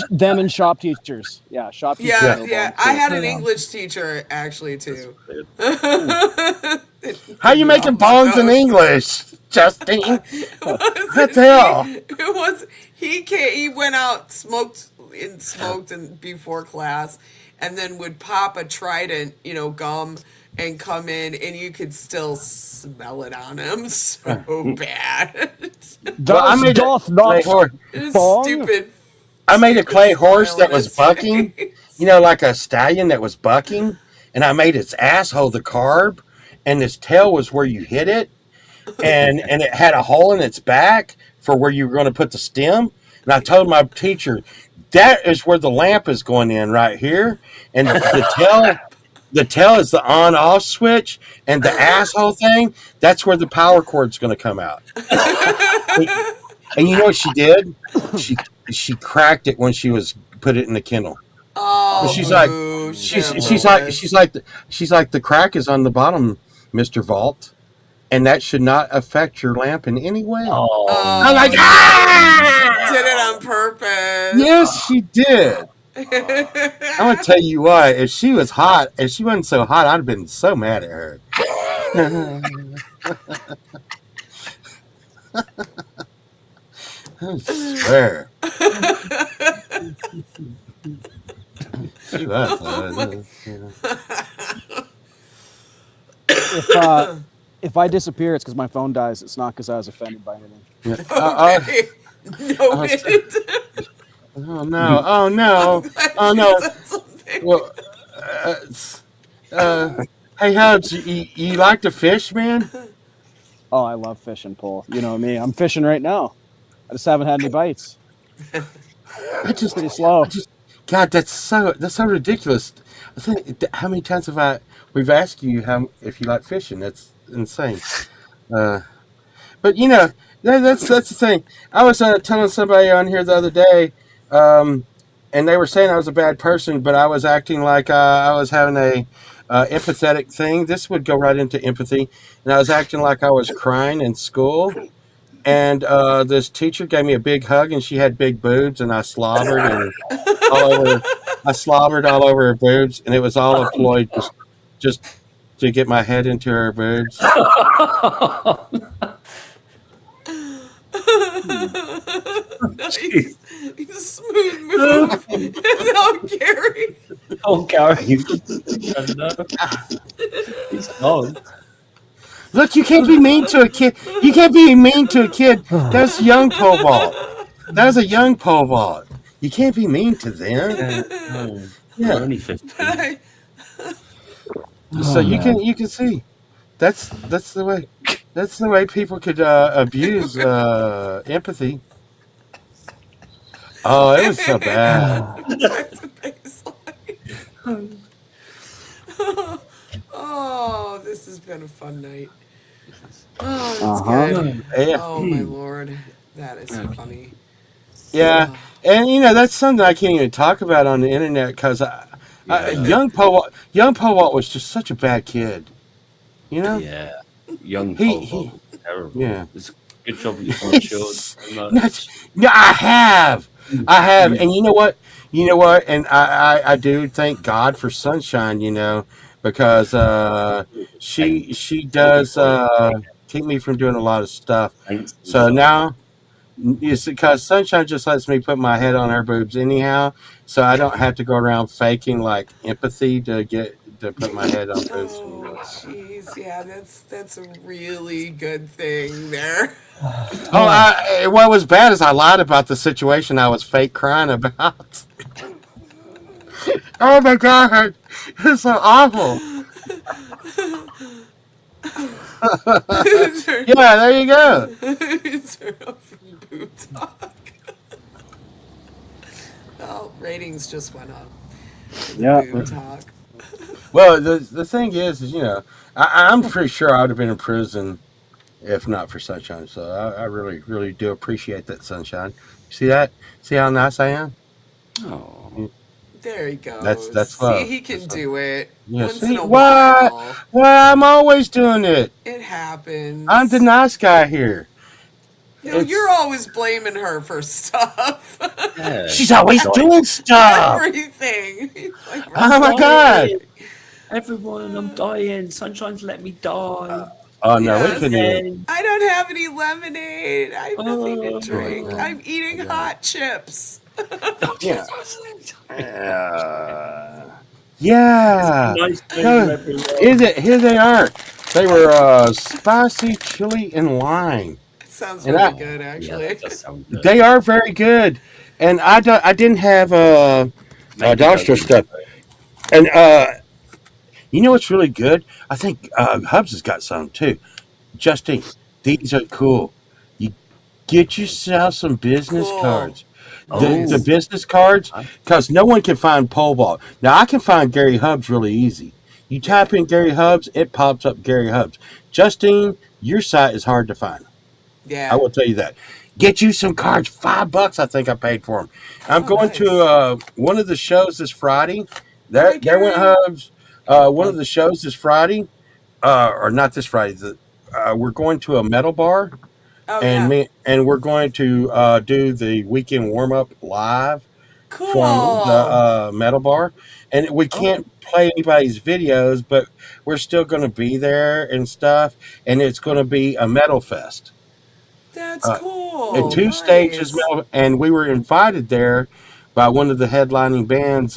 Them and shop teachers. Yeah, shop teachers. Yeah, no yeah. bongs, I too. had an English teacher actually too. How you making bongs in English, Justine? What the hell? It was he went out smoked and before class, and then would pop a Trident, gum, and come in, and you could still smell it on him so bad. Well, I Doth made not It's bong? stupid. I made a clay horse smile that on was his bucking, face. like a stallion that was bucking, and I made its asshole the carb, and its tail was where you hit it, and it had a hole in its back for where you were going to put the stem. And I told my teacher, that is where the lamp is going in right here, and the tail is the on-off switch, and the asshole thing, that's where the power cord's going to come out. And you know what she did? She cracked it when she was put it in the kennel. Oh, She's like, boo, she's like the crack is on the bottom, Mr. Vault, and that should not affect your lamp in any way. Oh, I'm like, did it on purpose. yes, she did. I'm gonna tell you what, if she wasn't so hot, I'd have been so mad at her. I swear. She was. If I disappear, it's because my phone dies. It's not because I was offended by anything. Okay. Noted. Oh no! Oh no! Glad Oh you no! said something. Well, hey Hubs, you like to fish, man? Oh, I love fishing, Paul. You know me. I'm fishing right now. I just haven't had any bites. I just Pretty slow. God, that's so ridiculous. I think, how many times we've asked you if you like fishing? That's insane. But that's the thing. I was telling somebody on here the other day, and they were saying I was a bad person, but I was acting like I was having a empathetic thing. This would go right into empathy, and I was acting like I was crying in school. And this teacher gave me a big hug, and she had big boobs, and I slobbered all over her boobs, and it was all a ploy just to get my head into her boobs. nice, smooth move. No, Gary. Oh, Gary, no. He's gone. Look, you can't be mean to a kid. You can't be mean to a kid. That's young pole vault. That was a young pole vault. You can't be mean to them. No, Yeah. we're only 15. But So you can see that's the way people could abuse empathy. Oh, it was so bad. back to baseline. Oh, this has been a fun night. Oh, that's good. Yeah, Oh my lord, that is funny. yeah, and that's something I can't even talk about on the internet because young Powalt was just such a bad kid. Yeah, young He- Paul. Terrible. yeah. It's a good job you've matured so much. Yeah, I have, and you know what, and I do thank God for Sunshine, because she does keep me from doing a lot of stuff. Thanks. So now, it's because Sunshine just lets me put my head on her boobs anyhow, so I don't have to go around faking like empathy to put my head on boobs. Oh, jeez, yeah, that's a really good thing there. Oh, what was bad is I lied about the situation I was fake crying about. Oh my God, it's so awful. Yeah, there you go. Turn up from boob talk. Oh, ratings just went up. Yeah. Boob talk. Well, the thing is I'm pretty sure I would have been in prison if not for Sunshine. So I really, really do appreciate that, Sunshine. See that? See how nice I am? Oh, There he goes. That's love. See, he can do it. Yeah, Once see? in a What? while. Well, I'm always doing it. It happens. I'm the nice guy here. No, you're always blaming her for stuff. yeah. She's always doing stuff. Everything. He's like, Oh my God. Everyone, I'm dying. Sunshine's let me die. Oh no, we Yes. couldn't even. I don't have any lemonade. I have nothing to drink. Oh. I'm eating hot chips. Yeah. Yeah. Nice to No, everyone. here they are. They were spicy chili and lime. It sounds And really I- good, Yeah, actually. that does sound good. They are very good. And I didn't have Maybe dollar store don't- stuff. And you know what's really good? I think Hubs has got some too. Justine, these are cool. You get yourself some business Cool. cards. Oh. The business cards, because no one can find pole vault. Now I can find Gary Hubs really easy. You type in Gary Hubs, it pops up Gary Hubs. Justine, your site is hard to find. Yeah. I will tell you that. Get you some cards. $5, I think I paid for them. I'm Oh, going nice. to one of the shows this Friday. There Hi, went Gary. Hubs. One of the shows this Friday, or not this Friday. We're going to a metal bar, Oh, and yeah. we're going to do the weekend warm up live Cool. from the metal bar, and we can't play anybody's videos, but we're still going to be there and stuff, and it's going to be a metal fest. That's cool. And two Nice. stages, and we were invited there by one of the headlining bands,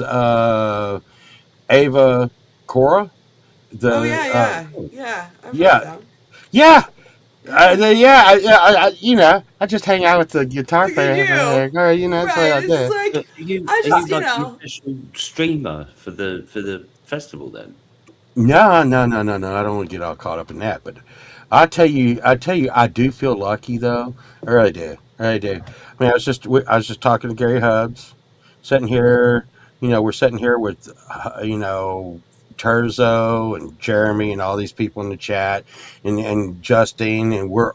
Ava Cora. Oh, yeah. I've yeah. heard them. Yeah. I just hang out with the guitar Look player. at you. That's Right, what I it's do. just like, Are you, I are just, you you like the know. official streamer for the festival then? No. I don't want to get all caught up in that, but I tell you, I do feel lucky though. I really do. I mean, I was just talking to Gary Hubs, sitting here. We're sitting here with, Terzo and Jeremy and all these people in the chat, and Justine, and we're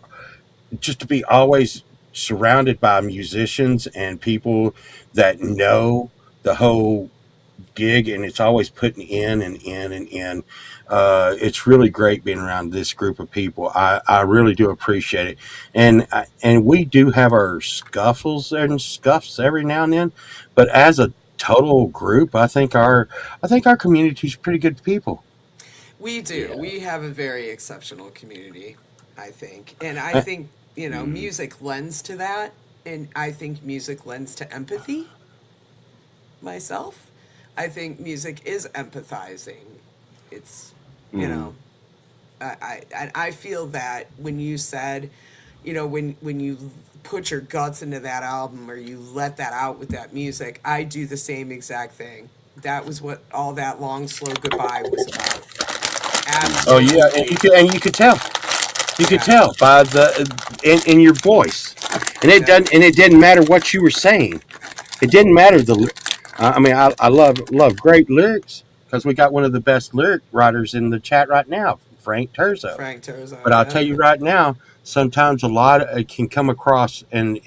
just to be always surrounded by musicians and people that know the whole gig, and it's always putting in and in and in. It's really great being around this group of people. I really do appreciate it, and we do have our scuffles and scuffs every now and then, but as a total group, I think our community is pretty good people. We do. Yeah. We have a very exceptional community, I think. And I think, music lends to that. and I think music lends to empathy myself. I think music is empathizing. It's, you Mm. know, I feel that when you said, when you put your guts into that album or you let that out with that music, I do the same exact thing. That was what all that long slow goodbye was about. Oh yeah, and Absolutely. you could tell. You could Yeah. tell by the in your voice, and Yeah. it didn't matter what you were saying. It didn't matter I mean, I love great lyrics because we got one of the best lyric writers in the chat right now, Frank Terzo. Frank Turzo, But I'll yeah. tell you right now, sometimes a lot it can come across and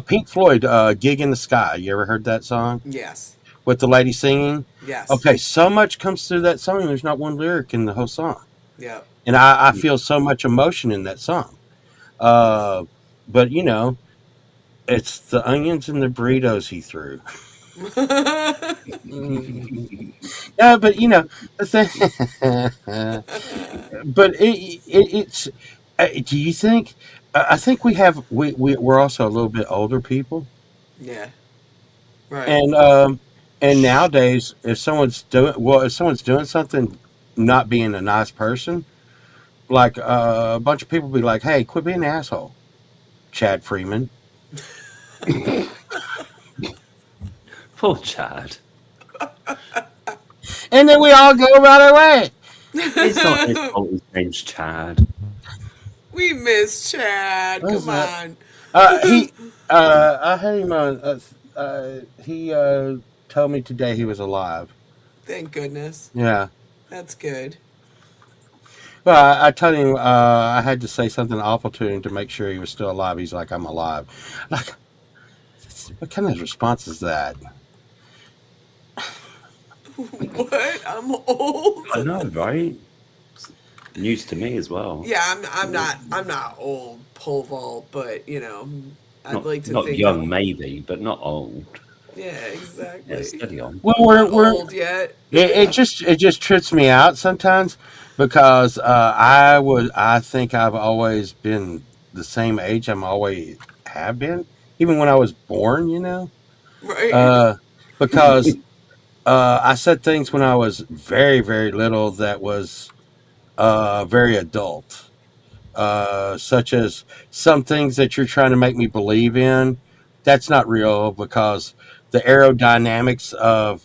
Pink Floyd, "Gig in the Sky." You ever heard that song Yes. with the lady singing? Yes. Okay, so much comes through that song. There's not one lyric in the whole song, Yep. and I feel so much emotion in that song. Uh, but it's the onions and the burritos he threw. Yeah, but the thing, but it's. Do you think? I think we're also a little bit older people, Yeah. Right. and nowadays, if someone's doing something, not being a nice person, like a bunch of people be like, "Hey, quit being an asshole, Chad Freeman." Poor Chad. And then we all go about our way. It's not his fault his name's Chad. We miss Chad. What is Come that? on. He, I had him on. He told me today he was alive. Thank goodness. Yeah. That's good. Well, I told him I had to say something awful to him to make sure he was still alive. He's like, "I'm alive." Like, what kind of response is that? What? I'm old. I know, right? News to me as well. Yeah, I'm not old pole vault, but I'd Not like to not think young, maybe, but not old. Yeah, Yeah, exactly. steady on. Well, Not old yet. it just trips me out sometimes because I think I've always been the same age. I'm always have been, even when I was born. Right. Uh, because I said things when I was very, very little that was very adult, such as some things that you're trying to make me believe in. That's not real because the aerodynamics of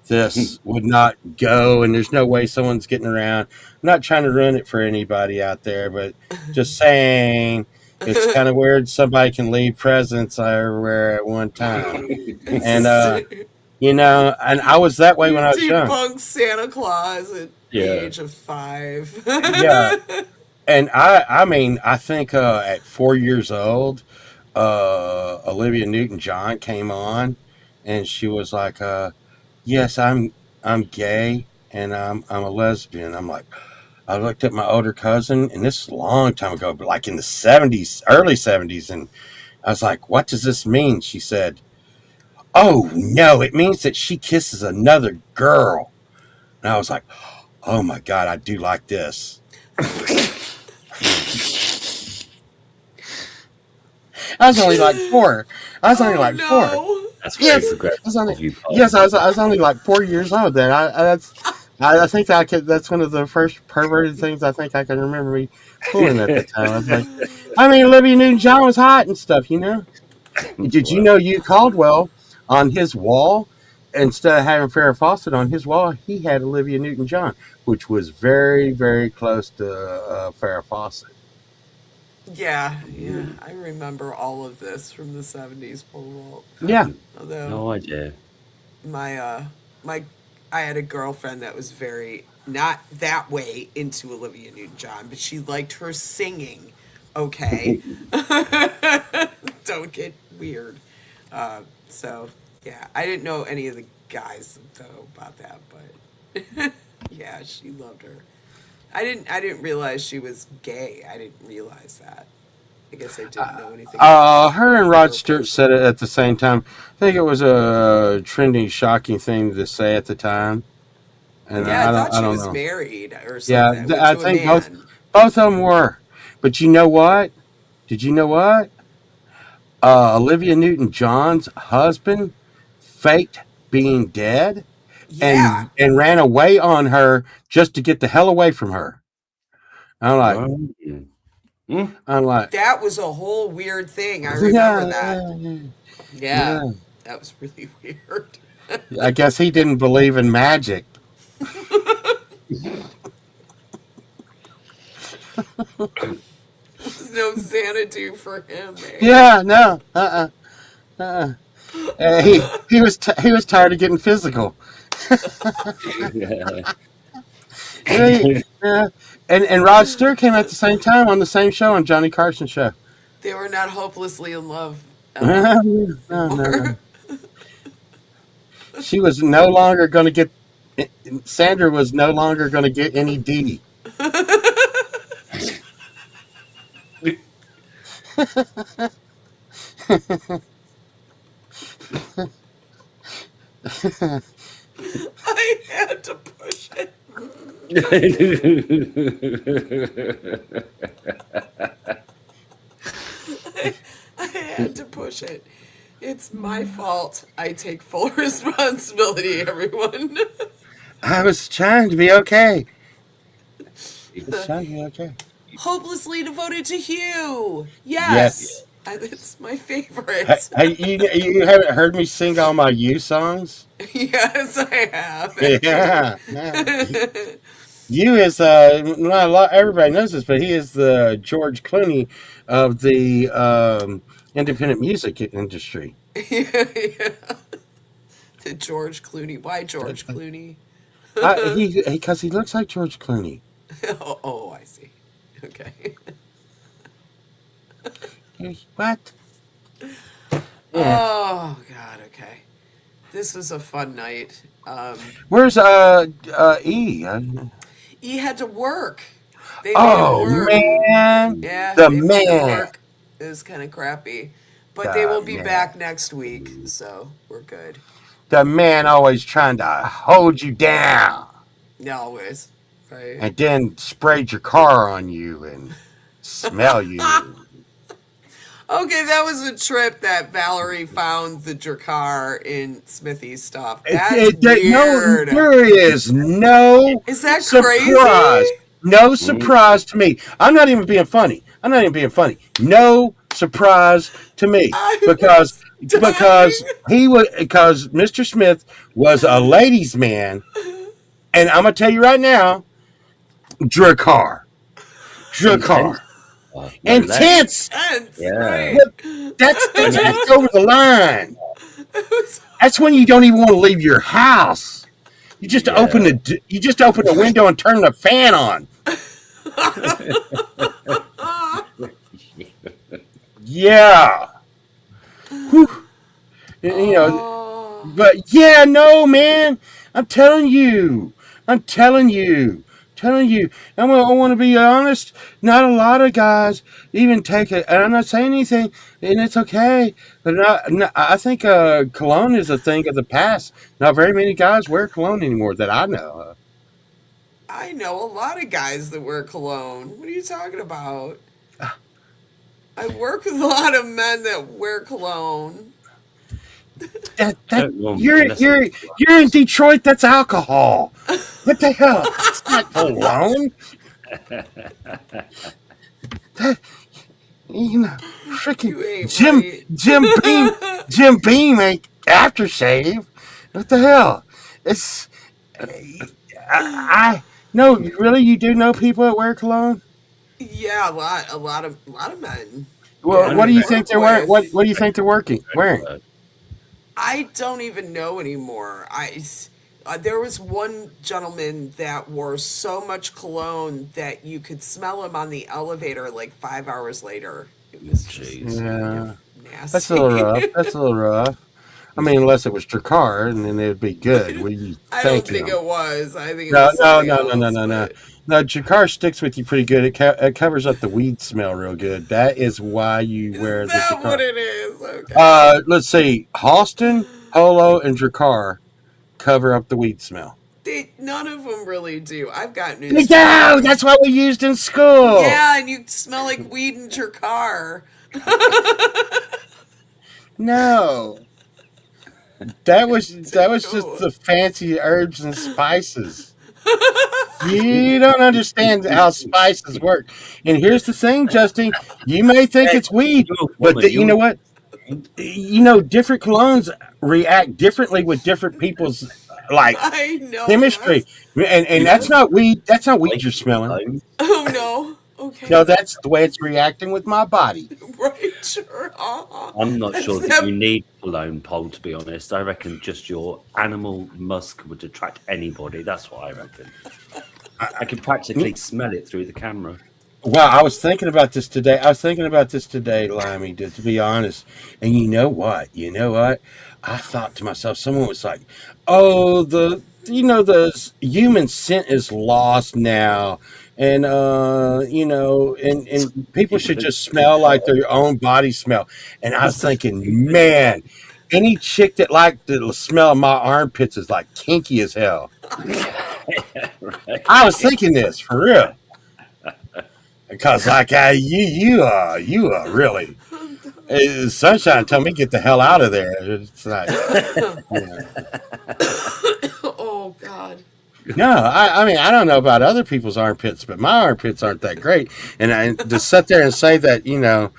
this would not go, and there's no way someone's getting around. I'm not trying to ruin it for anybody out there, but just saying it's kind of weird somebody can leave presents everywhere at one time. And and I was that way You when I was young. debunked Santa Claus at the Yeah. age of 5. Yeah, and I mean, I think at 4 years old, Olivia Newton-John came on, and she was like, "Yes, I'm gay, and I'm a lesbian." I'm like, I looked at my older cousin, and this is a long time ago, but like in the '70s, early '70s, and I was like, "What does this mean?" She said, "Oh no, it means that she kisses another girl." And I was like, "Oh my God, I do like this." I was only like 4. I was only Oh like 4. no. That's very Yes, I progressive was only of you, Paul. yes, I was only like 4 years old then. I think I could. That's one of the first perverted things I think I can remember me pulling at the time. I was like, I mean, Olivia Newton-John was hot and stuff. Did you know Hugh Caldwell on his wall, instead of having Farrah Fawcett on his wall, he had Olivia Newton-John, which was very, very close to Farrah Fawcett. Yeah, I remember all of this from the 70s pole vault. Yeah, Although No idea. my I had a girlfriend that was very not that way into Olivia Newton-John, but she liked her singing. Okay. Don't get weird. So yeah, I didn't know any of the guys though about that, but yeah, she loved her. I didn't realize she was gay. I didn't realize that. I guess I didn't know anything her and Rod her Stewart person. said it at the same time. I think it was a trendy, shocking thing to say at the time, and Yeah, I thought I she don't was know. married or Yeah, something I to a think both man. of them were. But you know what? Did you know what? Olivia Newton-John's husband faked being dead Yeah. and ran away on her just to get the hell away from her. I'm like, I'm like, That was a whole weird thing. I remember that. yeah. Yeah. That was really weird. I guess he didn't believe in magic. There's no Xanadu for him, man. Yeah, no, he was tired of getting physical. Yeah. And Rod Stewart came at the same time on the same show on Johnny Carson show. They were not hopelessly in love. No. She was no longer going to get. Sandra was no longer going to get any D. I had to push it. I had to push it. It's my fault. I take full responsibility, everyone. I was trying to be okay. I was trying to be okay. Hopelessly devoted to Hugh. Yes. It's my favorite. Hey, you haven't heard me sing all my You songs? Yes, I have. Yeah. You is not a lot. Everybody knows this, but he is the George Clooney of the independent music industry. Yeah. The George Clooney. Why George Clooney? Because he looks like George Clooney. Oh, I see. Okay. What? Oh God. Okay. This was a fun night. Where's E? He had to work. They made Oh him work. man, Yeah, the they made him man. work. It was kind of crappy, but they will be man. back next week, so we're good. The man always trying to hold you down, Always, right? and then sprayed your car on you and smell you. Okay, that was a trip that Valerie found the Drakkar in Smithy's stuff. That's No, weird. there is no Is that surprise. crazy? No surprise to me. I'm not even being funny. No surprise to me I because was dying. because Mr. Smith was a ladies' man, and I'm gonna tell you right now, Drakkar. Intense. Sense, Yeah. right? That's over the line. That's when you don't even want to leave your house. You just open the window and turn the fan on. Yeah. Whew. You know, Oh, but yeah, no, man. I'm telling you. I want to be honest. Not a lot of guys even take it, and I'm not saying anything, and it's okay. But I think cologne is a thing of the past. Not very many guys wear cologne anymore that I know of. I know a lot of guys that wear cologne. What are you talking about? I work with a lot of men that wear cologne. You're in Detroit. That's alcohol. What the hell? It's not cologne. That, freaking You ain't right. Jim Beam ain't aftershave. What the hell? It's I no, really, you do know people that wear cologne? Yeah, a lot of men. Well, Yeah, what do you I think work they're wearing? with. What do you think they're wearing? I don't even know anymore. There was one gentleman that wore so much cologne that you could smell him on the elevator like 5 hours later. It was just Jeez. Yeah, nasty. that's a little rough. I mean, unless it was Drakkar, and then it'd be good. What do you I don't think? think it was. I think it No, was no, something no, no, no, else, no, no. but No, Drakkar sticks with you pretty good. It covers up the weed smell real good. That is why you wear is the that what Drakkar. it is? Okay. Let's see. Halston, Polo, and Drakkar cover up the weed smell. None of them really do. I've got No, news. For you. that's what we used in school. Yeah, and you smell like weed in your car. No, that was just Dude. the fancy herbs and spices. You don't understand how spices work. And here's the thing, Justin. You may think Hey, it's weed, you're a but woman. you know You're what? Different colognes react differently with different people's like I know. chemistry. Yes. And that's Yes. not weed. That's not weed like you're smelling. cologne. Oh no. Okay. No, that's the way it's reacting with my body. Right. Sure. Uh-huh. I'm not That's sure that that. you need cologne, Paul, to be honest. I reckon just your animal musk would attract anybody. That's what I reckon. I can practically smell it through the camera. Well, I was thinking about this today. Limey, to be honest. And you know what? I thought to myself, someone was like, "Oh, the human scent is lost now, and and people should just smell like their own body smell." And I was thinking, man, any chick that like the smell of my armpits is like kinky as hell. I was thinking this for real. Because like you are really Sunshine told me get the hell out of there. It's like Oh God. no, I mean I don't know about other people's armpits, but my armpits aren't that great. And I to sit there and say that human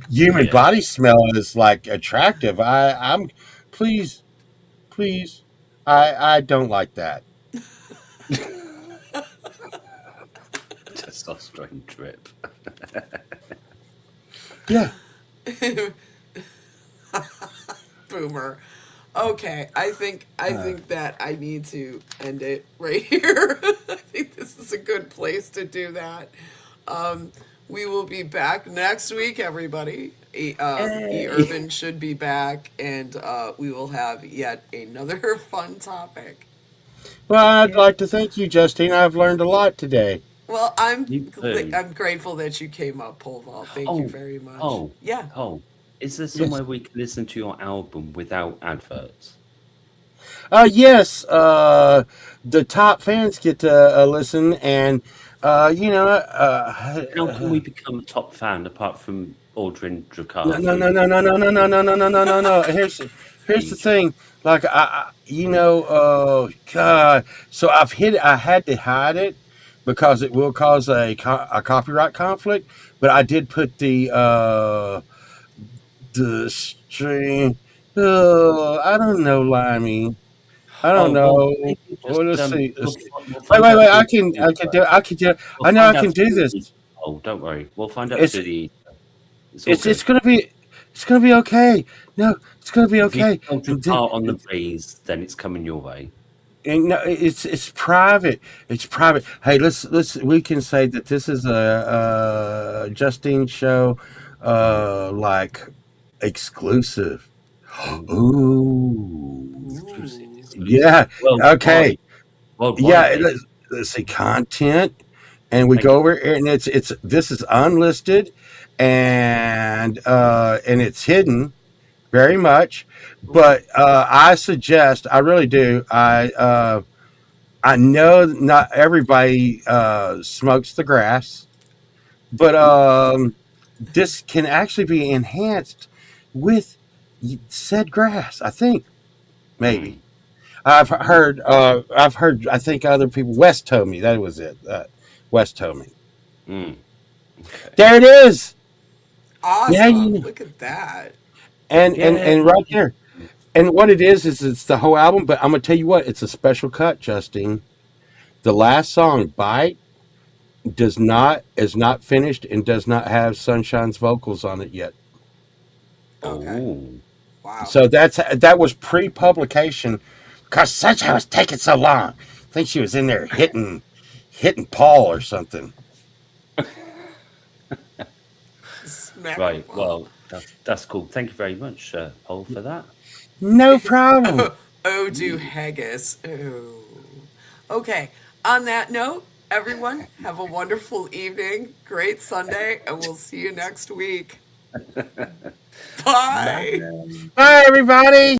Yeah. body smell is like attractive. I'm please, please, I don't like that. Testosterone drip. Yeah, Boomer. Okay, I think that I need to end it right here. I think this is a good place to do that. We will be back next week, everybody. Urban should be back, and we will have yet another fun topic. well, I'd like to thank you, Justine. I've learned a lot today. Well, You too. I'm grateful that you came up, Pole Vault. Thank you Oh, very much. oh, Yeah. oh. Is there Yes. somewhere we can listen to your album without adverts? Yes, the top fans get to listen, and How can we become a top fan apart from ordering no, Drakkar no, no, through no, no, no, no, no, no, no, no, no, no, no. Here's the page? thing. Like oh God. So I had to hide it because it will cause a copyright conflict. But I did put the string. Oh, I don't know, Limey. I don't Oh well, know. maybe Well, just let's see. we'll, Let's see. we'll Wait, find wait, out wait. through the ether. I can do. We'll I know I find can out through do the this. ether. Oh, don't worry. We'll find out It's through the ether. It's all it's good. gonna be okay. No, it's gonna be If you okay. tell And then- Drakkar on the breeze, then it's coming your way. and no, it's private. It's private. Hey, let's we can say that this is a Justine show, like exclusive. Ooh, Exclusive. yeah. Okay. Worldwide, Yeah. baby. Let's see content, and we Thank go you. over and it's this is unlisted, and it's hidden very much. But I suggest, I really do. I know not everybody smokes the grass, but this can actually be enhanced with said grass. I think maybe I've heard. I think other people. West told me that was it. West told me. Mm. Okay. There it is. Yeah, Awesome. Look at that. and right there. And what it is it's the whole album. But I'm gonna tell you what, it's a special cut, Justine. The last song, "Bite," is not finished and does not have Sunshine's vocals on it yet. Okay. Oh. Wow. So that was pre-publication because Sunshine was taking so long. I think she was in there hitting Paul or something. Smack Right. them Well, that's cool. Thank you very much, Paul, for that. No problem. Oh, do haggis. Oh. Okay. On that note, everyone, have a wonderful evening. Great Sunday, and we'll see you next week. Bye. Bye, everybody.